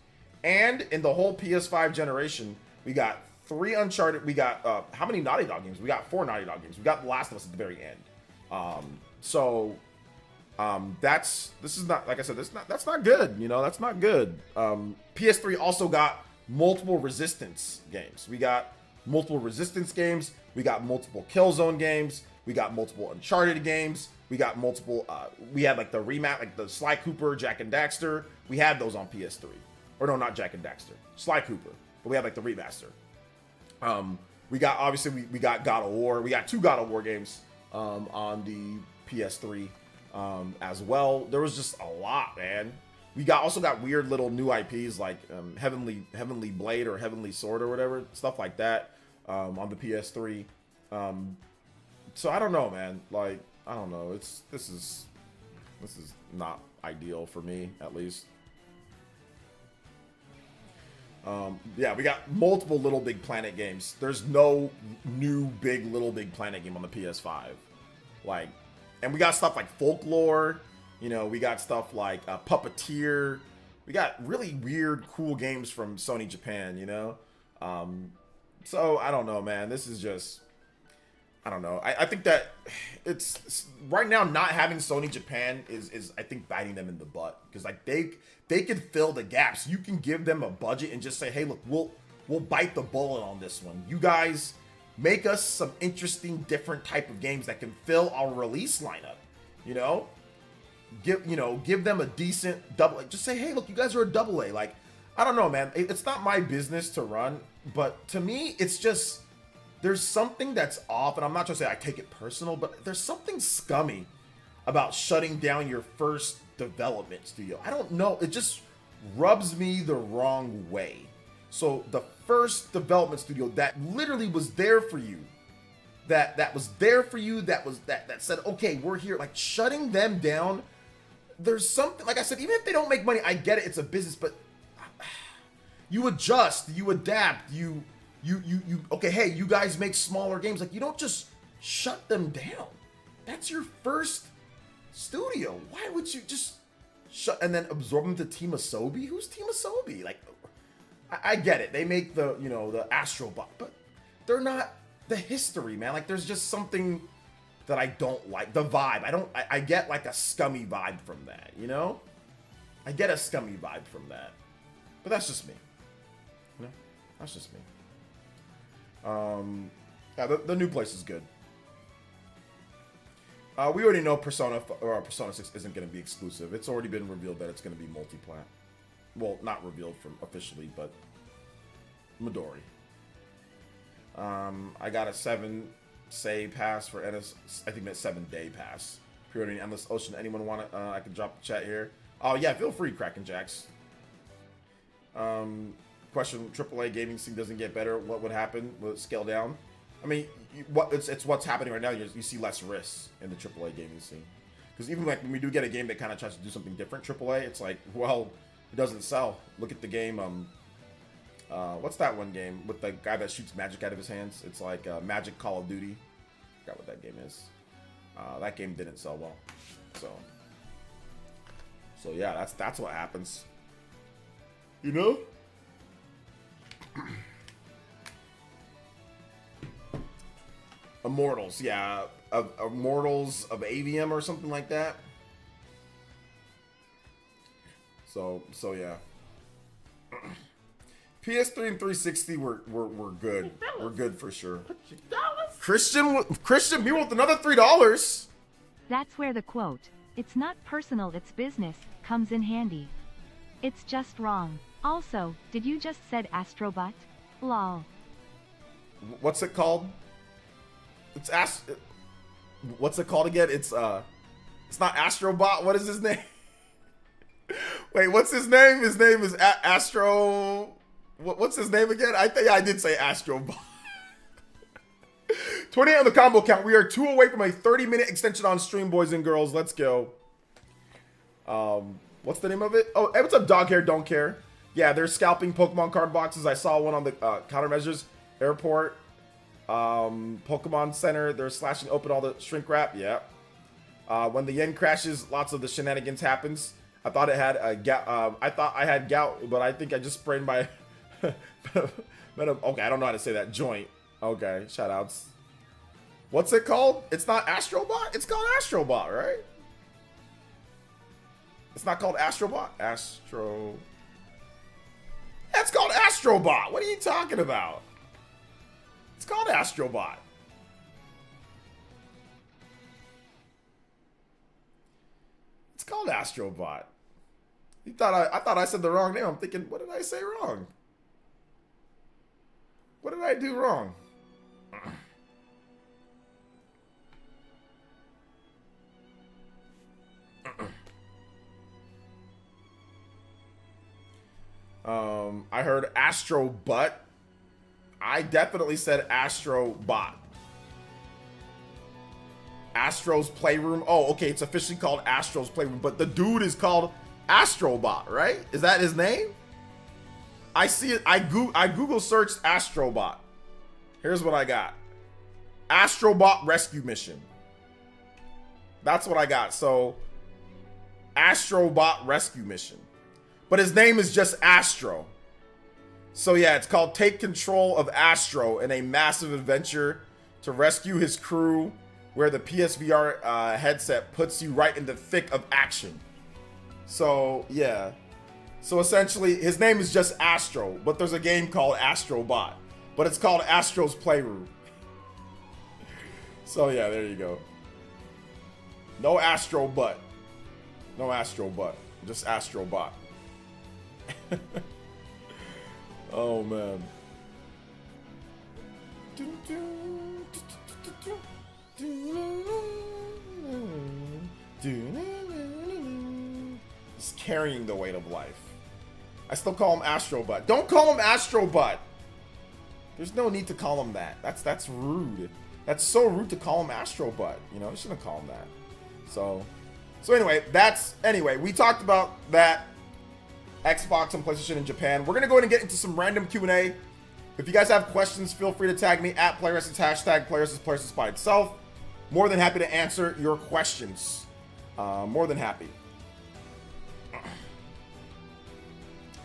S1: And in the whole PS5 generation, we got 3 Uncharted. We got, how many Naughty Dog games? We got 4 Naughty Dog games. We got The Last of Us at the very end. This is not, like I said, that's not good. You know, that's not good. PS3 also got multiple Resistance games. We got multiple Resistance games. We got multiple Killzone games. We got multiple Uncharted games. We got multiple, we had like the remap, like the Sly Cooper, Jack and Daxter. We had those on PS3. Or no, not Jack and Daxter. Sly Cooper. But we had like the remaster. We got, obviously, we got God of War. We got 2 God of War games on the PS3 as well. There was just a lot, man. We also got weird little new IPs like Heavenly Blade or Heavenly Sword or whatever, stuff like that on the PS3. So I don't know, man. Like, I don't know. This is not ideal for me, at least. Yeah, we got multiple Little Big Planet games. There's no new big Little Big Planet game on the PS5. Like, and we got stuff like Folklore. You know, we got stuff like Puppeteer. We got really weird, cool games from Sony Japan, you know? So, I don't know, man. This is just... I don't know. I think that it's... Right now, not having Sony Japan is I think, biting them in the butt. Because, like, they can fill the gaps. You can give them a budget and just say, hey, look, we'll bite the bullet on this one. You guys make us some interesting, different type of games that can fill our release lineup. You know, give them a decent double. Just say, hey, look, you guys are a double A. Like, I don't know, man. It's not my business to run, but to me, it's just there's something that's off, and I'm not trying to say I take it personal, but there's something scummy about shutting down your first development studio. I don't know. It just rubs me the wrong way. So the first development studio that literally was there for you, that said, okay, we're here, like shutting them down. There's something, like I said, even if they don't make money, I get it, it's a business, but you adjust, you adapt, you okay, hey, you guys make smaller games. Like, you don't just shut them down. That's your first studio. Why would you just shut and then absorb them to Team Asobi? Who's Team Asobi? Like, I get it. They make the, the Astro Bot, but they're not the history, man. Like, there's just something that I don't like. The vibe. I get like a scummy vibe from that, I get a scummy vibe from that. But that's just me. That's just me. Yeah, the new place is good. We already know Persona 6 isn't going to be exclusive. It's already been revealed that it's going to be multi-plat. Well, not revealed from officially, but Midori. I got a 7-say pass for Endless. I think that's 7-day pass. Pre-ordering Endless Ocean. Anyone want it? I can drop the chat here. Oh yeah, feel free, Kraken Jacks. Question: AAA gaming scene doesn't get better. What would happen? Will it scale down? I mean, it's what's happening right now. You see less risks in the AAA gaming scene. Because even like when we do get a game that kind of tries to do something different, AAA, it's like, well, it doesn't sell. Look at the game. What's that one game with the guy that shoots magic out of his hands? It's like Magic Call of Duty. I forgot what that game is. That game didn't sell well. So yeah, that's what happens. Immortals, yeah. Immortals of Avium or something like that. So yeah. PS3 and 360 were good. We're good for sure. Christian, me with another $3.
S2: That's where the quote, "It's not personal, it's business," comes in handy. It's just wrong. Also, did you just said Astrobot? Lol.
S1: What's it called? What's it called again? It's not Astrobot. What is his name? Wait, what's his name? His name is Astro. What's his name again? I think I did say Astrobot. 28 on the combo count. We are 2 away from a 30-minute extension on stream, boys and girls. Let's go. What's the name of it? Oh, hey, what's up, Dog Hair Don't Care? Yeah, they're scalping Pokemon card boxes. I saw one on the Countermeasures Airport. Pokemon Center, they're slashing open all the shrink wrap. Yeah. When the yen crashes, lots of the shenanigans happens. I thought it had a gout. I thought I had gout, but I think I just sprained my. Okay, I don't know how to say that. Joint. Okay, shout outs. What's it called? It's not Astrobot? It's called Astrobot, right? It's not called Astrobot? It's called Astrobot. What are you talking about? It's called Astrobot. It's called Astrobot. I thought I said the wrong name. I'm thinking, what did I say wrong? What did I do wrong? I heard Astro Butt. I definitely said Astro Bot. Astro's Playroom. Oh, okay, it's officially called Astro's Playroom, but the dude is called Astrobot, right? Is that his name? I see it. I Google searched Astrobot. Here's what I got. Astrobot Rescue Mission. That's what I got. So, Astrobot Rescue Mission. But his name is just Astro. So yeah, it's called Take Control of Astro in a massive adventure to rescue his crew, where the PSVR headset puts you right in the thick of action. So yeah. So essentially, his name is just Astro, but there's a game called Astrobot. But it's called Astro's Playroom. So yeah, there you go. No Astro Butt. No Astro Butt. Just Astro Bot. Oh man. He's carrying the weight of life. I still call him Astro Butt. Don't call him Astro Butt. There's no need to call him that. That's rude. That's so rude to call him Astro Butt. You know, you shouldn't call him that. So anyway, we talked about that. Xbox and PlayStation in Japan. We're gonna go ahead and get into some random Q&A. If you guys have questions, feel free to tag me at PlayerEssence, hashtag PlayerEssence by itself. More than happy to answer your questions. More than happy.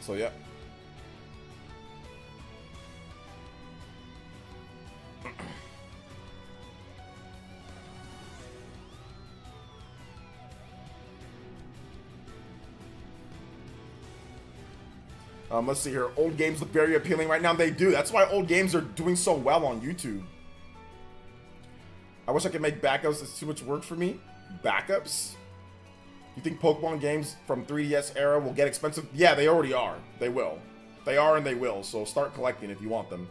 S1: So yeah. Let's see here. Old games look very appealing right now. They do. That's why old games are doing so well on YouTube. I wish I could make backups. It's too much work for me. Backups? You think Pokemon games from 3DS era will get expensive? Yeah, they already are. They will. They are and they will. So start collecting if you want them.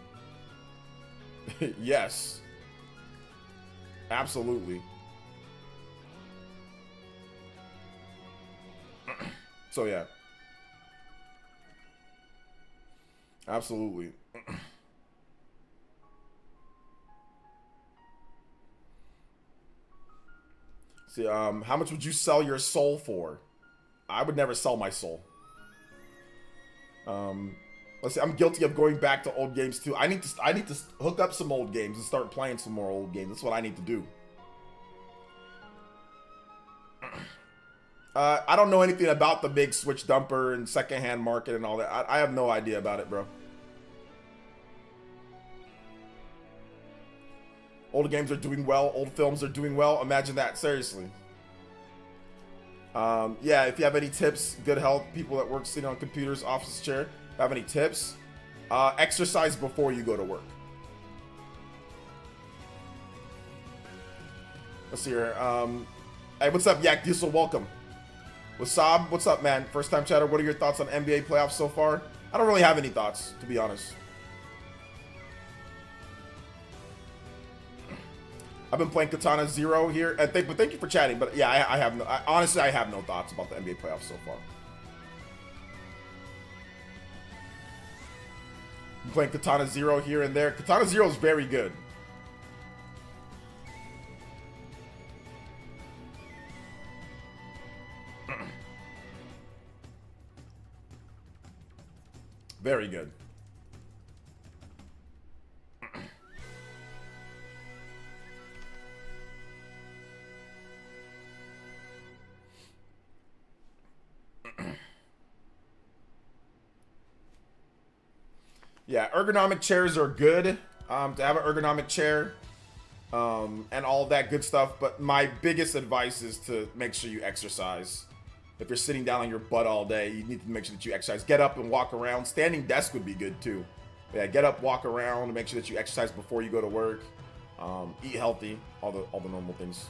S1: Yes. Absolutely. So yeah. Absolutely. See, how much would you sell your soul for? I would never sell my soul. Let's see, I'm guilty of going back to old games too. I need to hook up some old games and start playing some more old games. That's what I need to do. I don't know anything about the big Switch dumper and secondhand market and all that. I have no idea about it, bro. Old games are doing well. Old films are doing well. Imagine that. Seriously. Yeah, if you have any tips, good health, people that work sitting on computers, office chair, have any tips? Exercise before you go to work. Let's see here. Hey, what's up, Yak Diesel? Welcome. Wasab, what's up, man? First time chatter. What are your thoughts on NBA playoffs so far? I don't really have any thoughts, to be honest. I've been playing Katana Zero here, but thank you for chatting. But yeah, I have no. Honestly, I have no thoughts about the NBA playoffs so far. I'm playing Katana Zero here and there. Katana Zero is very good. Very good. Yeah, ergonomic chairs are good. To have an ergonomic chair and all that good stuff. But my biggest advice is to make sure you exercise. If you're sitting down on your butt all day, you need to make sure that you exercise. Get up and walk around. Standing desk would be good too. But yeah, get up, walk around, make sure that you exercise before you go to work. Eat healthy, all the normal things.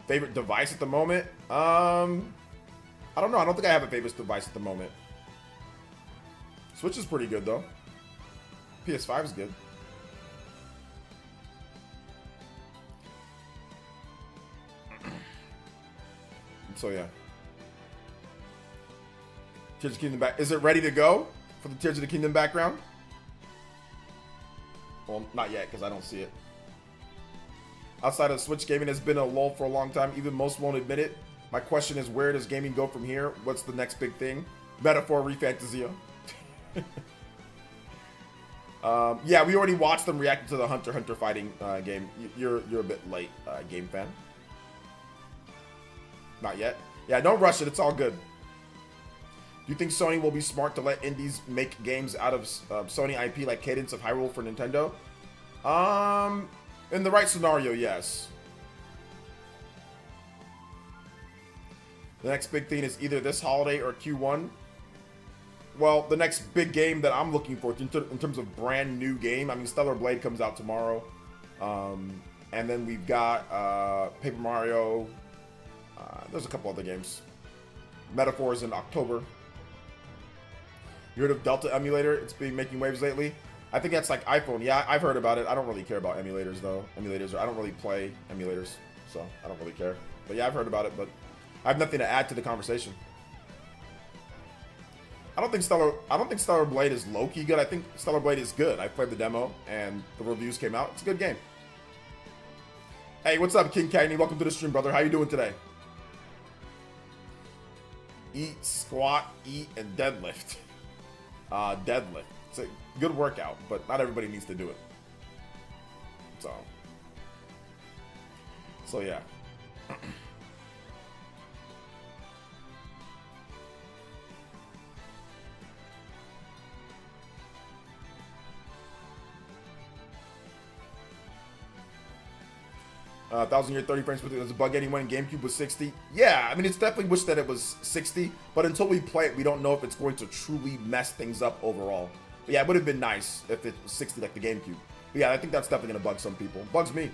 S1: Favorite device at the moment? I don't know. I don't think I have a favorite device at the moment. Switch is pretty good though. PS5 is good. So yeah. Tears of the Kingdom back. Is it ready to go for the Tears of the Kingdom background? Well, not yet because I don't see it. Outside of Switch, gaming has been a lull for a long time. Even most won't admit it. My question is, where does gaming go from here? What's the next big thing? Metaphor Refantasia. Yeah, we already watched them react to the Hunter x Hunter fighting game. You're a bit late, game fan. Not yet. Yeah, don't rush it. It's all good. Do you think Sony will be smart to let indies make games out of Sony IP like Cadence of Hyrule for Nintendo? In the right scenario, yes. The next big thing is either this holiday or Q1. well, the next big game that I'm looking for in terms of brand new game. I mean, Stellar Blade comes out tomorrow. And then we've got Paper Mario. There's a couple other games. Metaphors in October. You heard of Delta Emulator? It's been making waves lately. I think that's like iPhone. Yeah, I've heard about it. I don't really care about emulators though. I don't really play emulators, so I don't really care. But yeah, I've heard about it, but I have nothing to add to the conversation. I don't think Stellar Blade is low-key good. I think Stellar Blade is good. I played the demo and the reviews came out. It's a good game. Hey, what's up, King Cagney? Welcome to the stream, brother. How you doing today? Eat, squat, eat, and deadlift. Deadlift. It's a good workout, but not everybody needs to do it. So yeah. 1000-year 30 frames per second. There's a bug anyone. GameCube was 60. Yeah, I mean, it's definitely wish that it was 60, but until we play it, we don't know if it's going to truly mess things up overall. But yeah, it would have been nice if it was 60 like the GameCube. But yeah, I think that's definitely going to bug some people. Bugs me.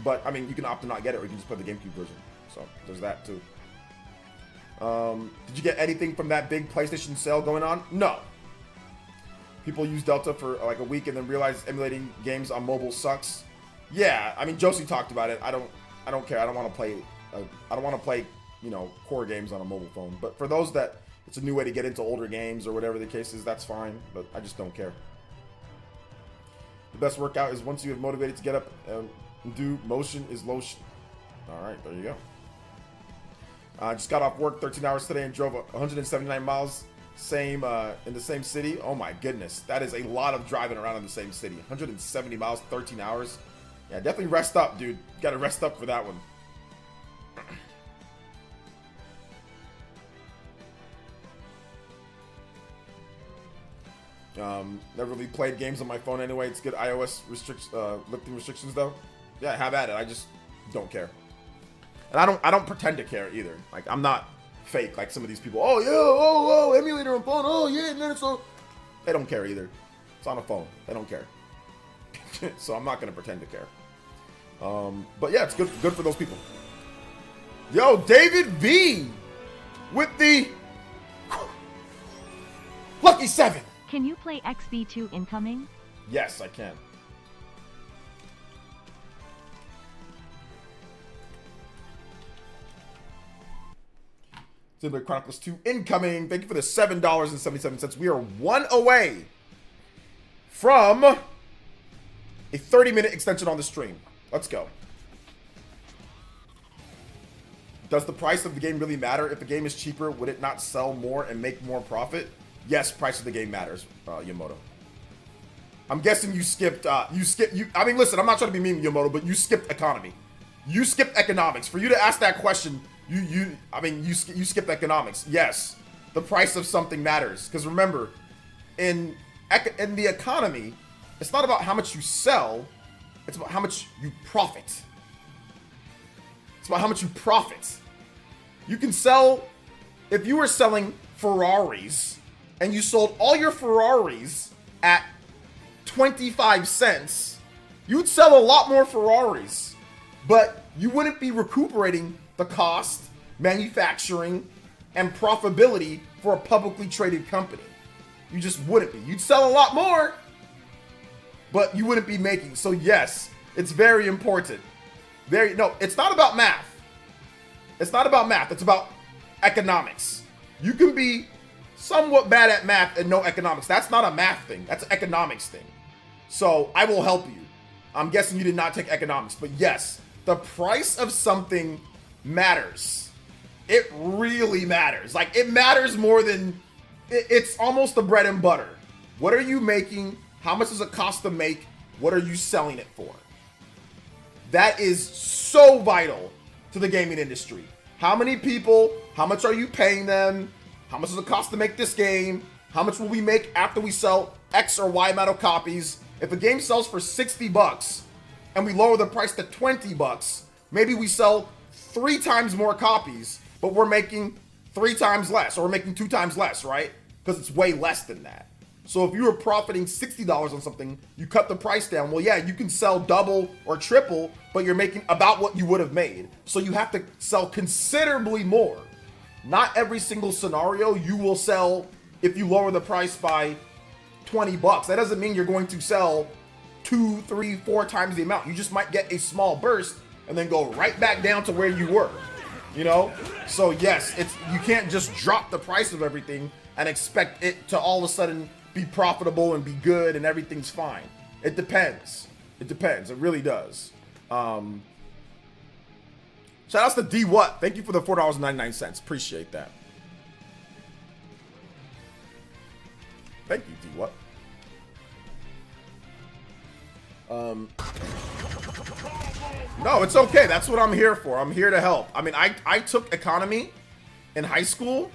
S1: But, I mean, you can opt to not get it, or you can just play the GameCube version. So, there's that, too. Did you get anything from that big PlayStation sale going on? No. People use Delta for like a week and then realize emulating games on mobile sucks. Yeah, I mean, Josie talked about it. I don't care. I don't want to play, you know, core games on a mobile phone. But for those that it's a new way to get into older games or whatever the case is, that's fine. But I just don't care. The best workout is once you have motivated to get up and do motion is lotion. All right, there you go. I just got off work 13 hours today and drove 179 miles in the same city. Oh my goodness, that is a lot of driving around in the same city. 170 miles, 13 hours. Yeah, definitely rest up, dude. Got to rest up for that one. Never really played games on my phone anyway. It's good iOS lifting restrictions though. Yeah, have at it. I just don't care. And I don't pretend to care either. Like, I'm not fake like some of these people. Oh yeah, oh emulator on phone. Oh yeah, and then it's all. They don't care either. It's on a phone. They don't care. So I'm not gonna pretend to care. But yeah, it's good for those people. Yo, David V with the Lucky 7.
S2: Can you play XV2 incoming?
S1: Yes, I can. Xenoblade Chronicles 2 incoming. Thank you for the $7.77. We are one away from a 30-minute extension on the stream. Let's go. Does the price of the game really matter? If the game is cheaper, would it not sell more and make more profit? Yes, price of the game matters, Yamoto. I'm guessing you skipped, I mean, listen, I'm not trying to be mean, Yamoto, but you skipped economy. You skipped economics. For you to ask that question, you skipped economics. Yes, the price of something matters. Because remember, in the economy, it's not about how much you sell, it's about how much you profit. It's about how much you profit. You can sell, if you were selling Ferraris, and you sold all your Ferraris at 25 cents, you'd sell a lot more Ferraris, but you wouldn't be recuperating the cost, manufacturing, and profitability for a publicly traded company. You just wouldn't be. You'd sell a lot more, but you wouldn't be making. So yes, it's very important. No, it's not about math. It's not about math. It's about economics. You can be somewhat bad at math and no economics. That's not a math thing. That's an economics thing. So I will help you. I'm guessing you did not take economics, but yes, the price of something matters. It really matters. Like, it matters more than, it's almost the bread and butter. What are you making? How much does it cost to make? What are you selling it for? That is so vital to the gaming industry. How many people? How much are you paying them? How much does it cost to make this game? How much will we make after we sell X or Y amount of copies? If a game sells for 60 bucks and we lower the price to 20 bucks, maybe we sell 3 times more copies, but we're making 3 times less, or we're making 2 times less, right? because it's way less than that. So if you were profiting $60 on something, you cut the price down. Well, yeah, you can sell double or triple, but you're making about what you would have made. So you have to sell considerably more. Not every single scenario you will sell if you lower the price by $20. That doesn't mean you're going to sell 2, 3, 4 times the amount. You just might get a small burst and then go right back down to where you were, you know? So yes, you can't just drop the price of everything and expect it to all of a sudden be profitable and be good and everything's fine. It depends. It depends. It really does. Shout outs to D What. Thank you for the $4.99. Appreciate that. Thank you, D What. No, it's okay. That's what I'm here for. I'm here to help. I mean, I took economy in high school.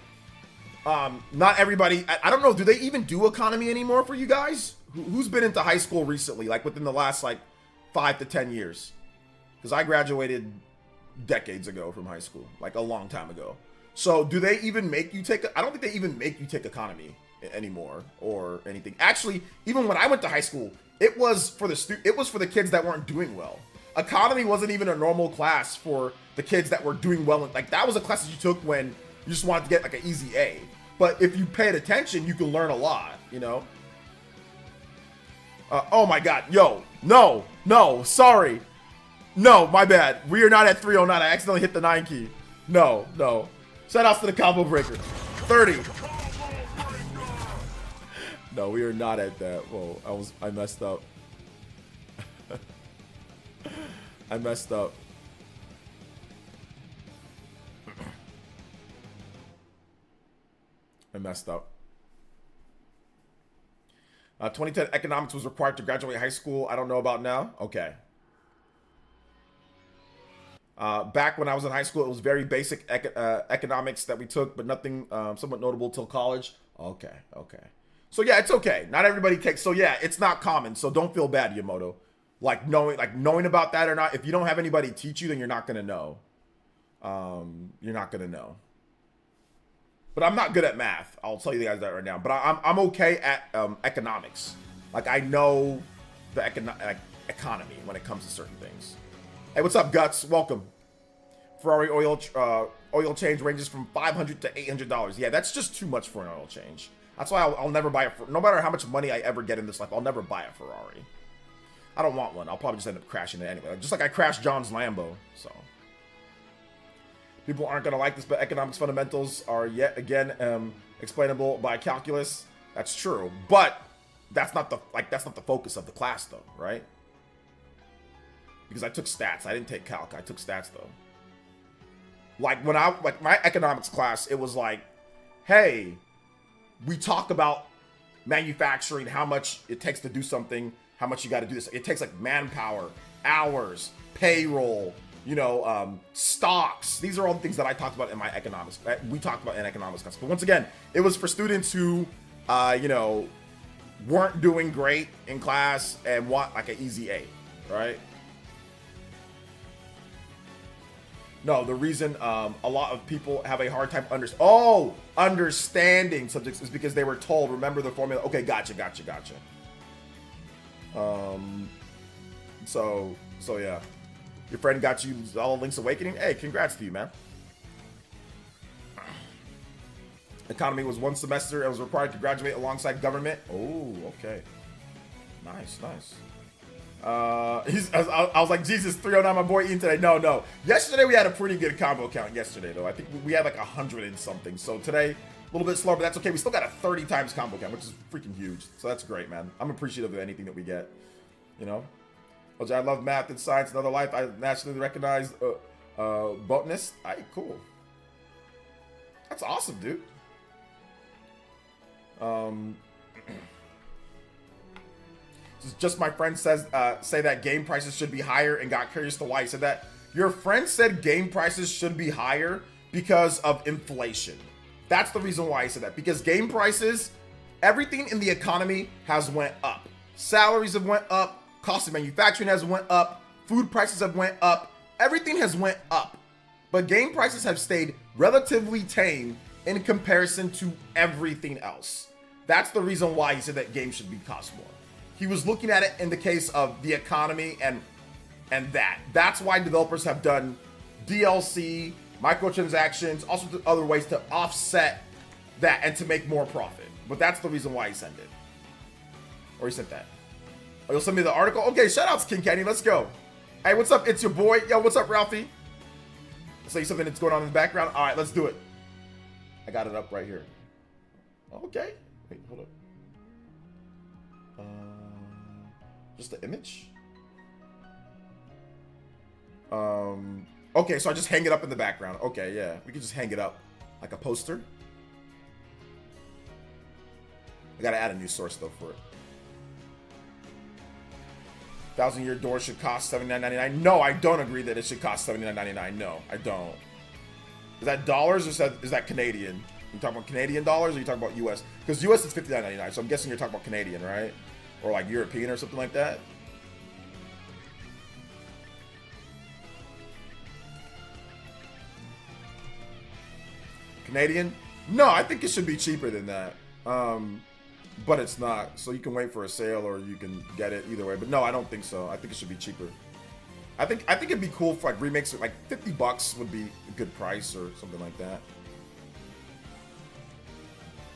S1: Not everybody, I don't know, do they even do economy anymore for you guys? Who's been into high school recently, like within the last like 5 to 10 years? Because I graduated decades ago from high school, like a long time ago. So do they even make you take, I don't think they even make you take economy anymore or anything. Actually, even when I went to high school, it was for the kids that weren't doing well. Economy wasn't even a normal class for the kids that were doing well. Like that was a class that you took when you just wanted to get like an easy A. But if you paid attention, you can learn a lot, you know? Oh my God, yo, no, sorry. No, my bad. We are not at 309. I accidentally hit the 9 key. No. Shout outs to the combo breaker. 30. No, we are not at that. Whoa, I messed up. I messed up. I messed up. 2010 economics was required to graduate high school. I don't know about now. Okay. Back when I was in high school, it was very basic economics that we took, but nothing somewhat notable till college. Okay. So yeah, it's okay. Not everybody takes. So yeah, it's not common. So don't feel bad, Yamoto. Like knowing about that or not. If you don't have anybody teach you, then you're not gonna know. You're not gonna know. But I'm not good at math. I'll tell you guys that right now. But I'm okay at economics. Like I know the economy when it comes to certain things. Hey, what's up, Guts? Welcome. Ferrari oil change ranges from $500 to $800. Yeah, that's just too much for an oil change. That's why I'll never buy it. No matter how much money I ever get in this life, I'll never buy a Ferrari. I don't want one. I'll probably just end up crashing it anyway. Just like I crashed John's Lambo. So people aren't gonna like this, but economics fundamentals are yet again explainable by calculus. That's true, but that's not the focus of the class, though, right? Because I took stats. I didn't take calc. I took stats though. Like when my economics class, it was like, hey, we talk about manufacturing, how much it takes to do something, how much you got to do this. It takes like manpower, hours, payroll, you know, stocks. These are all the things that I talked about in my economics. We talked about in economics class. But once again, it was for students who, you know, weren't doing great in class and want like an easy A, right? No, the reason a lot of people have a hard time understanding subjects is because they were told, remember the formula. Okay, gotcha. So yeah. Your friend got you all Link's Awakening? Hey, congrats to you, man. Economy was 1 semester and was required to graduate alongside government. Oh, okay. Nice. I was like, Jesus, 309, my boy eating today. No. Yesterday we had a pretty good combo count yesterday, though. I think we had like 100 and something. So today, a little bit slower, but that's okay. We still got a 30 times combo count, which is freaking huge. So that's great, man. I'm appreciative of anything that we get, you know? I love math and science and other life. I nationally recognized botanist. Alright, cool. That's awesome, dude. Just my friend says say that game prices should be higher and got curious to why he said that. Your friend said game prices should be higher because of inflation. That's the reason why he said that. Because game prices, everything in the economy has went up. Salaries have went up. Cost of manufacturing has went up. Food prices have went up. Everything has went up. But game prices have stayed relatively tame in comparison to everything else. That's the reason why he said that games should be cost more. He was looking at it in the case of the economy and that. That's why developers have done DLC, microtransactions, also other ways to offset that and to make more profit. But that's the reason why he sent it. Or he sent that. Oh, you'll send me the article? Okay, shoutouts, King Kenny. Let's go. Hey, what's up? It's your boy. Yo, what's up, Ralphie? Let's say something that's going on in the background. All right, let's do it. I got it up right here. Okay. Wait, hold up. Just the image? Okay, so I just hang it up in the background. Okay, yeah. We can just hang it up like a poster. I gotta add a new source though for it. 1,000-year door should cost $79.99. No, I don't agree that it should cost $79.99. No, I don't. Is that dollars or is that Canadian? You talking about Canadian dollars or you talking about US? Because US is $59.99, so I'm guessing you're talking about Canadian, right? Or like European or something like that. Canadian? No, I think it should be cheaper than that. But it's not. So you can wait for a sale or you can get it either way. But no, I don't think so. I think it should be cheaper. I think it'd be cool for like remakes. Like $50 would be a good price or something like that.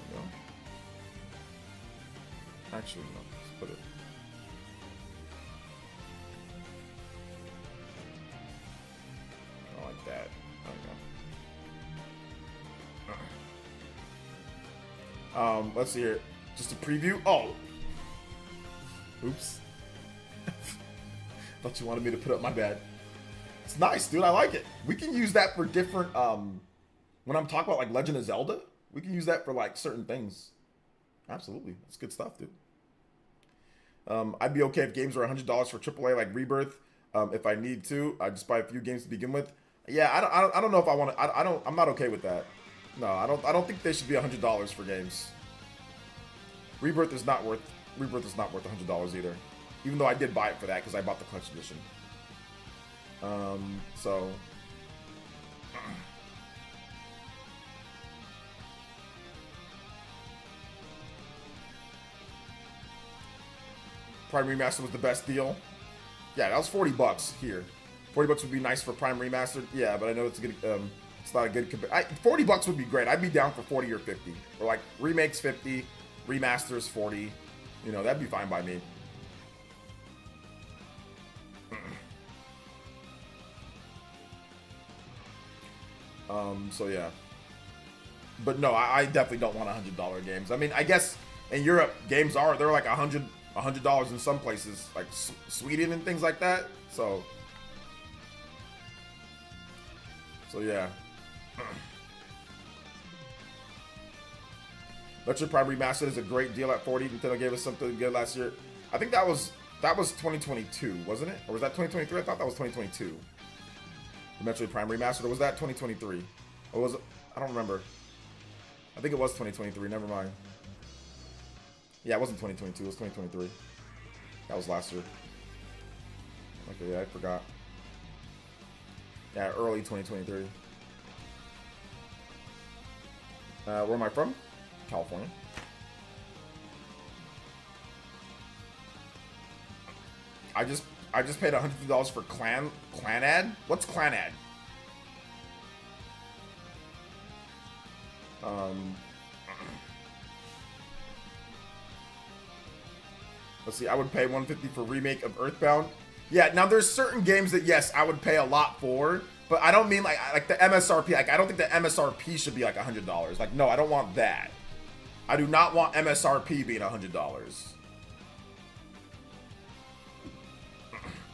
S1: You know? Actually, no. Let's put it. I like that. Okay. Let's see here. Just a preview. Oh. Oops. Thought you wanted me to put up, my bad. It's nice, dude. I like it. We can use that for different, when I'm talking about like Legend of Zelda, we can use that for like certain things. Absolutely. That's good stuff, dude. I'd be okay if games were $100 for AAA like Rebirth. If I need to, I just buy a few games to begin with. Yeah, I don't know if I want to, I'm not okay with that. No, I don't think they should be $100 for games. Rebirth is not worth $100 either. Even though I did buy it for that because I bought the collection edition. So Prime Remastered was the best deal. Yeah, that was $40 here. $40 would be nice for Prime Remastered. Yeah, but I know it's good. It's not a good. $40 would be great. I'd be down for 40 or 50. Or like remakes 50, remasters 40. You know, that'd be fine by me. So yeah. But no, I definitely don't want $100 games. I mean, I guess in Europe, games they're like $100 in some places, like Sweden and things like that. So yeah. Metroid Prime Remastered is a great deal at 40. Nintendo gave us something good last year. I think that was 2022, wasn't it? Or was that 2023? I thought that was 2022. The Metroid Prime Remastered, or was that 2023? Or was it? I don't remember. I think it was 2023. Never mind. Yeah, it wasn't 2022. It was 2023. That was last year. Okay, yeah, I forgot. Yeah, early 2023. Where am I from? California. I just paid $150 for clan ad. What's clan ad? Let's see. I would pay $150 for remake of Earthbound. Yeah. Now there's certain games that yes, I would pay a lot for, but I don't mean like the MSRP. Like I don't think the MSRP should be like $100. Like no, I don't want that. I do not want MSRP being $100.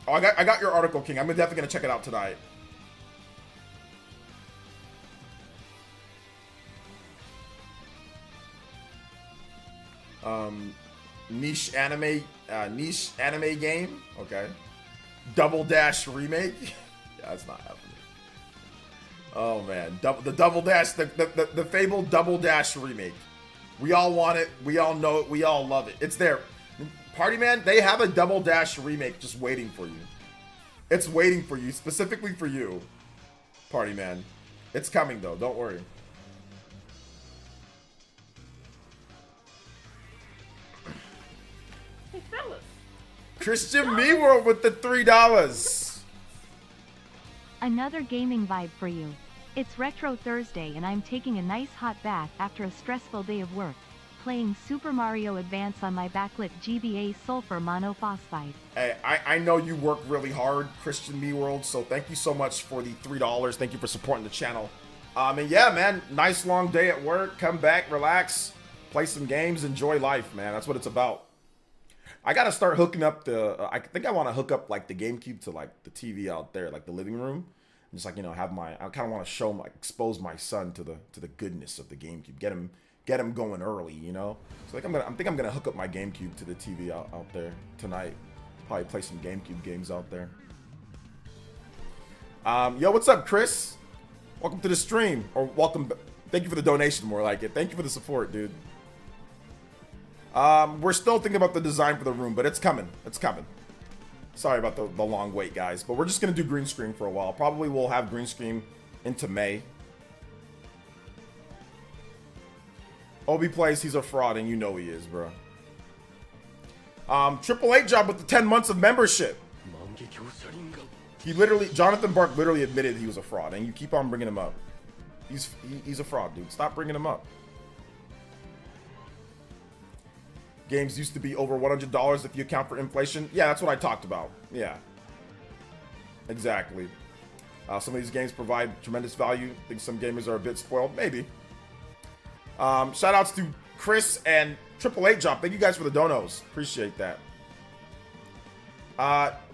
S1: Oh, I got your article, King. I'm definitely gonna check it out tonight. Niche anime game. Okay. Double Dash remake. Yeah, that's not happening. Oh man, the Double Dash, the fabled Double Dash remake. We all want it. We all know it. We all love it. It's there. Party Man, they have a Double Dash remake just waiting for you. It's waiting for you, specifically for you, Party Man. It's coming though. Don't worry. Christian Me World with the $3.
S2: Another gaming vibe for you. It's Retro Thursday and I'm taking a nice hot bath after a stressful day of work, playing Super Mario Advance on my backlit GBA sulfur monophosphide.
S1: Hey, I know you work really hard, Christian Me World, so thank you so much for the $3. Thank you for supporting the channel. And yeah, man, nice long day at work. Come back, relax, play some games, enjoy life, man. That's what it's about. I gotta start hooking up the. I think I want to hook up like the GameCube to like the TV out there, like the living room, and just like, you know, have my. I kind of want to show my, expose my son to the goodness of the GameCube. Get him going early, you know. So like I think I'm gonna hook up my GameCube to the TV out there tonight. Probably play some GameCube games out there. Yo, what's up, Chris? Welcome to the stream, or welcome. Thank you for the donation, more like it. Thank you for the support, dude. We're still thinking about the design for the room, but it's coming. It's coming. Sorry about the long wait, guys, but we're just gonna do green screen for a while. Probably we'll have green screen into May. Obi plays, he's a fraud, and you know he is, bro. Triple A job with the 10 months of membership. He literally, Jonathan Bark literally admitted he was a fraud, and you keep on bringing him up. He's a fraud, dude. Stop bringing him up. Games used to be over $100 if you account for inflation. Yeah, that's what I talked about. Yeah. Exactly. Some of these games provide tremendous value. I think some gamers are a bit spoiled. Maybe. Shout outs to Chris and Triple A Job. Thank you guys for the donos. Appreciate that.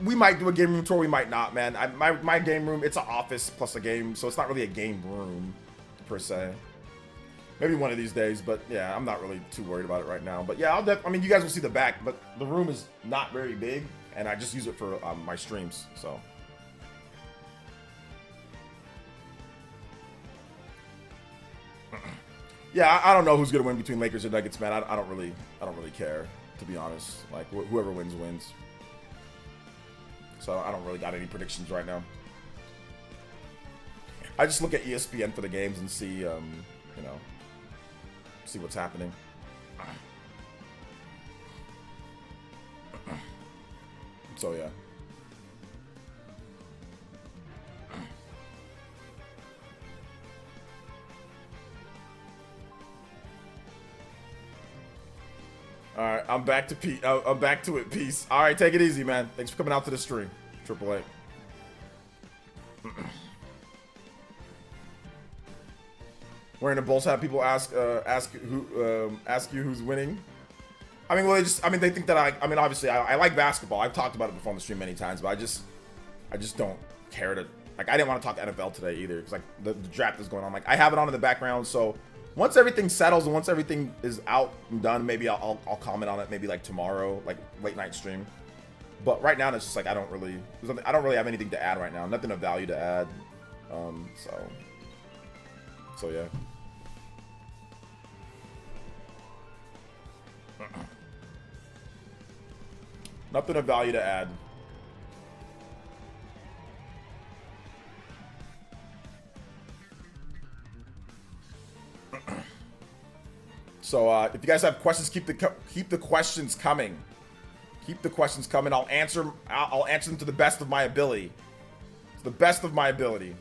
S1: We might do a game room tour. We might not, man. My game room, it's an office plus a game, so it's not really a game room per se. Maybe one of these days, but yeah, I'm not really too worried about it right now. But yeah, I mean, you guys will see the back, but the room is not very big, and I just use it for my streams, so. Yeah, I don't know who's gonna win between Lakers and Nuggets, man. I don't really care, to be honest. Like, whoever wins, wins. So I don't really got any predictions right now. I just look at ESPN for the games and see, you know, see what's happening. So yeah. All right, I'm back to it. Peace. All right, take it easy, man. Thanks for coming out to the stream. Triple A. Wearing a Bulls hat, people ask you who's winning. I mean, well, they think that I mean, obviously, I like basketball. I've talked about it before on the stream many times, but I just don't care to, like, I didn't want to talk NFL today either, because like the draft is going on. Like, I have it on in the background, so once everything settles and once everything is out and done, maybe I'll comment on it, maybe like tomorrow, like late night stream. But right now, it's just like I don't really have anything to add right now. Nothing of value to add. So yeah. Nothing of value to add. So if you guys have questions, keep the questions coming. Keep the questions coming. I'll answer them to the best of my ability. To the best of my ability.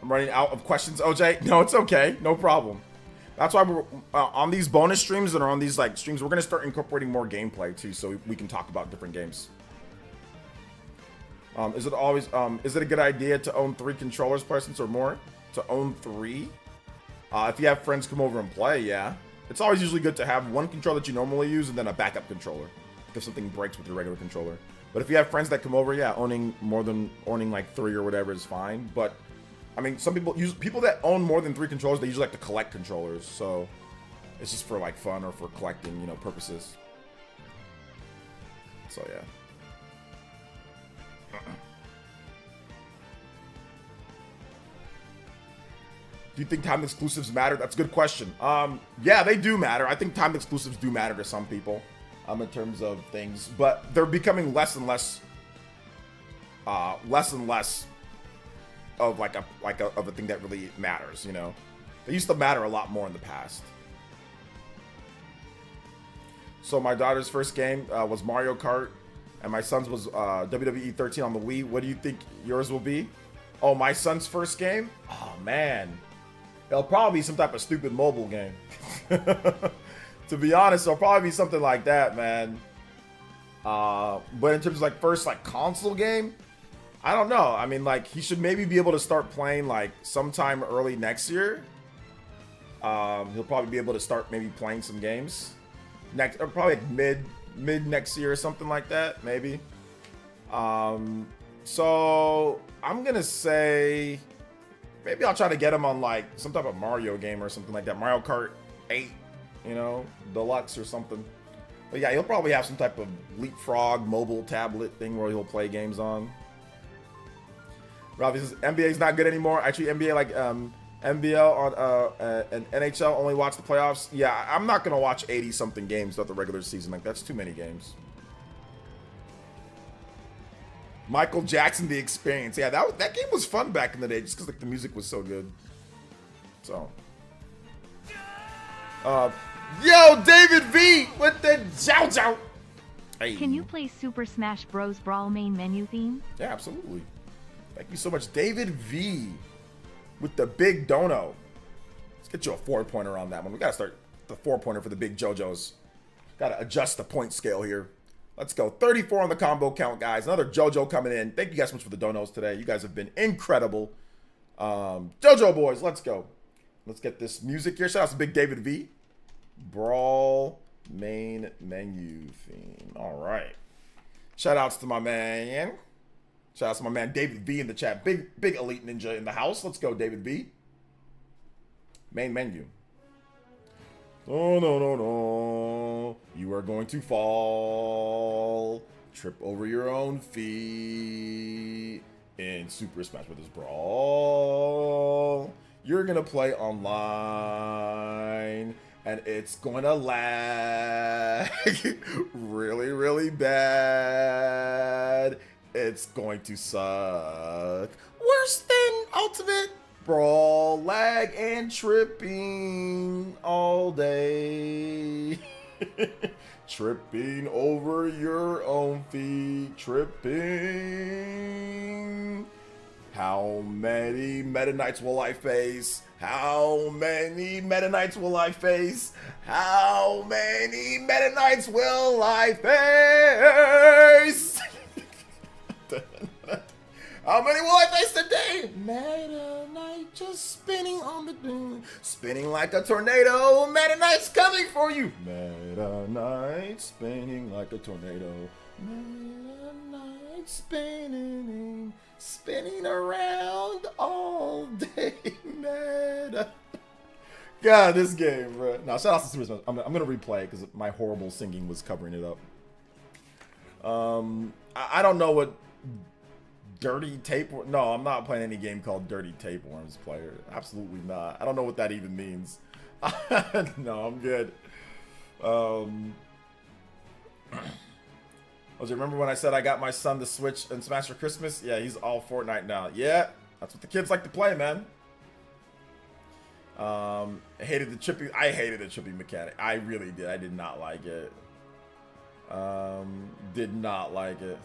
S1: I'm running out of questions, OJ. No, it's okay. No problem. That's why we're on these bonus streams and on these like streams, we're gonna start incorporating more gameplay too, so we can talk about different games. Is it a good idea to own 3 controllers, PlayerEssence, or more? To own 3? If you have friends come over and play, yeah. It's always usually good to have one controller that you normally use and then a backup controller if something breaks with your regular controller. But if you have friends that come over, yeah, owning like 3 or whatever is fine. But I mean, some people that own more than 3 controllers, they usually like to collect controllers, so it's just for like fun or for collecting, you know, purposes. So yeah. Do you think timed exclusives matter? That's a good question. Yeah, they do matter. I think timed exclusives do matter to some people, in terms of things, but they're becoming less and less of of a thing that really matters. You know, they used to matter a lot more in the past. So my daughter's first game was Mario Kart, and my son's was WWE 13 on the Wii. What do you think yours will be? Oh, my son's first game? Oh man, it'll probably be some type of stupid mobile game. To be honest, it'll probably be something like that, man. But in terms of like first like console game, I don't know. I mean, like he should maybe be able to start playing like sometime early next year. He'll probably be able to start maybe playing some games next, or probably like mid next year or something like that, maybe. So I'm gonna say maybe I'll try to get him on like some type of Mario game or something like that, Mario Kart 8, you know, deluxe or something. But yeah, he'll probably have some type of leapfrog mobile tablet thing where he'll play games on. Robbie says NBA's not good anymore. I treat NBA like NBL on and NHL only watch the playoffs. Yeah, I'm not gonna watch 80 something games throughout the regular season. Like that's too many games. Michael Jackson, The Experience. Yeah, that game was fun back in the day, just because like the music was so good. So, yo, David V with the Jow Jow. Hey.
S2: Can you play Super Smash Bros. Brawl main menu theme?
S1: Yeah, absolutely. Thank you so much, David V with the big dono. Let's get you a 4-pointer on that one. We gotta start the 4-pointer for the big JoJos. Gotta adjust the point scale here. Let's go. 34 on the combo count, guys. Another JoJo coming in. Thank you guys so much for the donos today. You guys have been incredible. JoJo boys, let's go. Let's get this music here. Shout out to Big David V. Brawl main menu theme. All right. Shout outs to my man. Shout out to my man David V in the chat. Big elite ninja in the house. Let's go, David V. Main menu. Oh, no. You are going to fall. Trip over your own feet in Super Smash Bros. Brawl. You're going to play online, and it's going to lag really, really bad. It's going to suck. Worse than Ultimate Brawl, lag and tripping all day. Tripping over your own feet. Tripping. How many Meta Knights will I face? How many Meta Knights will I face? How many Meta Knights will I face? How many will I face today? Meta Knight just spinning on the dune, spinning like a tornado. Meta Knight's coming for you. Meta Knight spinning like a tornado. Meta Knight spinning around all day. Meta. God, this game, bro. Now, shout out to Super Smash. I'm gonna replay it because my horrible singing was covering it up. I don't know what Dirty Tapeworm. No, I'm not playing any game called Dirty Tapeworms, player. Absolutely not. I don't know what that even means. No, I'm good. Remember when I said I got my son the Switch and Smash for Christmas? Yeah, he's all Fortnite now. Yeah, that's what the kids like to play, man. I hated the tripping mechanic. I really did. I did not like it. Did not like it.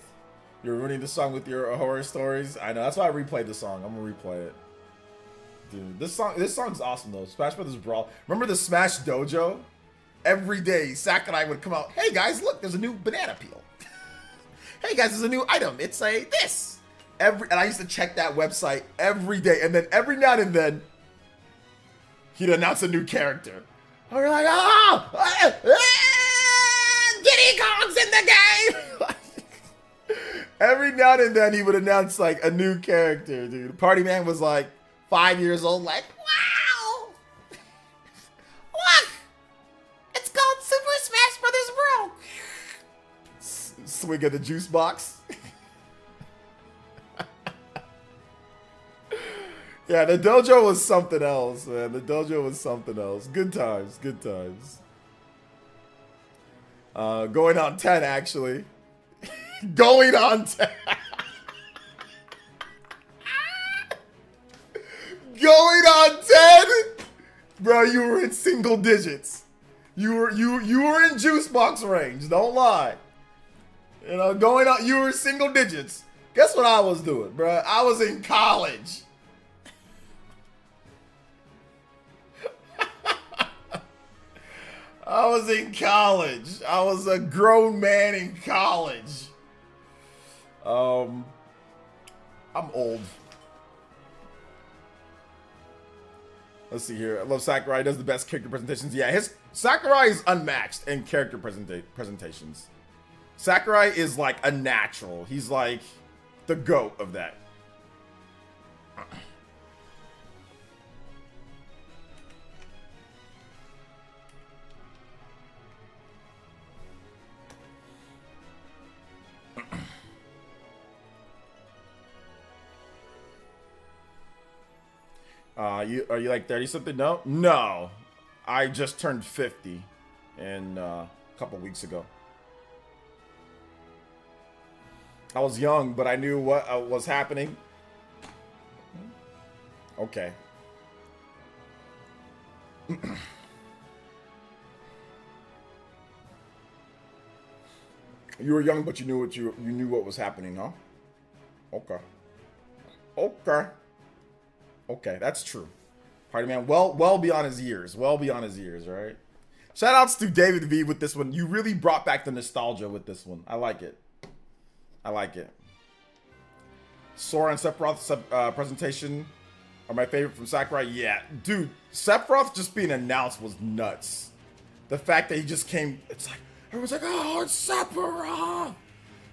S1: You're ruining the song with your horror stories. I know. That's why I replayed the song. I'm gonna replay it. Dude, this song's awesome though. Smash Brothers Brawl. Remember the Smash Dojo? Every day, Sack and I would come out. Hey guys, look, there's a new banana peel. Hey guys, there's a new item. It's a this. And I used to check that website every day. And then every now and then, he'd announce a new character. And we're like, Diddy Kong's in the game. Every now and then he would announce like a new character, dude. Party Man was like 5 years old, like, wow! Look! It's called Super Smash Brothers Brawl! Swing of the juice box. Yeah, the dojo was something else, man. The dojo was something else. Good times, good times. Going on 10, actually. Going on 10. Going on 10? Bro, you were in single digits. You were in juice box range, don't lie. You know, going on, you were single digits. Guess what I was doing, bro? I was in college. I was in college. I was a grown man in college. I'm old. Let's see here. I love Sakurai. He does the best character presentations. Yeah, Sakurai is unmatched in character presentations. Sakurai is like a natural. He's like the GOAT of that. Are you like 30 something? No, no. I just turned 50 in a couple weeks ago. I was young, but I knew what was happening. Okay. You were young, but you knew what was happening, huh? Okay. Okay. Okay, that's true. Party man, well beyond his years. Well beyond his years, right? Shout outs to David V with this one. You really brought back the nostalgia with this one. I like it. I like it. Sora and Sephiroth's presentation are my favorite from Sakurai. Yeah, dude, Sephiroth just being announced was nuts. The fact that he just came, it's like, everyone's like, oh, it's Sephiroth!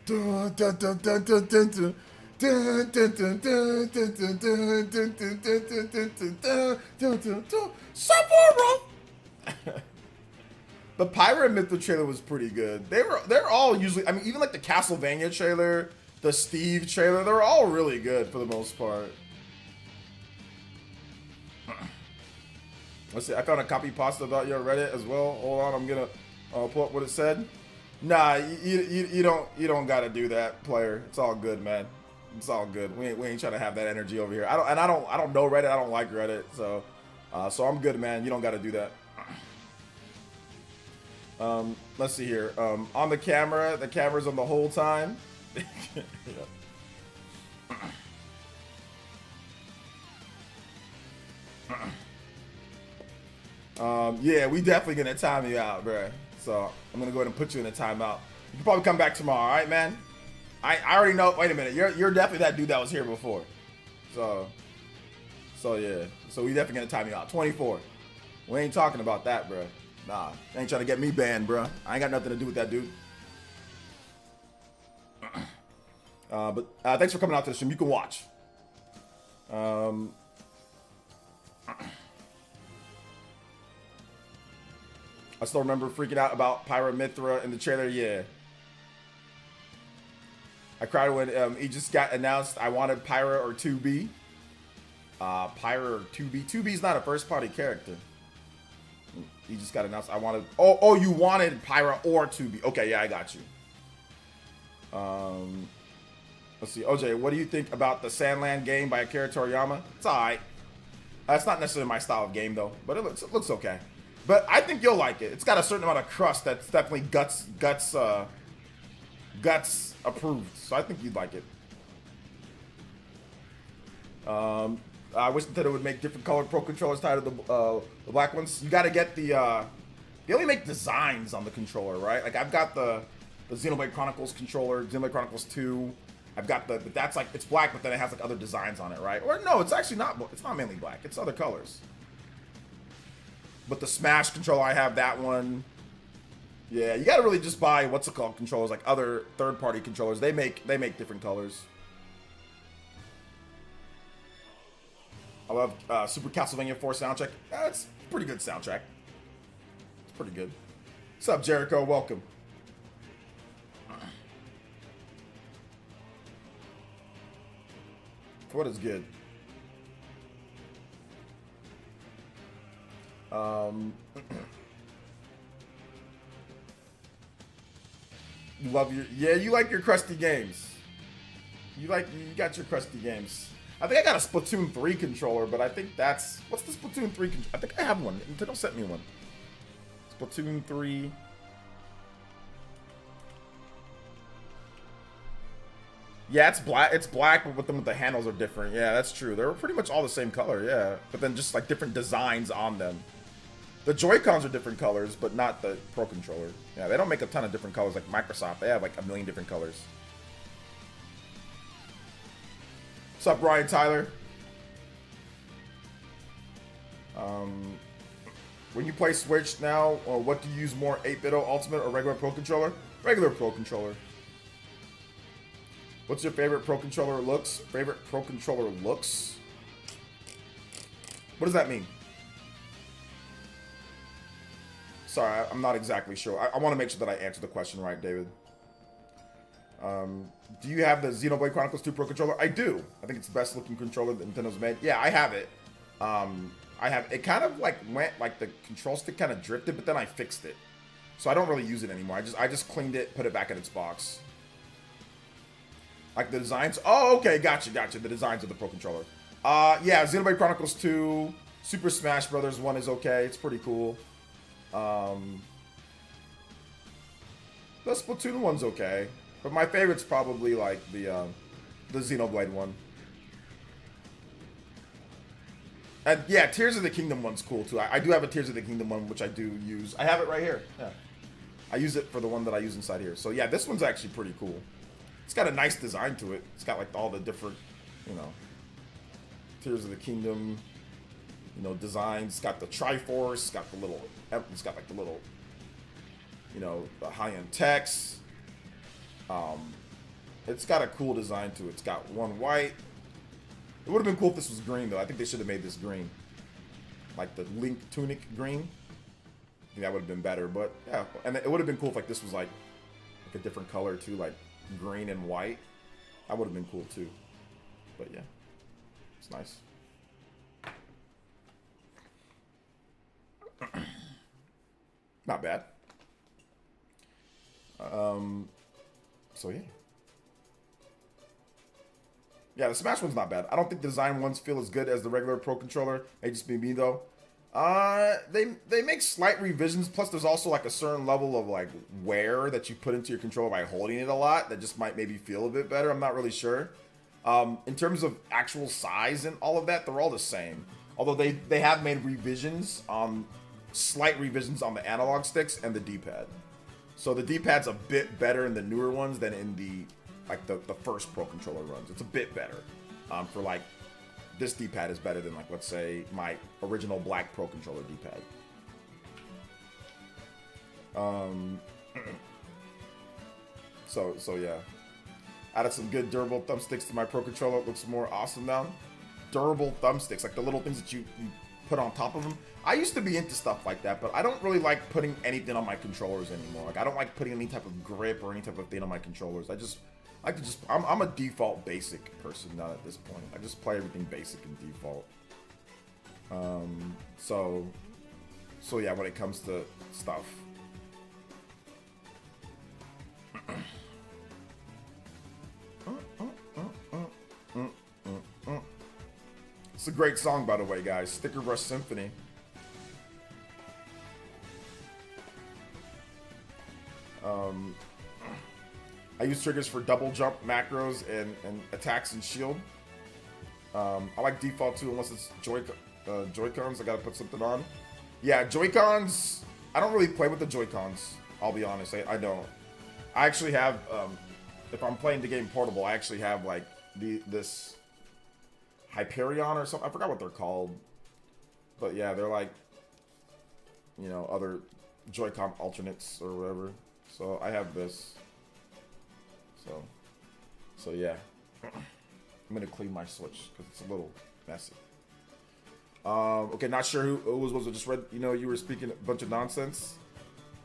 S1: Dun, dun, dun, dun, dun, dun, dun. Dun, dun, dun, dun, dun, dun, dun, dun, dun, dun, dun, dun, dun, dun, dun. Sephiroth! The Pyra and Mythra trailer was pretty good. They're all usually, I mean, even like the Castlevania trailer, the Steve trailer, they're all really good for the most part. Let's see, I found a copy pasta about your Reddit as well. Hold on, I'm gonna pull up what it said. Nah, you don't gotta do that, player. It's all good, man. It's all good. We ain't trying to have that energy over here. I don't know Reddit. I don't like Reddit, so I'm good, man. You don't gotta do that. Let's see here. On the camera's on the whole time. Yeah, we definitely gonna time you out, bruh. So I'm gonna go ahead and put you in a timeout. You can probably come back tomorrow, all right, man? I already know. Wait a minute, you're definitely that dude that was here before. So yeah. So we definitely gonna time you out. 24. We ain't talking about that, bruh. Nah, they ain't trying to get me banned, bruh. I ain't got nothing to do with that dude. But thanks for coming out to the stream. You can watch. I still remember freaking out about Pyra Mythra in the trailer. Yeah. I cried when he just got announced. I wanted Pyra or 2B. Pyra or 2B. 2B is not a first party character. He just got announced. I wanted. Oh, you wanted Pyra or 2B. Okay, yeah, I got you. Let's see. OJ, what do you think about the Sandland game by Akira Toriyama? It's alright. It's not necessarily my style of game though, but it looks okay. But I think you'll like it. It's got a certain amount of crust that's definitely guts approved. So I think you'd like it. I wish Nintendo would make different colored Pro controllers tied to the black ones. You got to get the. They only make designs on the controller, right? Like I've got the Xenoblade Chronicles controller, Xenoblade Chronicles 2. I've got but that's like it's black, but then it has like other designs on it, right? Or no, it's actually not. It's not mainly black. It's other colors. But the Smash controller, I have that one. Yeah, you gotta really just buy what's it called controllers, like other third-party controllers. They make different colors. I love Super Castlevania 4 soundtrack. It's a pretty good soundtrack. It's pretty good. What's up, Jericho? Welcome. What is good? Love your, yeah, you like your crusty games. You got your crusty games. I think I got a Splatoon 3 controller, but I think that's, what's the Splatoon 3 controller? I think I have one. Nintendo sent me one. Splatoon 3. Yeah, it's black. It's black, but with them, the handles are different. Yeah, that's true. They're pretty much all the same color. Yeah, but then just like different designs on them. The Joy-Cons are different colors, but not the Pro Controller. Yeah, they don't make a ton of different colors like Microsoft. They have like a million different colors. What's up, Brian Tyler? When you play Switch now, what do you use more, 8-bit Ultimate or regular Pro Controller? Regular Pro Controller. What's your favorite Pro Controller looks? Favorite Pro Controller looks? What does that mean? Sorry, I'm not exactly sure. I want to make sure that I answer the question right, David. Do you have the Xenoblade Chronicles 2 Pro Controller? I do. I think it's the best looking controller that Nintendo's made. Yeah, I have it. I have, it kind of like went, like the control stick kind of drifted, but then I fixed it. So I don't really use it anymore. I just cleaned it, put it back in its box. Like the designs. Oh, okay, gotcha. The designs of the Pro Controller. Yeah, Xenoblade Chronicles 2, Super Smash Brothers 1 is okay. It's pretty cool. The Splatoon one's okay, but my favorite's probably like the Xenoblade one. And yeah, Tears of the Kingdom one's cool too. I do have a Tears of the Kingdom one, which I do use. I have it right here. Yeah, I use it for the one that I use inside here. So yeah, this one's actually pretty cool. It's got a nice design to it. It's got like all the different, you know, Tears of the Kingdom, you know, designs. It's got the Triforce. It's got the little. It's got like the little, you know, the high-end text. It's got a cool design to it. It's got one white. It would have been cool if this was green though. I think they should have made this green, like the Link tunic green. I think that would have been better. But yeah, and it would have been cool if like this was like a different color too, like green and white. That would have been cool too. But yeah, it's nice. Not bad. So yeah. Yeah, the Smash one's not bad. I don't think the design ones feel as good as the regular Pro Controller. May just be me though. They make slight revisions. Plus, there's also like a certain level of like wear that you put into your controller by holding it a lot that just might maybe feel a bit better. I'm not really sure. In terms of actual size and all of that, they're all the same. Although they have made revisions, slight revisions on the analog sticks and the D-pad. So the D-pad's a bit better in the newer ones than in the first Pro Controller runs. It's a bit better. For like, this D-pad is better than like, let's say, my original black Pro Controller D-pad. So yeah. Added some good durable thumbsticks to my Pro Controller. It looks more awesome now. Durable thumbsticks, like the little things that you put on top of them. I used to be into stuff like that, but I don't really like putting anything on my controllers anymore. Like I don't like putting any type of grip or any type of thing on my controllers. I'm a default basic person now at this point. I just play everything basic and default. So yeah, when it comes to stuff. It's a great song, by the way, guys. Sticker Brush Symphony. I use triggers for double jump macros and attacks and shield. I like default too, unless it's Joy-Cons. I gotta put something on. Yeah, Joy-Cons. I don't really play with the Joy-Cons. I'll be honest. I don't. I actually have. If I'm playing the game portable, I actually have like this Hyperion or something. I forgot what they're called. But yeah, they're like, you know, other Joy-Con alternates or whatever. So I have this. So yeah. I'm gonna clean my Switch because it's a little messy. Okay, not sure who it was. I just read, you know, you were speaking a bunch of nonsense.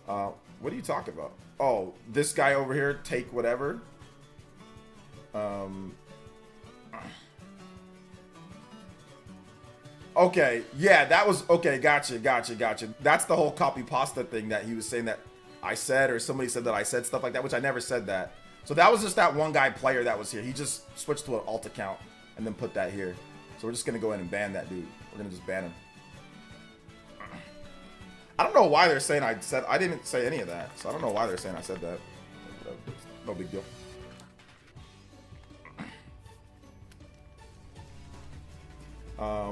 S1: What are you talking about? Oh, this guy over here, take whatever. Okay, yeah, that was okay. Gotcha. That's the whole copy pasta thing that he was saying that I said, or somebody said that I said stuff like that, which I never said that. So that was just that one guy player that was here. He just switched to an alt account and then put that here. So we're just gonna go in and ban that dude. We're gonna just ban him. I don't know why they're saying I didn't say any of that. So I don't know why they're saying I said that. No big deal.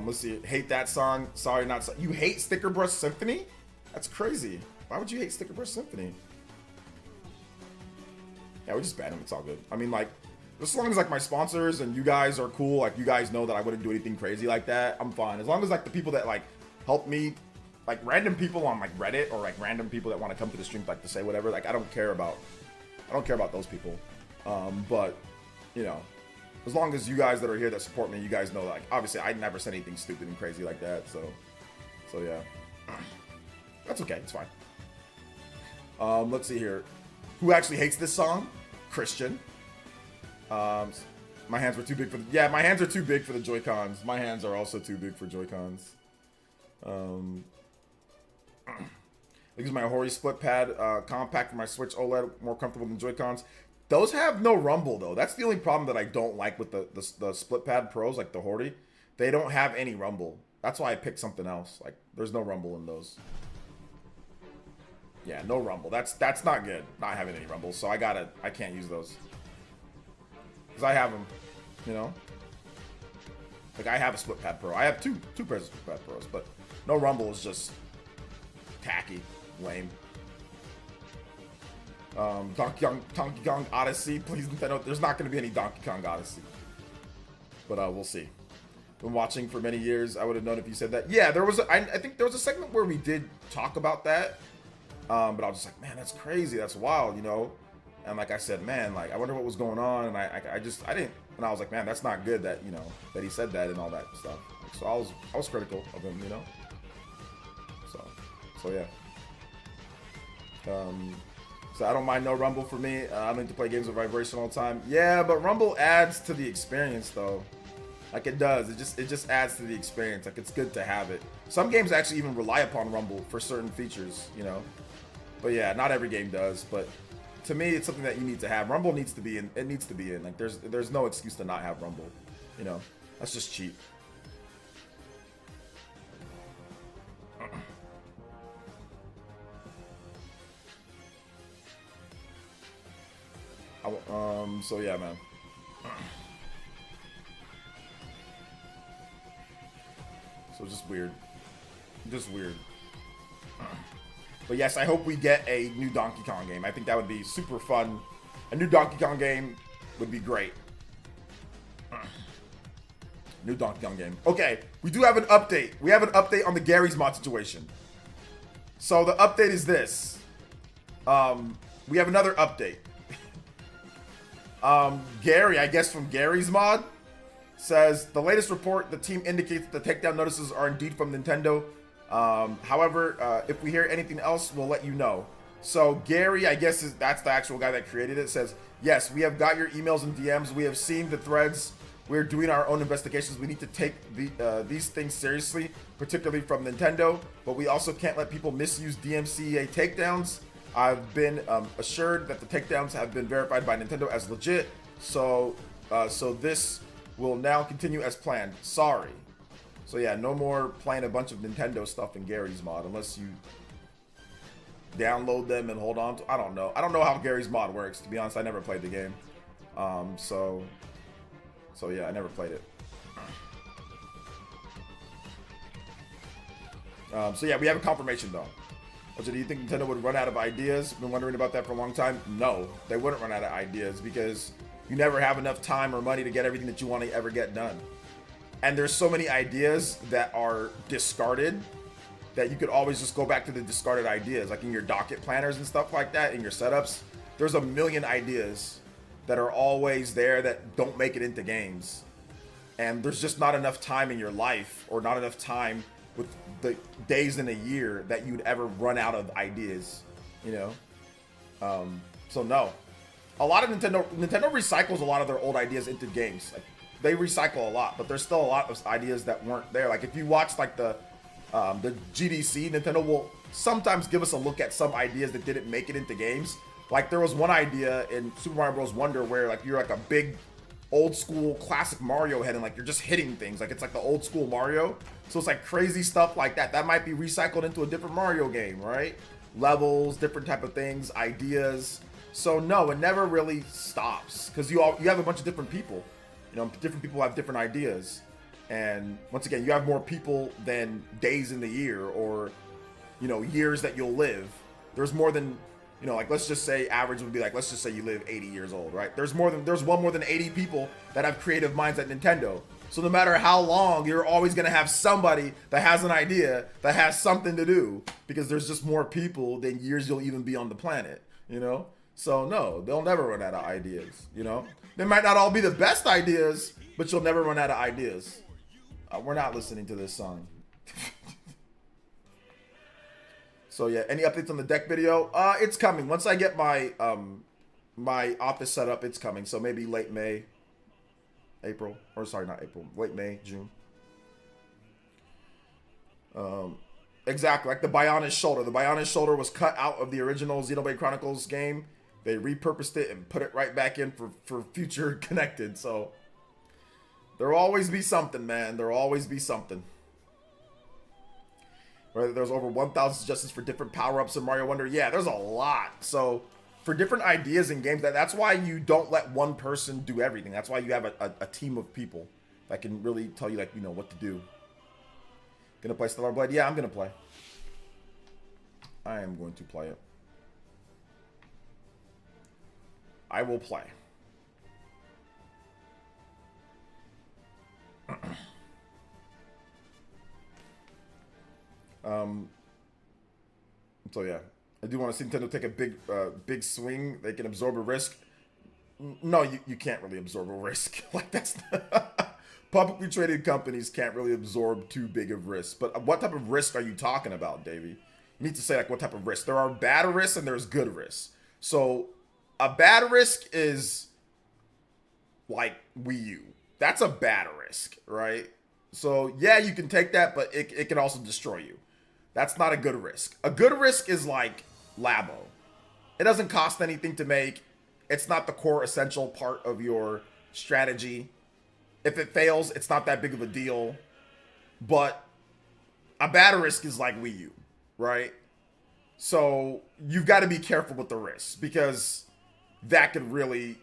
S1: Let's see. Hate that song. Sorry, not so. You hate Sticker Brush Symphony? That's crazy. Why would you hate Sticker Brush Symphony? Yeah, we just ban him. It's all good. I mean, like, as long as like my sponsors and you guys are cool, like you guys know that I wouldn't do anything crazy like that, I'm fine. As long as like the people that like help me, like random people on like Reddit or like random people that want to come to the stream like to say whatever, like I don't care about those people. But you know, as long as you guys that are here that support me, you guys know, like, obviously I never said anything stupid and crazy like that, so yeah. That's okay, it's fine. Let's see here. Who actually hates this song? Christian. My hands were too big for the, yeah, my hands are too big for the Joy-Cons. My hands are also too big for Joy-Cons. I use my Hori split pad compact for my Switch OLED, more comfortable than Joy-Cons. Those have no rumble though. That's the only problem that I don't like with the split pad pros, like the Hori. They don't have any rumble. That's why I picked something else. Like there's no rumble in those. Yeah, no rumble. That's not good. Not having any rumble. So I can't use those. Cause I have them, you know. Like I have a split pad pro. I have two pairs of split pad pros, but no rumble is just tacky, lame. Donkey Kong Odyssey, please Nintendo. There's not going to be any Donkey Kong Odyssey, but we'll see. Been watching for many years. I would have known if you said that. Yeah, there was. I think there was a segment where we did talk about that, but I was just like, man, that's crazy. That's wild, you know. And like I said, man, like I wonder what was going on, and I didn't. And I was like, man, that's not good that, you know, that he said that and all that stuff. So I was critical of him, you know. So yeah. So I don't mind no rumble for me. I don't need to play games with vibration all the time. Yeah, but rumble adds to the experience though. Like it does. It just adds to the experience. Like it's good to have it. Some games actually even rely upon rumble for certain features, you know. But yeah, not every game does. But to me, it's something that you need to have. Rumble needs to be in. It needs to be in. Like there's no excuse to not have rumble. You know, that's just cheap. So yeah, man. So just weird. Just weird. But yes, I hope we get a new Donkey Kong game. I think that would be super fun. A new Donkey Kong game would be great. New Donkey Kong game. Okay, we do have an update. We have an update on the Gary's mod situation. So the update is this. We have another update. Gary, I guess from Gary's mod, says the latest report, the team indicates that the takedown notices are indeed from Nintendo. However, if we hear anything else, we'll let you know. So Gary, I guess that's the actual guy that created it, says, yes, we have got your emails and DMs. We have seen the threads. We're doing our own investigations. We need to take these things seriously, particularly from Nintendo, but we also can't let people misuse DMCA takedowns. I've been assured that the takedowns have been verified by Nintendo as legit, so this will now continue as planned. Sorry. So yeah, no more playing a bunch of Nintendo stuff in Gary's mod unless you download them and hold on to. I don't know how Gary's mod works. To be honest, I never played the game. So yeah, I never played it. So yeah, we have a confirmation though. Do you think Nintendo would run out of ideas? Been wondering about that for a long time. No, they wouldn't run out of ideas because you never have enough time or money to get everything that you want to ever get done. And there's so many ideas that are discarded that you could always just go back to the discarded ideas, like in your docket planners and stuff like that, in your setups. There's a million ideas that are always there that don't make it into games. And there's just not enough time in your life, or not enough time with the days in a year that you'd ever run out of ideas, you know? So no. A lot of Nintendo recycles a lot of their old ideas into games. Like they recycle a lot, but there's still a lot of ideas that weren't there. Like if you watch like the GDC, Nintendo will sometimes give us a look at some ideas that didn't make it into games. Like there was one idea in Super Mario Bros. Wonder where like you're like a big old school classic Mario head and like you're just hitting things. Like it's like the old school Mario. So it's like crazy stuff like that. That might be recycled into a different Mario game, right? Levels, different type of things, ideas. So no, it never really stops because you have a bunch of different people. You know, different people have different ideas. And once again, you have more people than days in the year or, you know, years that you'll live. There's more than, you know, like let's just say average would be like, let's just say you live 80 years old, right? There's one more than 80 people that have creative minds at Nintendo. So no matter how long, you're always gonna have somebody that has an idea that has something to do because there's just more people than years you'll even be on the planet, you know? So no, they'll never run out of ideas, you know? They might not all be the best ideas, but you'll never run out of ideas. We're not listening to this song. So yeah, any updates on the deck video? It's coming. Once I get my my office set up, it's coming. So maybe late May, April, or sorry, not April, late May, June. Exactly, like the Bionis shoulder. The Bionis shoulder was cut out of the original Xenoblade Chronicles game. They repurposed it and put it right back in for future connected. So there'll always be something, man. There'll always be something. Right, there's over 1,000 suggestions for different power-ups in Mario Wonder. Yeah, there's a lot. So for different ideas in games, that's why you don't let one person do everything. That's why you have a team of people that can really tell you, like, you know, what to do. Gonna play Stellar Blade? Yeah, I'm gonna play. I am going to play it. I will play. So yeah, I do want to see Nintendo take a big swing. They can absorb a risk. No, you can't really absorb a risk. Like that's publicly traded companies can't really absorb too big of risk. But what type of risk are you talking about, Davey? You need to say like what type of risk. There are bad risks and there's good risks. So a bad risk is like Wii U. That's a bad risk, right? So yeah, you can take that, but it can also destroy you. That's not a good risk. A good risk is like Labo. It doesn't cost anything to make. It's not the core essential part of your strategy. If it fails, it's not that big of a deal. But a bad risk is like Wii U, right? So you've got to be careful with the risks because that could really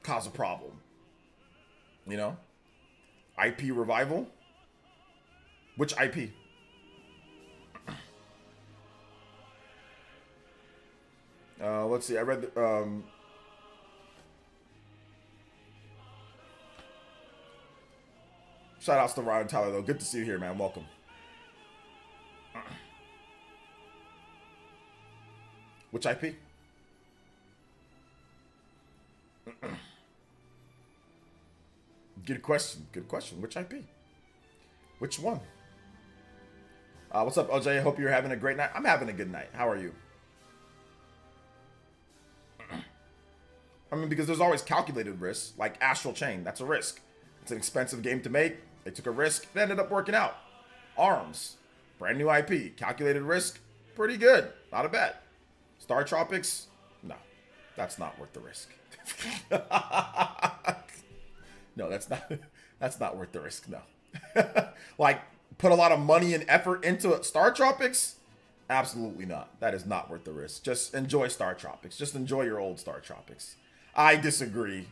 S1: cause a problem. You know? IP revival? Which IP? Let's see. I read the, shout outs to Ryan Tyler though. Good to see you here, man. Welcome. Which IP? Good question. Good question. Which IP? Which one? What's up, OJ? Hope you're having a great night. I'm having a good night. How are you? I mean, because there's always calculated risks, like Astral Chain. That's a risk. It's an expensive game to make. They took a risk. It ended up working out. ARMS. Brand new IP. Calculated risk. Pretty good. Not a bad. Star Tropics. No. That's not worth the risk. No, that's not worth the risk. No. Like, put a lot of money and effort into it. Star Tropics? Absolutely not. That is not worth the risk. Just enjoy Star Tropics. Just enjoy your old Star Tropics. I disagree.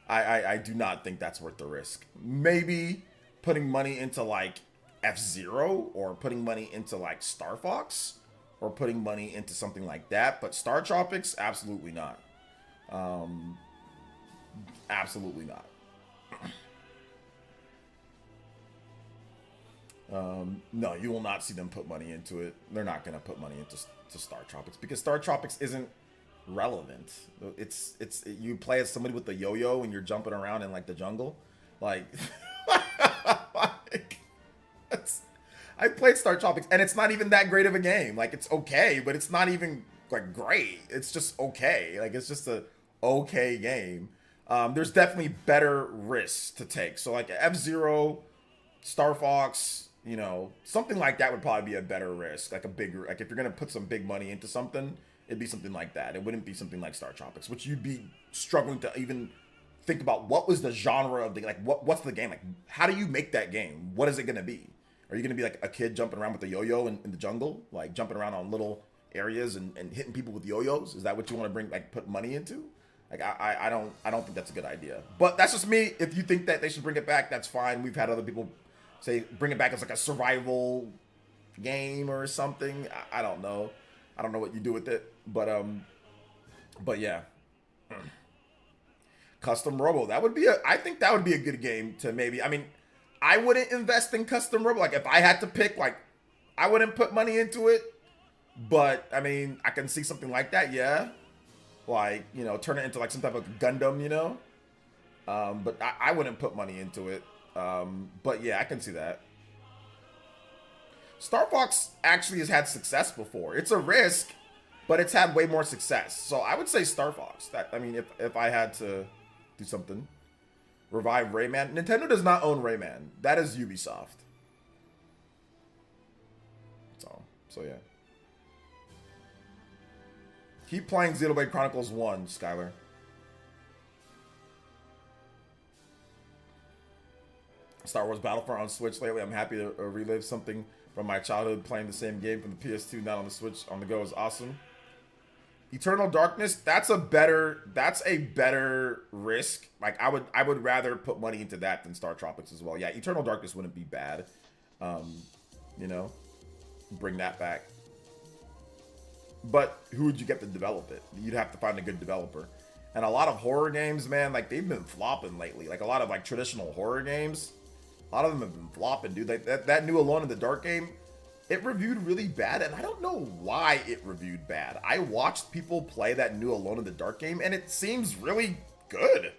S1: I do not think that's worth the risk. Maybe putting money into like F-Zero or putting money into like Star Fox or putting money into something like that. But Star Tropics, absolutely not. Absolutely not. No, you will not see them put money into it. They're not going to put money into Star Tropics because Star Tropics isn't relevant. It's you play as somebody with the yo-yo and you're jumping around in like the jungle. Like, I played Star Tropics and it's not even that great of a game. Like, it's okay, but it's not even like great. It's just okay. Like, it's just a okay game. there's definitely better risks to take. So like F-Zero, Star Fox, you know, something like that would probably be a better risk. Like a bigger, like if you're gonna put some big money into something, it'd be something like that. It wouldn't be something like Star Tropics, which you'd be struggling to even think about what was the genre of the, like what's the game, like how do you make that game? What is it gonna be? Are you gonna be like a kid jumping around with a yo-yo in the jungle, like jumping around on little areas and hitting people with yo-yos? Is that what you want to bring, like put money into? Like I don't think that's a good idea. But that's just me. If you think that they should bring it back, that's fine. We've had other people say bring it back as like a survival game or something. I don't know. I don't know what you do with it. But yeah. Custom Robo. That would be I think that would be a good game to maybe. I mean, I wouldn't invest in Custom Robo. Like if I had to pick, like I wouldn't put money into it. But I mean, I can see something like that, yeah. Like, you know, turn it into like some type of Gundam, you know. But I wouldn't put money into it. But yeah, I can see that. Star Fox actually has had success before. It's a risk, but it's had way more success. So I would say Star Fox. That, I mean, if I had to do something. Revive Rayman. Nintendo does not own Rayman. That is Ubisoft. So yeah. Keep playing Xenoblade Chronicles 1, Skylar. Star Wars Battlefront on Switch lately. I'm happy to relive something from my childhood. Playing the same game from the PS2 now on the Switch on the go is awesome. Eternal Darkness, that's a better risk. Like I would rather put money into that than Star Tropics as well. Yeah, Eternal Darkness wouldn't be bad. You know, bring that back. But who would you get to develop it? You'd have to find a good developer. And a lot of horror games, man, like they've been flopping lately. Like a lot of like traditional horror games, a lot of them have been flopping, dude. Like that new Alone in the Dark game, it reviewed really bad, and I don't know why it reviewed bad. I watched people play that new Alone in the Dark game, and it seems really good.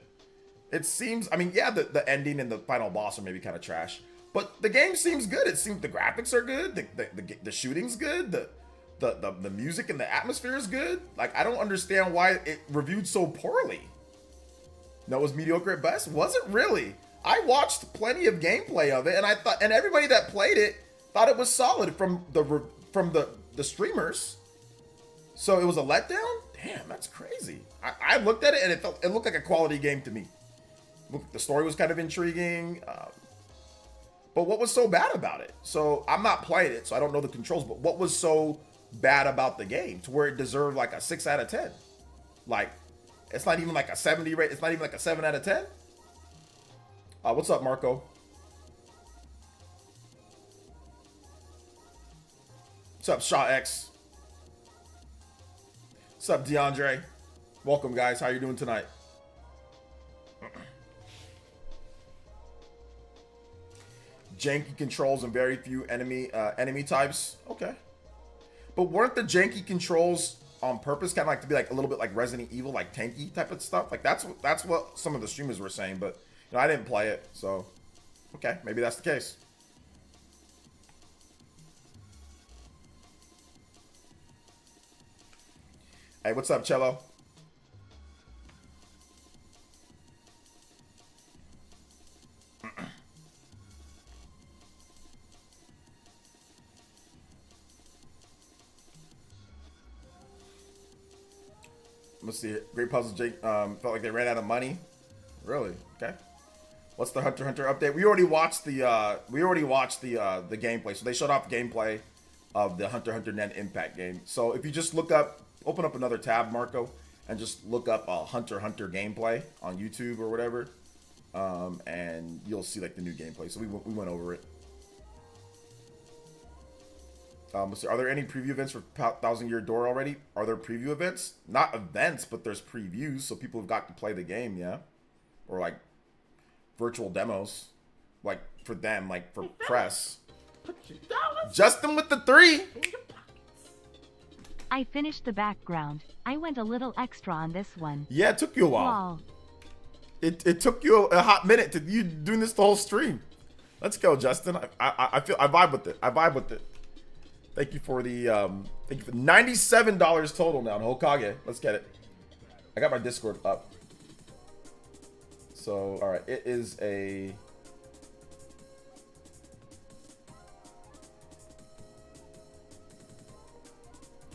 S1: It seems, I mean, yeah, the ending and the final boss are maybe kind of trash, but the game seems good. It seems the graphics are good, the shooting's good, the music and the atmosphere is good. Like, I don't understand why it reviewed so poorly. No, it was mediocre at best? Was it really? I watched plenty of gameplay of it, and I thought, and everybody that played it thought it was solid from the streamers. So it was a letdown? Damn, that's crazy. I looked at it and it looked like a quality game to me. The story was kind of intriguing. But what was so bad about it? So I'm not playing it, so I don't know the controls, but what was so bad about the game to where it deserved like a 6 out of 10? Like, it's not even like a 70 rate. It's not even like a 7 out of 10. What's up, Marco? What's up, Shaw X? What's up, DeAndre? Welcome, guys. How you doing tonight? Janky controls and very few enemy types. Okay. But weren't the janky controls on purpose, kind of like to be like a little bit like Resident Evil, like tanky type of stuff? Like that's what some of the streamers were saying, but you know, I didn't play it, so okay, maybe that's the case. Hey, what's up, Cello? Let's see. Great Puzzle Jake felt like they ran out of money. Really? Okay. What's the Hunter x Hunter update? We already watched the gameplay. So they showed off gameplay of the Hunter x Hunter Net Impact game. So if you just look up, open up another tab, Marco, and just look up Hunter x Hunter gameplay on YouTube or whatever, and you'll see like the new gameplay. So we went over it. Let's see, are there any preview events for Thousand Year Door already? Are there preview events? Not events, but there's previews, so people have got to play the game, yeah? Or like virtual demos, like for them, like for press. Justin with the 3.
S2: I finished the background. I went a little extra on this one.
S1: Yeah, it took you a while.
S2: Wow.
S1: It took you a hot minute to you doing this the whole stream. Let's go, Justin. I vibe with it. I vibe with it. Thank you for the thank you for $97 total now in Hokage. Let's get it. I got my Discord up. So, all right, it is a...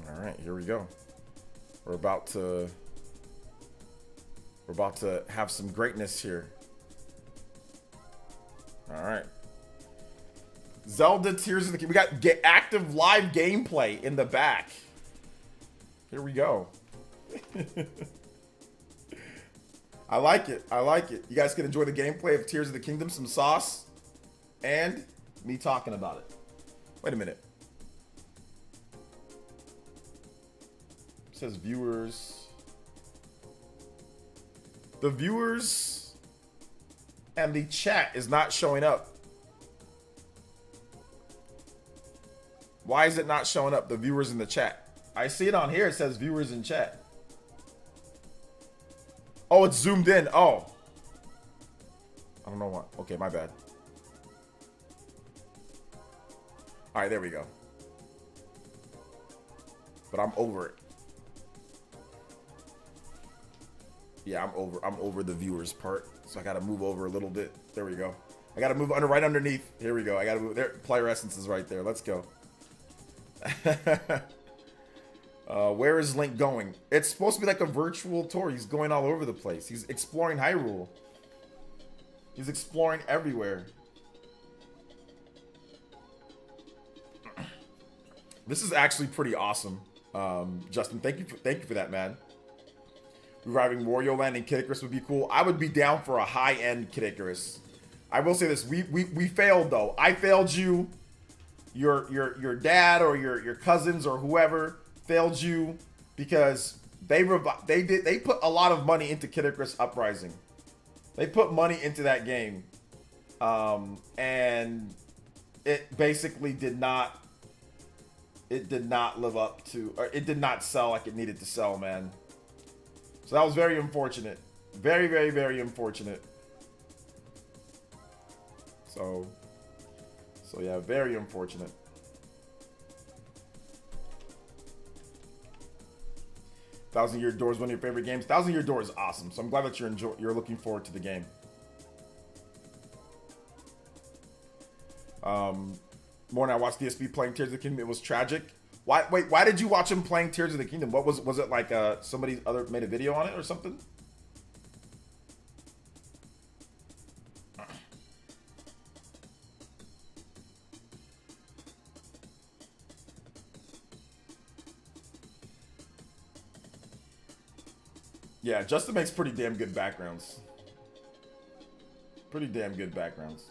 S1: All right, here we go. We're about to have some greatness here. All right. Zelda Tears of the Kingdom. We got active live gameplay in the back. Here we go. I like it. I like it. You guys can enjoy the gameplay of Tears of the Kingdom, some sauce, and me talking about it. Wait a minute. It says viewers. The viewers and the chat is not showing up. Why is it not showing up, the viewers in the chat? I see it on here. It says viewers in chat. Oh, it's zoomed in. Oh. I don't know what. Okay, my bad. All right, there we go. But I'm over it. Yeah, I'm over the viewers part. So I gotta move over a little bit. There we go. I gotta move right underneath. Here we go. I gotta move there. PlayerEssence is right there. Let's go. Where is Link going? It's supposed to be like a virtual tour. He's going all over the place. He's exploring Hyrule. He's exploring everywhere. This is actually pretty awesome. Justin, thank you for that, man. Reviving Wario Land and Kid Icarus would be cool. I would be down for a high-end Kid Icarus. I will say this: we failed though. I failed you. Your dad or your cousins or whoever failed you because they put a lot of money into Kid Icarus Uprising. They put money into that game, and it basically did not live up to, or it did not sell like it needed to sell, man. So that was very unfortunate. Very, very, very unfortunate. So yeah, very unfortunate. 1,000 Year Door is one of your favorite games. 1,000 Year Door is awesome. So I'm glad that you're looking forward to the game. Morning, I watched DSP playing Tears of the Kingdom. It was tragic. Why did you watch him playing Tears of the Kingdom? What was it like? Somebody other made a video on it or something? Yeah, Justin makes pretty damn good backgrounds. Pretty damn good backgrounds.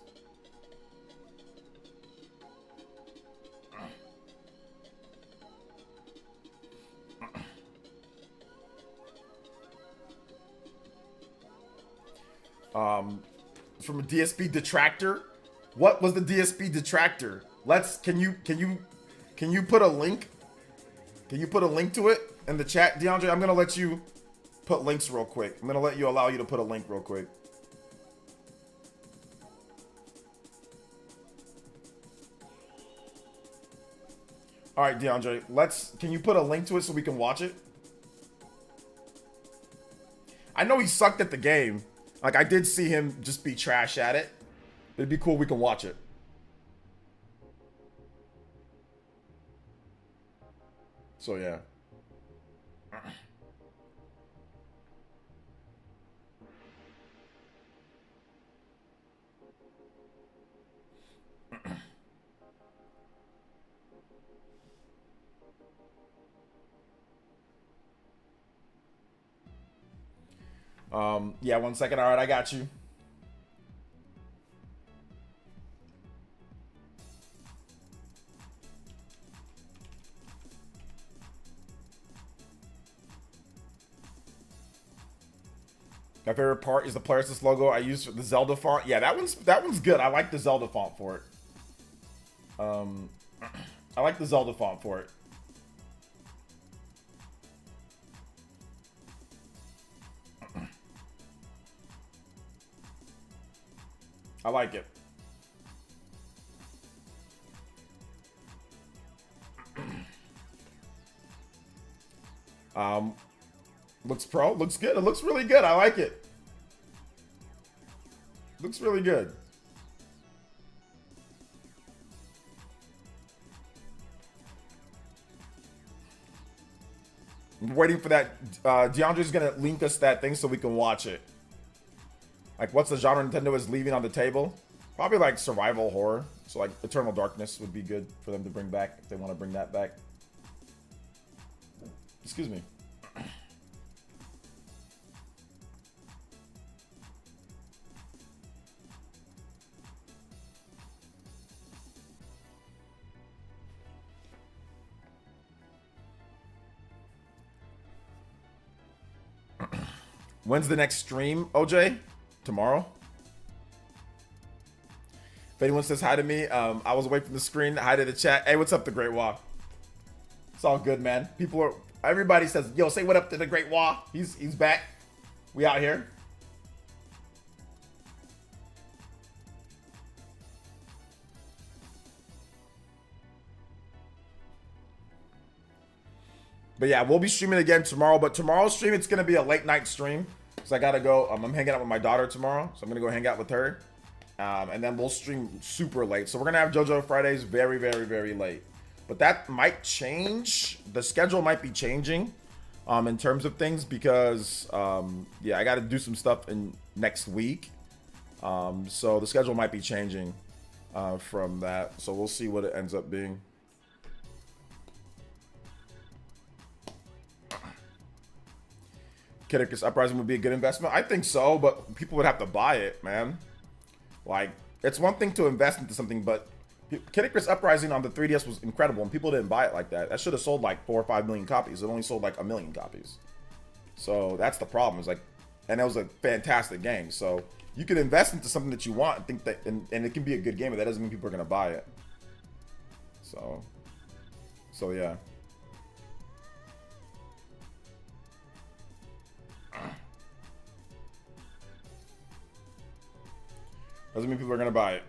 S1: From a DSP detractor. What was the DSP detractor? Can you put a link? Can you put a link to it in the chat, DeAndre? I'm gonna let you put links real quick. I'm gonna allow you to put a link real quick. All right, DeAndre, can you put a link to it so we can watch it? I know he sucked at the game. Like, I did see him just be trash at it. It'd be cool if we can watch it. So, yeah. Yeah, 1 second. All right, I got you. My favorite part is the PlayerEssence logo I use for the Zelda font. Yeah, that one's good. I like the Zelda font for it. I like the Zelda font for it. I like it. Looks good. It looks really good. I like it. Looks really good. I'm waiting for that. DeAndre's gonna link us that thing so we can watch it. Like, what's the genre Nintendo is leaving on the table? Probably like survival horror. So like Eternal Darkness would be good for them to bring back if they want to bring that back. Excuse me. When's the next stream, OJ? Tomorrow? If anyone says hi to me, I was away from the screen. Hi to the chat. Hey, what's up, the Great Wah? It's all good, man. People are. Everybody says, "Yo, say what up to the Great Wah." He's back. We out here. But yeah, we'll be streaming again tomorrow. But tomorrow's stream, it's gonna be a late night stream. So I gotta go. I'm hanging out with my daughter tomorrow, so I'm gonna go hang out with her. And then we'll stream super late. So we're gonna have JoJo Fridays very, very, very late. But that might change. The schedule might be changing in terms of things because yeah, I gotta do some stuff in next week. So the schedule might be changing from that. So we'll see what it ends up being. Kid Icarus Uprising would be a good investment. I think so, but people would have to buy it, man. Like, it's one thing to invest into something, but Kid Icarus Uprising on the 3DS was incredible, and people didn't buy it like that. That should have sold like 4 or 5 million copies. It only sold like 1 million copies. So that's the problem. It's like, and it was a fantastic game. So you can invest into something that you want and think that, and it can be a good game, but that doesn't mean people are gonna buy it. So yeah. Doesn't mean people are gonna buy it.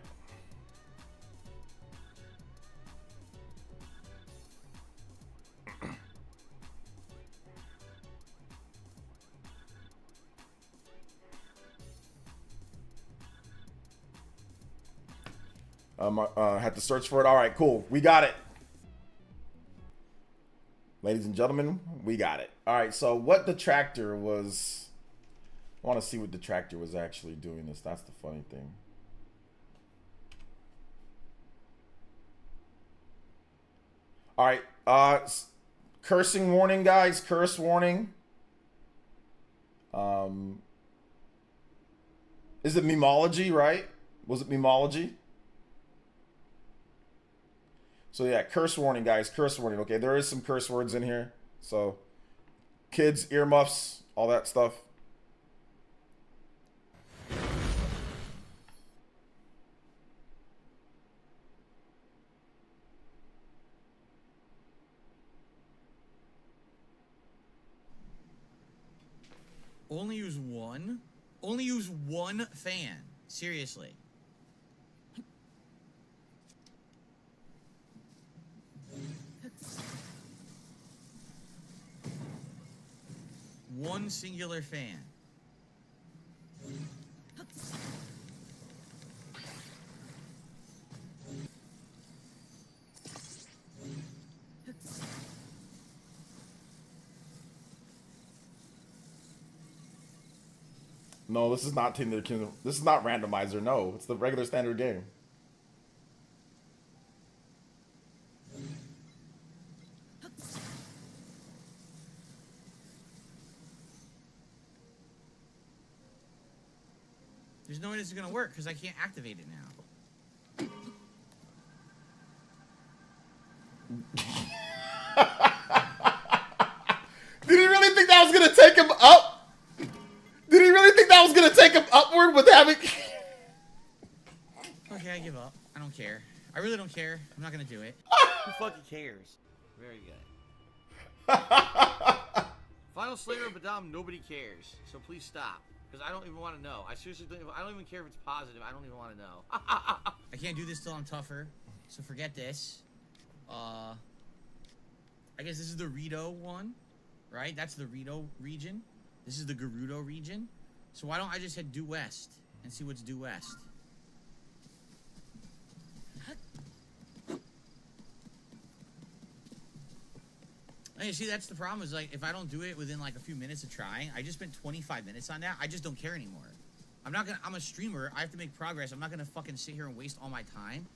S1: Had to search for it. All right, cool. We got it. Ladies and gentlemen, we got it. All right, so what Detractor was... I want to see what Detractor was actually doing this. That's the funny thing. All right, cursing warning, guys. Curse warning. Is it memology, right? Was it memology? So yeah, curse warning, guys. Curse warning. Okay, there is some curse words in here. So, kids, earmuffs, all that stuff.
S7: Only use one? Only use one fan. Seriously. One singular fan.
S1: No, this is not Team of the Kingdom. This is not randomizer. No, it's the regular standard game.
S7: There's no way this is gonna work because I can't activate it now.
S1: Did he really think that was gonna take him up? Did he really think that was gonna take him upward with having?
S7: Okay, I give up. I don't care. I really don't care. I'm not gonna do it.
S8: Who fucking cares? Very good. Final Slayer of Badam, nobody cares. So please stop. Because I don't even want to know. I seriously don't even, I don't even care if it's positive. I don't even want to know.
S7: I can't do this till I'm tougher. So forget this. I guess this is the Rito one, right? That's the Rito region. This is the Gerudo region. So why don't I just head due west and see what's due west. And you see, that's the problem, is like, if I don't do it within like a few minutes of trying, I just spent 25 minutes on that, I just don't care anymore. I'm a streamer, I have to make progress, I'm not gonna fucking sit here and waste all my time.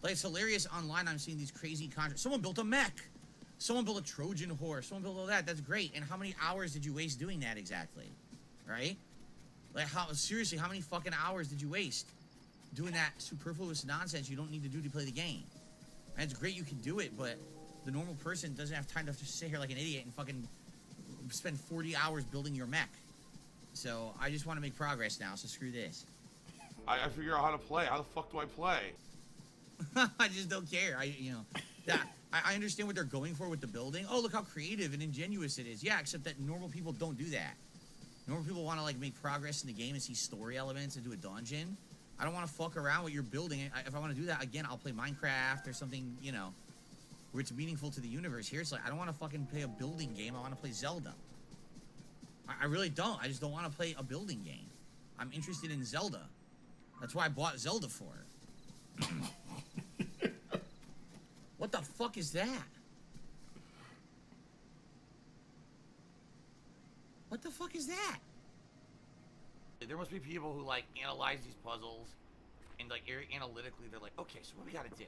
S7: Like, it's hilarious online, I'm seeing these crazy contracts. Someone built a mech! Someone built a Trojan horse, someone built all that, that's great. And how many hours did you waste doing that exactly? Right? Like, seriously, how many fucking hours did you waste doing that superfluous nonsense you don't need to do to play the game? And it's great you can do it, but the normal person doesn't have time to just sit here like an idiot and fucking spend 40 hours building your mech. So I just want to make progress now, so screw this.
S9: I figure out how to play. How the fuck do I play?
S7: I just don't care. I understand what they're going for with the building. Oh, look how creative and ingenious it is. Yeah, except that normal people don't do that. Normal people want to like make progress in the game and see story elements and do a dungeon. I don't want to fuck around with your building. If I want to do that, again, I'll play Minecraft or something, you know, where it's meaningful to the universe. Here, it's like, I don't want to fucking play a building game. I want to play Zelda. I really don't. I just don't want to play a building game. I'm interested in Zelda. That's why I bought Zelda for. What the fuck is that? What the fuck is that?
S8: There must be people who like analyze these puzzles and like analytically they're like, okay, so what we gotta do?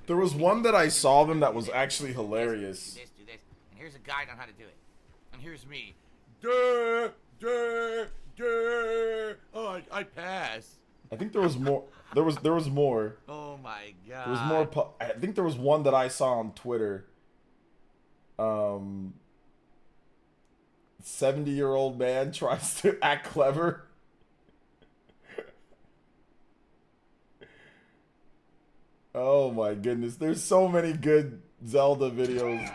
S1: There was one that I saw them that was actually hilarious.
S8: Do this, and here's a guide on how to do it. And here's me. Oh, I pass.
S1: I think there was more. There was more.
S8: Oh my god.
S1: There was more. I think there was one that I saw on Twitter. 70-year-old man tries to act clever. Oh my goodness, there's so many good Zelda videos.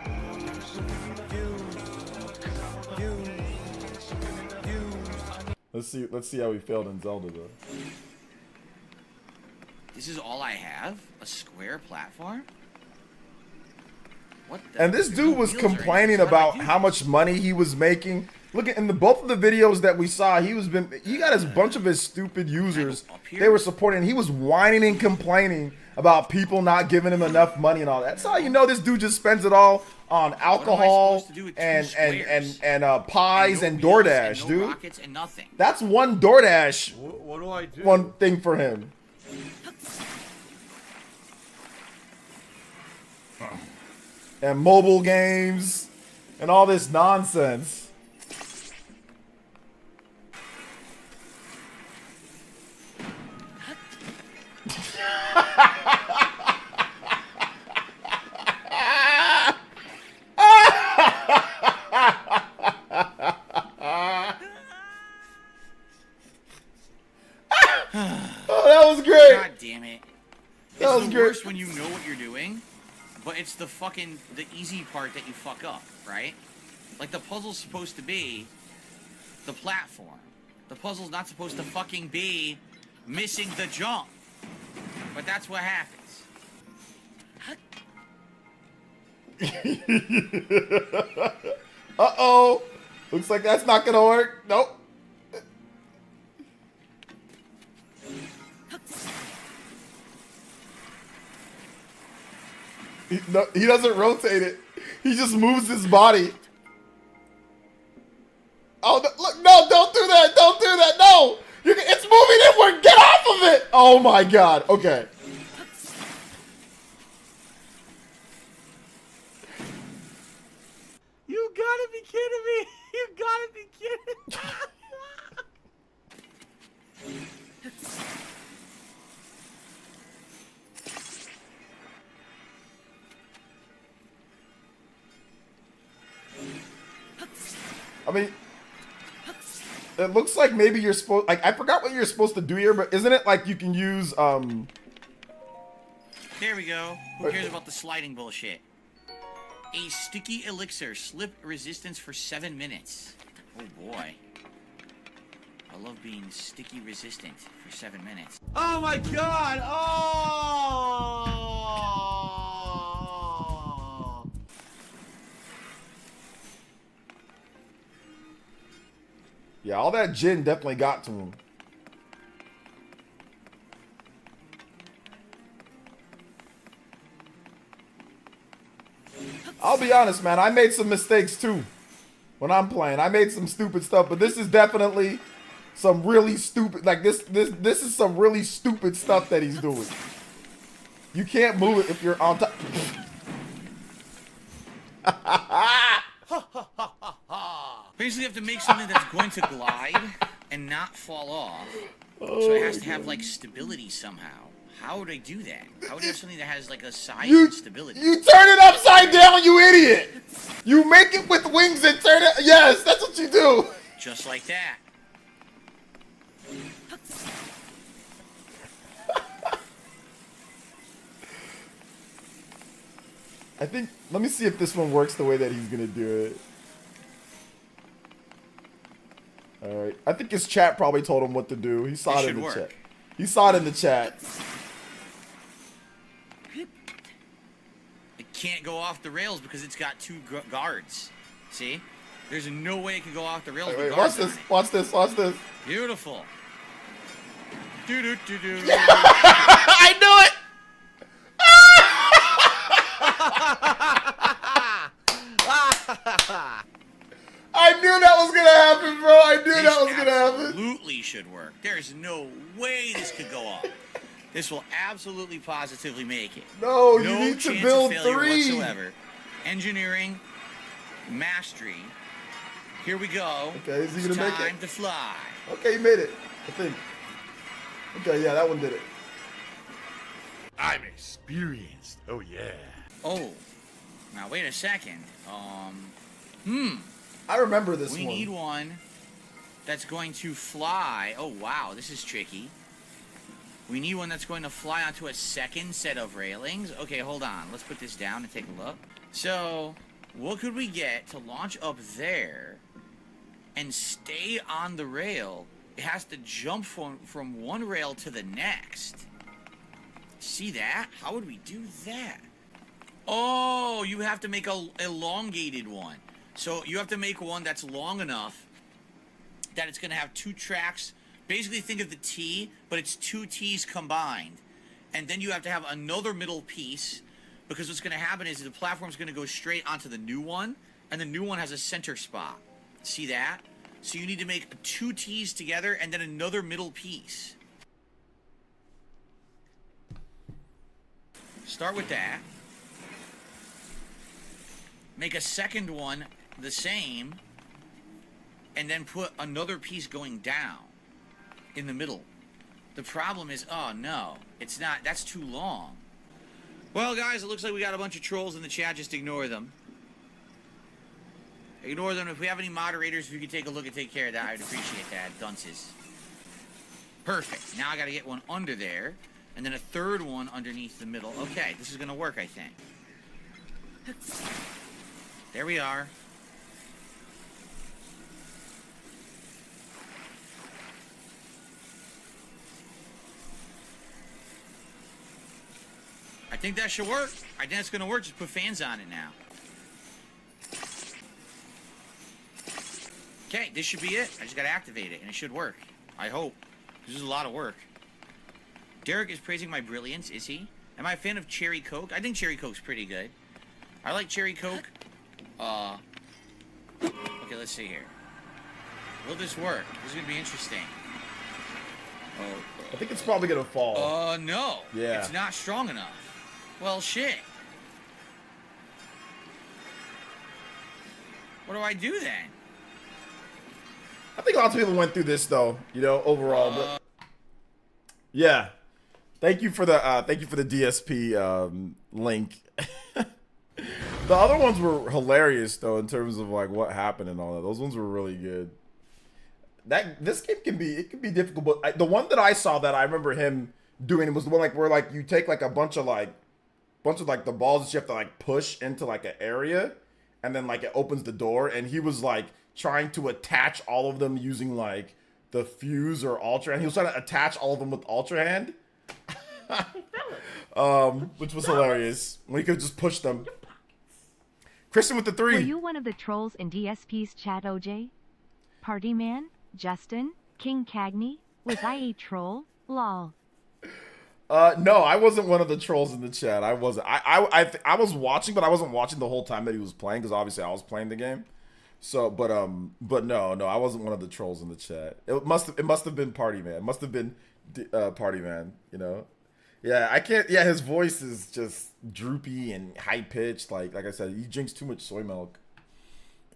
S1: Let's see how he failed in Zelda though.
S7: This is all I have? A square platform? What the?
S1: And this dude was complaining about how much money he was making. Look at both of the videos that we saw, he got his bunch of his stupid users. They were supporting. He was whining and complaining about people not giving him enough money and all that. That's how you know this dude just spends it all on alcohol and pies and DoorDash, dude.
S7: Rockets and nothing.
S1: That's one DoorDash.
S9: What do I do?
S1: One thing for him. And mobile games and all this nonsense. Oh, that was great.
S7: God damn it.
S1: That was
S7: It's the
S1: great.
S7: worst when you know what you're doing, but it's the easy part that you fuck up, right? Like the puzzle's supposed to be the platform. The puzzle's not supposed to fucking be missing the jump. But that's what happens.
S1: Uh-oh. Looks like that's not gonna work. Nope. He doesn't rotate it. He just moves his body. Oh, look, no, don't do that. Don't do that. No. It's moving inward. Get off of it. Oh, my God. Okay.
S8: You gotta be kidding me! You gotta be kidding me!
S1: I mean, it looks like maybe you're supposed, like, I forgot what you're supposed to do here, but isn't it like you can use,
S7: There we go. Who cares about the sliding bullshit? A sticky elixir, slip resistance for 7 minutes. Oh boy. I love being sticky resistant for 7 minutes.
S8: Oh my god! Oh!
S1: yeah, all that gin definitely got to him. I'll be honest, man. I made some mistakes too when I'm playing. I made some stupid stuff, but this is definitely some really stupid. Like this is some really stupid stuff that he's doing. You can't move it if you're on top.
S7: Basically, you have to make something that's going to glide and not fall off. So it has to have like stability somehow. How would I do that? How would I have something that has like a size and stability?
S1: You turn it upside down, you idiot! You make it with wings and turn it. Yes, that's what you do.
S7: Just like that.
S1: I think. Let me see if this one works the way that he's gonna do it. All right. I think his chat probably told him what to do. He saw it in the chat. He saw it in the chat.
S7: It can't go off the rails because it's got two guards. See? There's no way it can go off the rails.
S1: Wait, watch this. Watch this. Watch this.
S7: Beautiful. Do do do do.
S1: I knew it. I knew that was gonna happen, bro. I knew that was gonna happen.
S7: Absolutely should work. There's no way this could go off. This will absolutely positively make it.
S1: No, you need to build
S7: chance of failure
S1: 3
S7: whatsoever. Engineering, mastery. Here we go.
S1: Okay, is he gonna make it?
S7: Time to fly.
S1: Okay, he made it. I think. Okay, yeah, that one did it.
S9: I'm experienced. Oh yeah.
S7: Oh, now wait a second.
S1: I remember this
S7: We
S1: one.
S7: need one that's going to fly. Oh wow, this is tricky. We need one that's going to fly onto a second set of railings. Okay, hold on. Let's put this down and take a look. So, what could we get to launch up there and stay on the rail? It has to jump from one rail to the next. See that? How would we do that? Oh, you have to make a elongated one. So you have to make one that's long enough that it's going to have 2 tracks. Basically, think of the T, but it's 2 T's combined. And then you have to have another middle piece, because what's going to happen is the platform's going to go straight onto the new one, and the new one has a center spot. See that? So you need to make 2 T's together and then another middle piece. Start with that. Make a second one the same, and then put another piece going down in the middle. The problem is, oh no, it's not, that's too long. Well guys, it looks like we got a bunch of trolls in the chat, just ignore them. Ignore them. If we have any moderators, if you could take a look and take care of that, I'd appreciate that. Dunces. Perfect. Now I gotta get one under there, and then a third one underneath the middle. Okay, this is gonna work, I think. There we are. I think that should work. I think it's gonna work. Just put fans on it now. Okay, this should be it. I just gotta activate it, and it should work. I hope. This is a lot of work. Derek is praising my brilliance, is he? Am I a fan of Cherry Coke? I think Cherry Coke's pretty good. I like Cherry Coke. Okay, let's see here. Will this work? This is gonna be interesting. Oh.
S1: I think it's probably gonna fall.
S7: No.
S1: Yeah.
S7: It's not strong enough. Well, shit. What do I do then?
S1: I think lots of people went through this though, you know, overall. But yeah, thank you for the DSP link. The other ones were hilarious though, in terms of like what happened and all that. Those ones were really good. This game can be difficult, but the one that I saw that I remember him doing was the one like where like you take like a bunch of like the balls that you have to like push into like an area, and then like it opens the door, and he was like trying to attach all of them using like the fuse or ultra hand. He was trying to attach all of them with ultra hand. Which was hilarious. When he could just push them. Christian with the 3.
S2: Were you one of the trolls in DSP's chat, OJ? Party Man? Justin? King Cagney? Was I a troll? Lol.
S1: No, I wasn't one of the trolls in the chat. I wasn't. I was watching, but I wasn't watching the whole time that he was playing because obviously I was playing the game. So, but no, I wasn't one of the trolls in the chat. It must have been Party Man. It must have been Party Man. You know. Yeah, I can't. Yeah, his voice is just droopy and high pitched. Like I said, he drinks too much soy milk.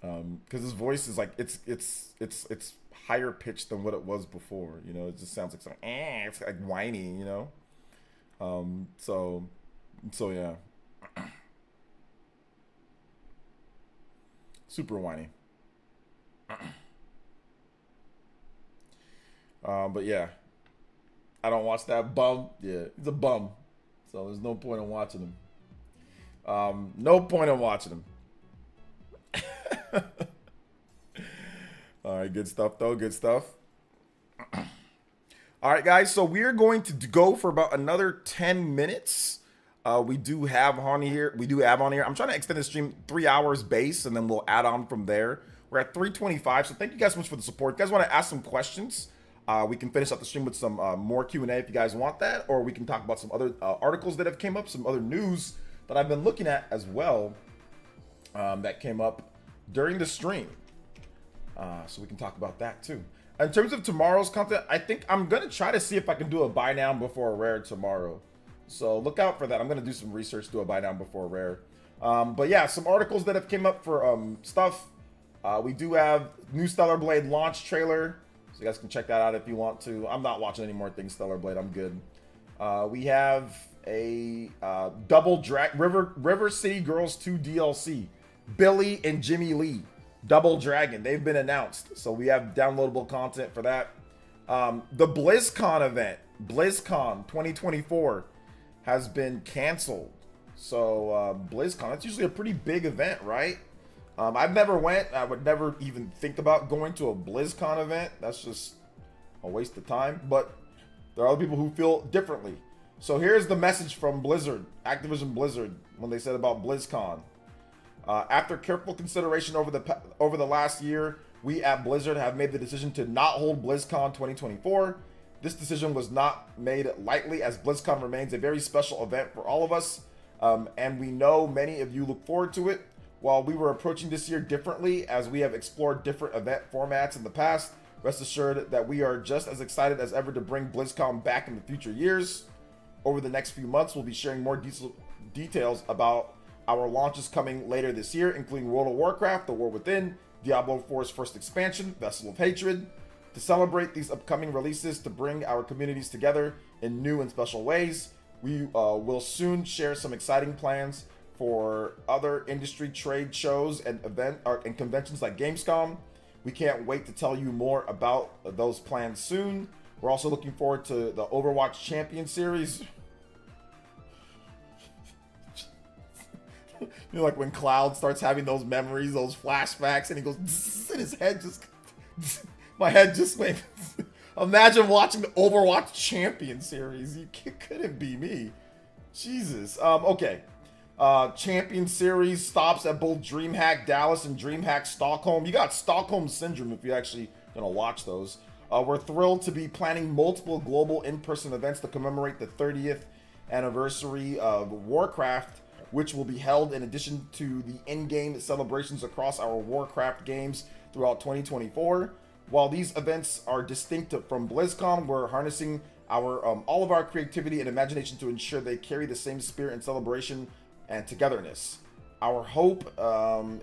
S1: Because his voice is like it's higher pitched than what it was before. You know, it just sounds like something. It's like whiny. You know. So yeah. Super whiny. But yeah. I don't watch that bum. Yeah, he's a bum. So there's no point in watching him. No point in watching him. All right, good stuff though. Good stuff. All right, guys. So we're going to go for about another 10 minutes. We do have on here. I'm trying to extend the stream 3 hours base, and then we'll add on from there. We're at 3:25. So thank you guys so much for the support. If you guys want to ask some questions, we can finish up the stream with some more Q&A if you guys want that, or we can talk about some other articles that have came up, some other news that I've been looking at as well that came up during the stream. So we can talk about that too. In terms of tomorrow's content, I think I'm going to try to see if I can do a buy now before a rare tomorrow. So look out for that. I'm going to do some research, do a buy now before a rare. But yeah, some articles that have came up for stuff. We do have new Stellar Blade launch trailer. So you guys can check that out if you want to. I'm not watching any more things Stellar Blade. I'm good. We have a double River City Girls 2 DLC. Billy and Jimmy Lee. Double Dragon. They've been announced. So we have downloadable content for that. The BlizzCon event, BlizzCon 2024, has been canceled. So BlizzCon, that's usually a pretty big event, right? I've never went. I would never even think about going to a BlizzCon event. That's just a waste of time. But there are other people who feel differently. So here's the message from Blizzard, Activision Blizzard, when they said about BlizzCon. After careful consideration over the last year, we at Blizzard have made the decision to not hold BlizzCon 2024. This decision was not made lightly, as BlizzCon remains a very special event for all of us, and we know many of you look forward to it. While we were approaching this year differently, as we have explored different event formats in the past, rest assured that we are just as excited as ever to bring BlizzCon back in the future years. Over the next few months, we'll be sharing more details about our launches coming later this year, including World of Warcraft, The War Within, Diablo 4's first expansion, Vessel of Hatred. To celebrate these upcoming releases, to bring our communities together in new and special ways, we will soon share some exciting plans for other industry trade shows and and conventions like Gamescom. We can't wait to tell you more about those plans soon. We're also looking forward to the Overwatch Champion Series. You know, like when Cloud starts having those memories, those flashbacks, and he goes, and his head just, my head just went. Imagine watching the Overwatch Champion Series. You couldn't be me. Jesus. Okay. Champion Series stops at both DreamHack Dallas and DreamHack Stockholm. You got Stockholm Syndrome if you're actually gonna watch those. We're thrilled to be planning multiple global in-person events to commemorate the 30th anniversary of Warcraft, which will be held in addition to the in-game celebrations across our Warcraft games throughout 2024. While these events are distinct from BlizzCon, we're harnessing our all of our creativity and imagination to ensure they carry the same spirit and celebration and togetherness. Our hope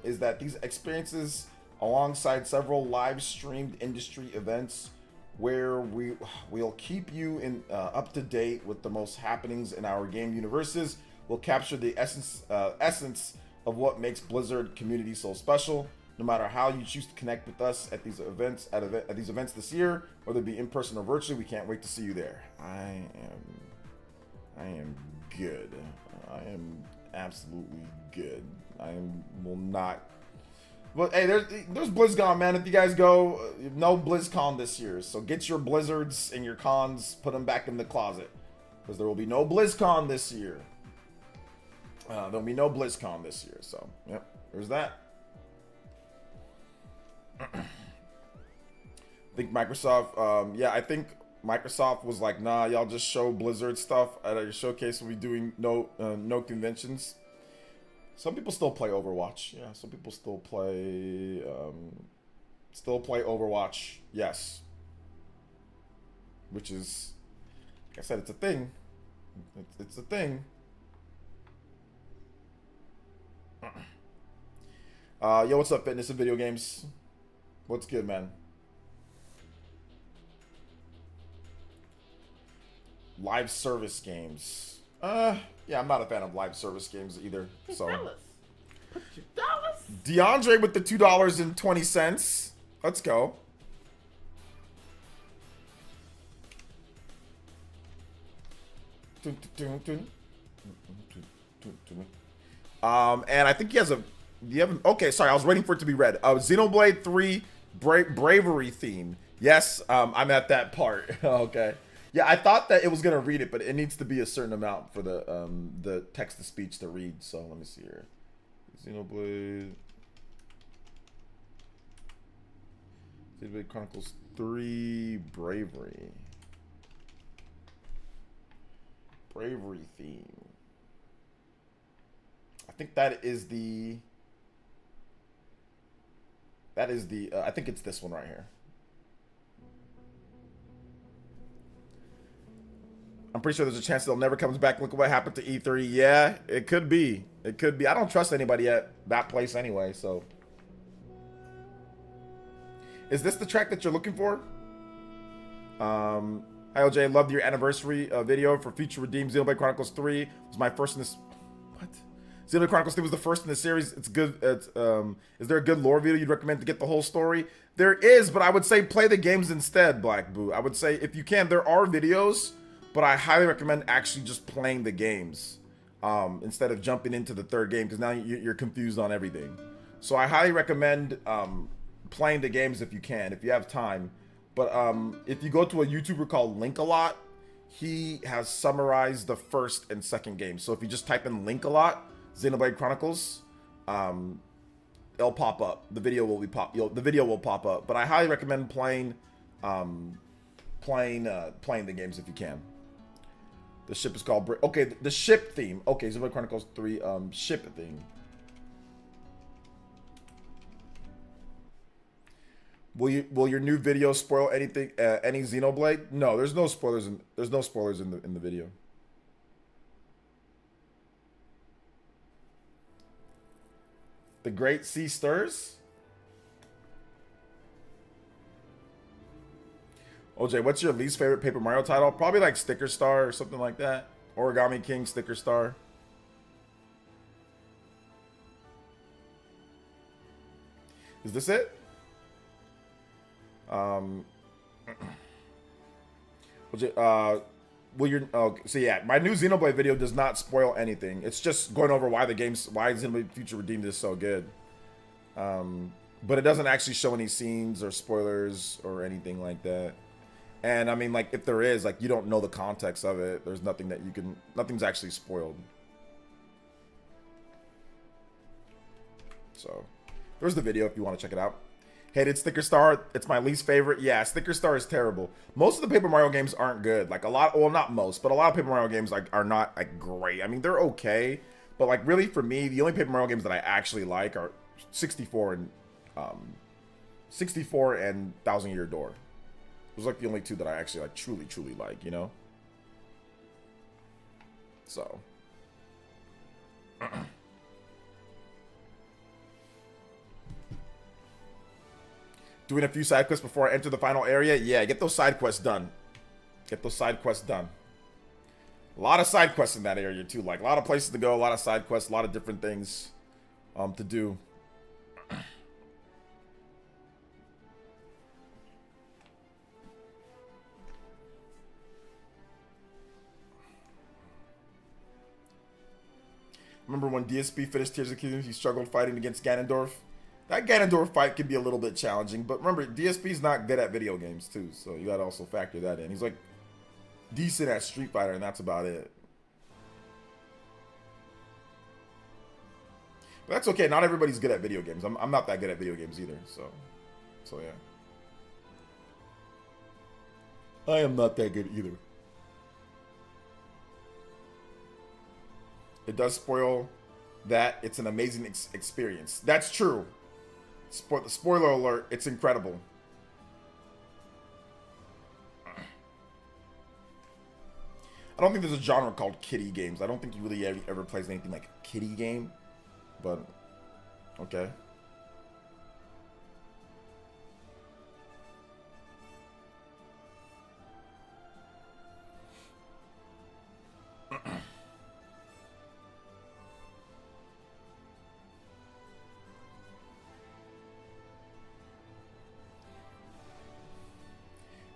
S1: is that these experiences, alongside several live-streamed industry events, where we'll keep you up to date with the most happenings in our game universes, will capture the essence of what makes Blizzard community so special. No matter how you choose to connect with us at these events this year, whether it be in person or virtually, we can't wait to see you there. I am good. I am absolutely good. Will not. But hey, there's BlizzCon, man. If you guys go, no BlizzCon this year, so get your Blizzards and your cons, put them back in the closet, because there will be no BlizzCon this year. There'll be no BlizzCon this year. So yep, there's that. I think Microsoft, yeah, I think Microsoft was like, nah, y'all just show Blizzard stuff at your showcase. We'll be doing no conventions. Some people still play Overwatch. Yeah, some people still play Overwatch. Yes. Which is, like I said, it's a thing. It's a thing. Yo, what's up, fitness and video games? What's good, man? Live service games. Yeah, I'm not a fan of live service games either. So,
S5: Put your dollars.
S1: DeAndre with the $2.20. Let's go. And I think he has a. Do you have? Okay, sorry, I was waiting for it to be read. Xenoblade 3 Bravery theme. Yes, I'm at that part. Okay. Yeah, I thought that it was gonna read it, but it needs to be a certain amount for the text to speech to read. So let me see here. Xenoblade Chronicles 3 Bravery theme. I think that is the. I think it's this one right here. I'm pretty sure there's a chance they'll never comes back. Look at what happened to E3. Yeah, it could be. It could be. I don't trust anybody at that place anyway, so. Is this the track that you're looking for? Hi, LJ. Loved your anniversary video for Future Redeemed. Xenoblade Chronicles 3 was my first in this. What? Xenoblade Chronicles 3 was the first in the series. It's good. It's, is there a good lore video you'd recommend to get the whole story? There is, but I would say play the games instead, Black Boo. I would say if you can, there are videos. But I highly recommend actually just playing the games instead of jumping into the third game because now you're confused on everything. So I highly recommend playing the games if you can, if you have time. But if you go to a YouTuber called Link-A-Lot, he has summarized the first and second game. So if you just type in Link-A-Lot, Xenoblade Chronicles, it'll pop up. The video will pop up. But I highly recommend playing the games if you can. The ship is called okay, the ship theme. Okay, Xenoblade Chronicles 3 ship theme. Will your new video spoil anything any Xenoblade? No, there's no spoilers in the video. The Great Sea Stirs? OJ, what's your least favorite Paper Mario title? Probably like Sticker Star or something like that. Origami King, Sticker Star. Is this it? OJ, so yeah, my new Xenoblade video does not spoil anything. It's just going over why Xenoblade Future Redeemed is so good. But it doesn't actually show any scenes or spoilers or anything like that. And I mean, like, if there is, like, you don't know the context of it. There's nothing that you can, nothing's actually spoiled. So, there's the video if you want to check it out. Hated Sticker Star. It's my least favorite. Yeah, Sticker Star is terrible. Most of the Paper Mario games aren't good. Like, a lot, well, not most, but a lot of Paper Mario games, like, are not, like, great. I mean, they're okay. But, like, really, for me, the only Paper Mario games that I actually like are 64 and 1000 Year Door. Those are like the only two that I actually like truly like, you know? So. Doing a few side quests before I enter the final area? Yeah, get those side quests done. Get those side quests done. A lot of side quests in that area too. Like a lot of places to go, a lot of side quests, a lot of different things to do. Remember when DSP finished Tears of the Kingdom, he struggled fighting against Ganondorf? That Ganondorf fight can be a little bit challenging, but remember, DSP's not good at video games too, so you gotta also factor that in. He's like decent at Street Fighter, and that's about it. But that's okay, not everybody's good at video games. I'm not that good at video games either, so yeah. I am not that good either. It does spoil that. It's an amazing experience. That's true. Spoiler alert, it's incredible. I don't think there's a genre called kiddie games. I don't think you really ever plays anything like a kiddie game. But, okay.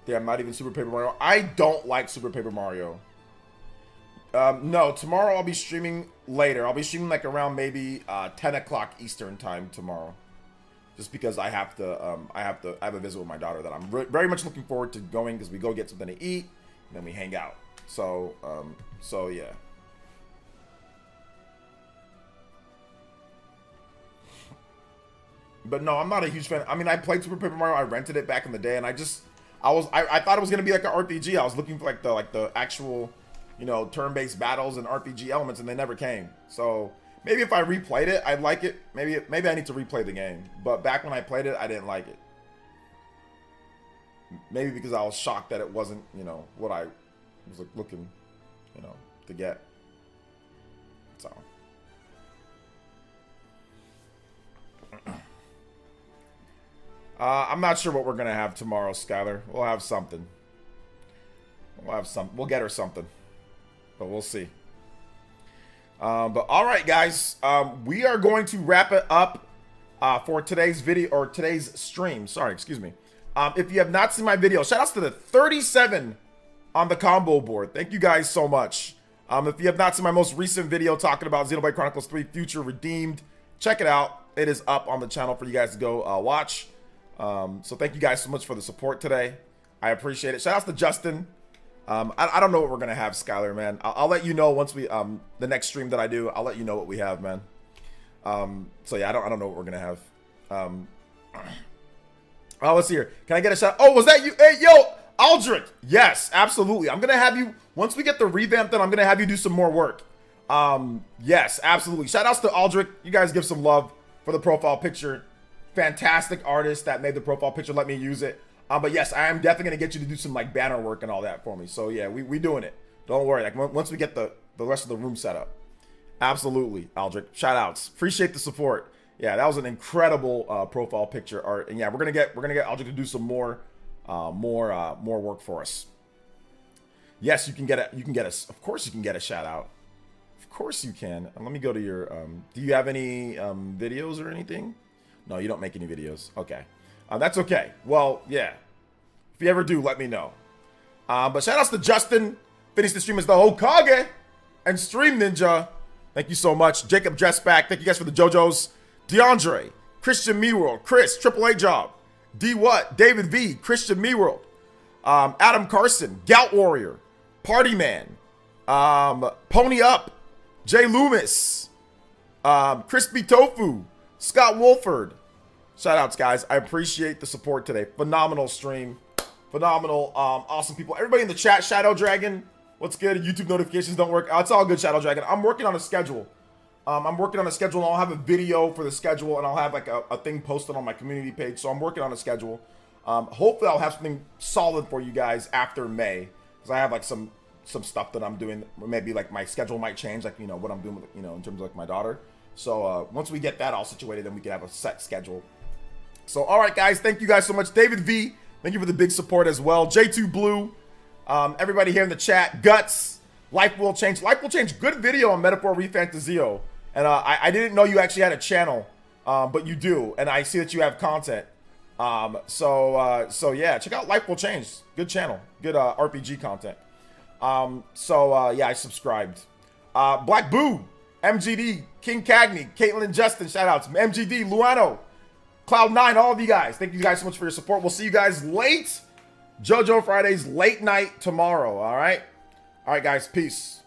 S1: Yeah, I'm not even Super Paper Mario. I don't like Super Paper Mario. No, tomorrow I'll be streaming later. I'll be streaming like around maybe 10 o'clock Eastern time tomorrow. Just because I have a visit with my daughter that I'm very much looking forward to going, because we go get something to eat and then we hang out. So, so yeah. But no, I'm not a huge fan. I mean, I played Super Paper Mario. I rented it back in the day, and I thought it was gonna be like an RPG. I was looking for like the actual, you know, turn-based battles and RPG elements, and they never came. So maybe if I replayed it, I'd like it. Maybe I need to replay the game. But back when I played it, I didn't like it. Maybe because I was shocked that it wasn't, you know, what I was like looking, you know, to get. So. I'm not sure what we're gonna have tomorrow, Skylar. We'll have something. We'll get her something, but we'll see. But all right, guys, we are going to wrap it up for today's video, or today's stream. Sorry, excuse me. If you have not seen my video, shout outs to the 37 on the combo board. Thank you guys so much. If you have not seen my most recent video talking about Xenoblade Chronicles 3 Future Redeemed, check it out. It is up on the channel for you guys to go watch. So thank you guys so much for the support today. I appreciate it. Shout outs to Justin. I don't know what we're gonna have, Skylar, man. I'll let you know once we the next stream that I do. I'll let you know what we have, man. So yeah, I don't know what we're gonna have. Oh, let's see here. Can I get a shout? Oh, was that you? Hey, yo, Aldrich. Yes, absolutely. I'm gonna have you once we get the revamp done. I'm gonna have you do some more work. Yes, absolutely. Shout outs to Aldrich. You guys give some love for the profile picture. Fantastic artist that made the profile picture. Let me use it. But yes, I am definitely gonna get you to do some like banner work and all that for me. So yeah, we doing it. Don't worry. Like once we get the rest of the room set up. Absolutely, Aldrich. Shout outs. Appreciate the support. Yeah, that was an incredible profile picture art. And yeah, we're gonna get Aldrich to do some more work for us. Yes, you can get of course you can get a shout out. Of course you can. Let me go to your do you have any videos or anything? No, you don't make any videos. Okay. That's okay. Well, yeah. If you ever do, let me know. But shout outs to Justin. Finish the stream as the Hokage and Stream Ninja. Thank you so much. Jacob Dressback. Thank you guys for the JoJo's. DeAndre. Christian MeWorld. Chris. Triple A Job. D What. David V. Christian MeWorld. Adam Carson. Gout Warrior. Party Man. Pony Up. Jay Loomis. Crispy Tofu. Scott Wolford. Shout outs, guys. I appreciate the support today. Phenomenal stream. Phenomenal. Awesome people. Everybody in the chat. Shadow Dragon. What's good? YouTube notifications don't work. It's all good, Shadow Dragon. I'm working on a schedule. I'm working on a schedule, and I'll have a video for the schedule, and I'll have like a thing posted on my community page. So I'm working on a schedule. Hopefully I'll have something solid for you guys after May, because I have like some stuff that I'm doing. Maybe like my schedule might change, like, you know, what I'm doing with, you know, in terms of like my daughter. So once we get that all situated, then we can have a set schedule. So, all right, guys. Thank you guys so much. David V, thank you for the big support as well. J2 Blue, everybody here in the chat. Guts, Life Will Change. Life Will Change. Good video on Metaphor Refantasio. And I didn't know you actually had a channel, but you do. And I see that you have content. So yeah, check out Life Will Change. Good channel. Good RPG content. Yeah, I subscribed. Black Boo, MGD, King Cagney, Caitlin Justin, shout outs. MGD, Luano, Cloud9, all of you guys. Thank you guys so much for your support. We'll see you guys late. JoJo Fridays late night tomorrow, all right? All right, guys, peace.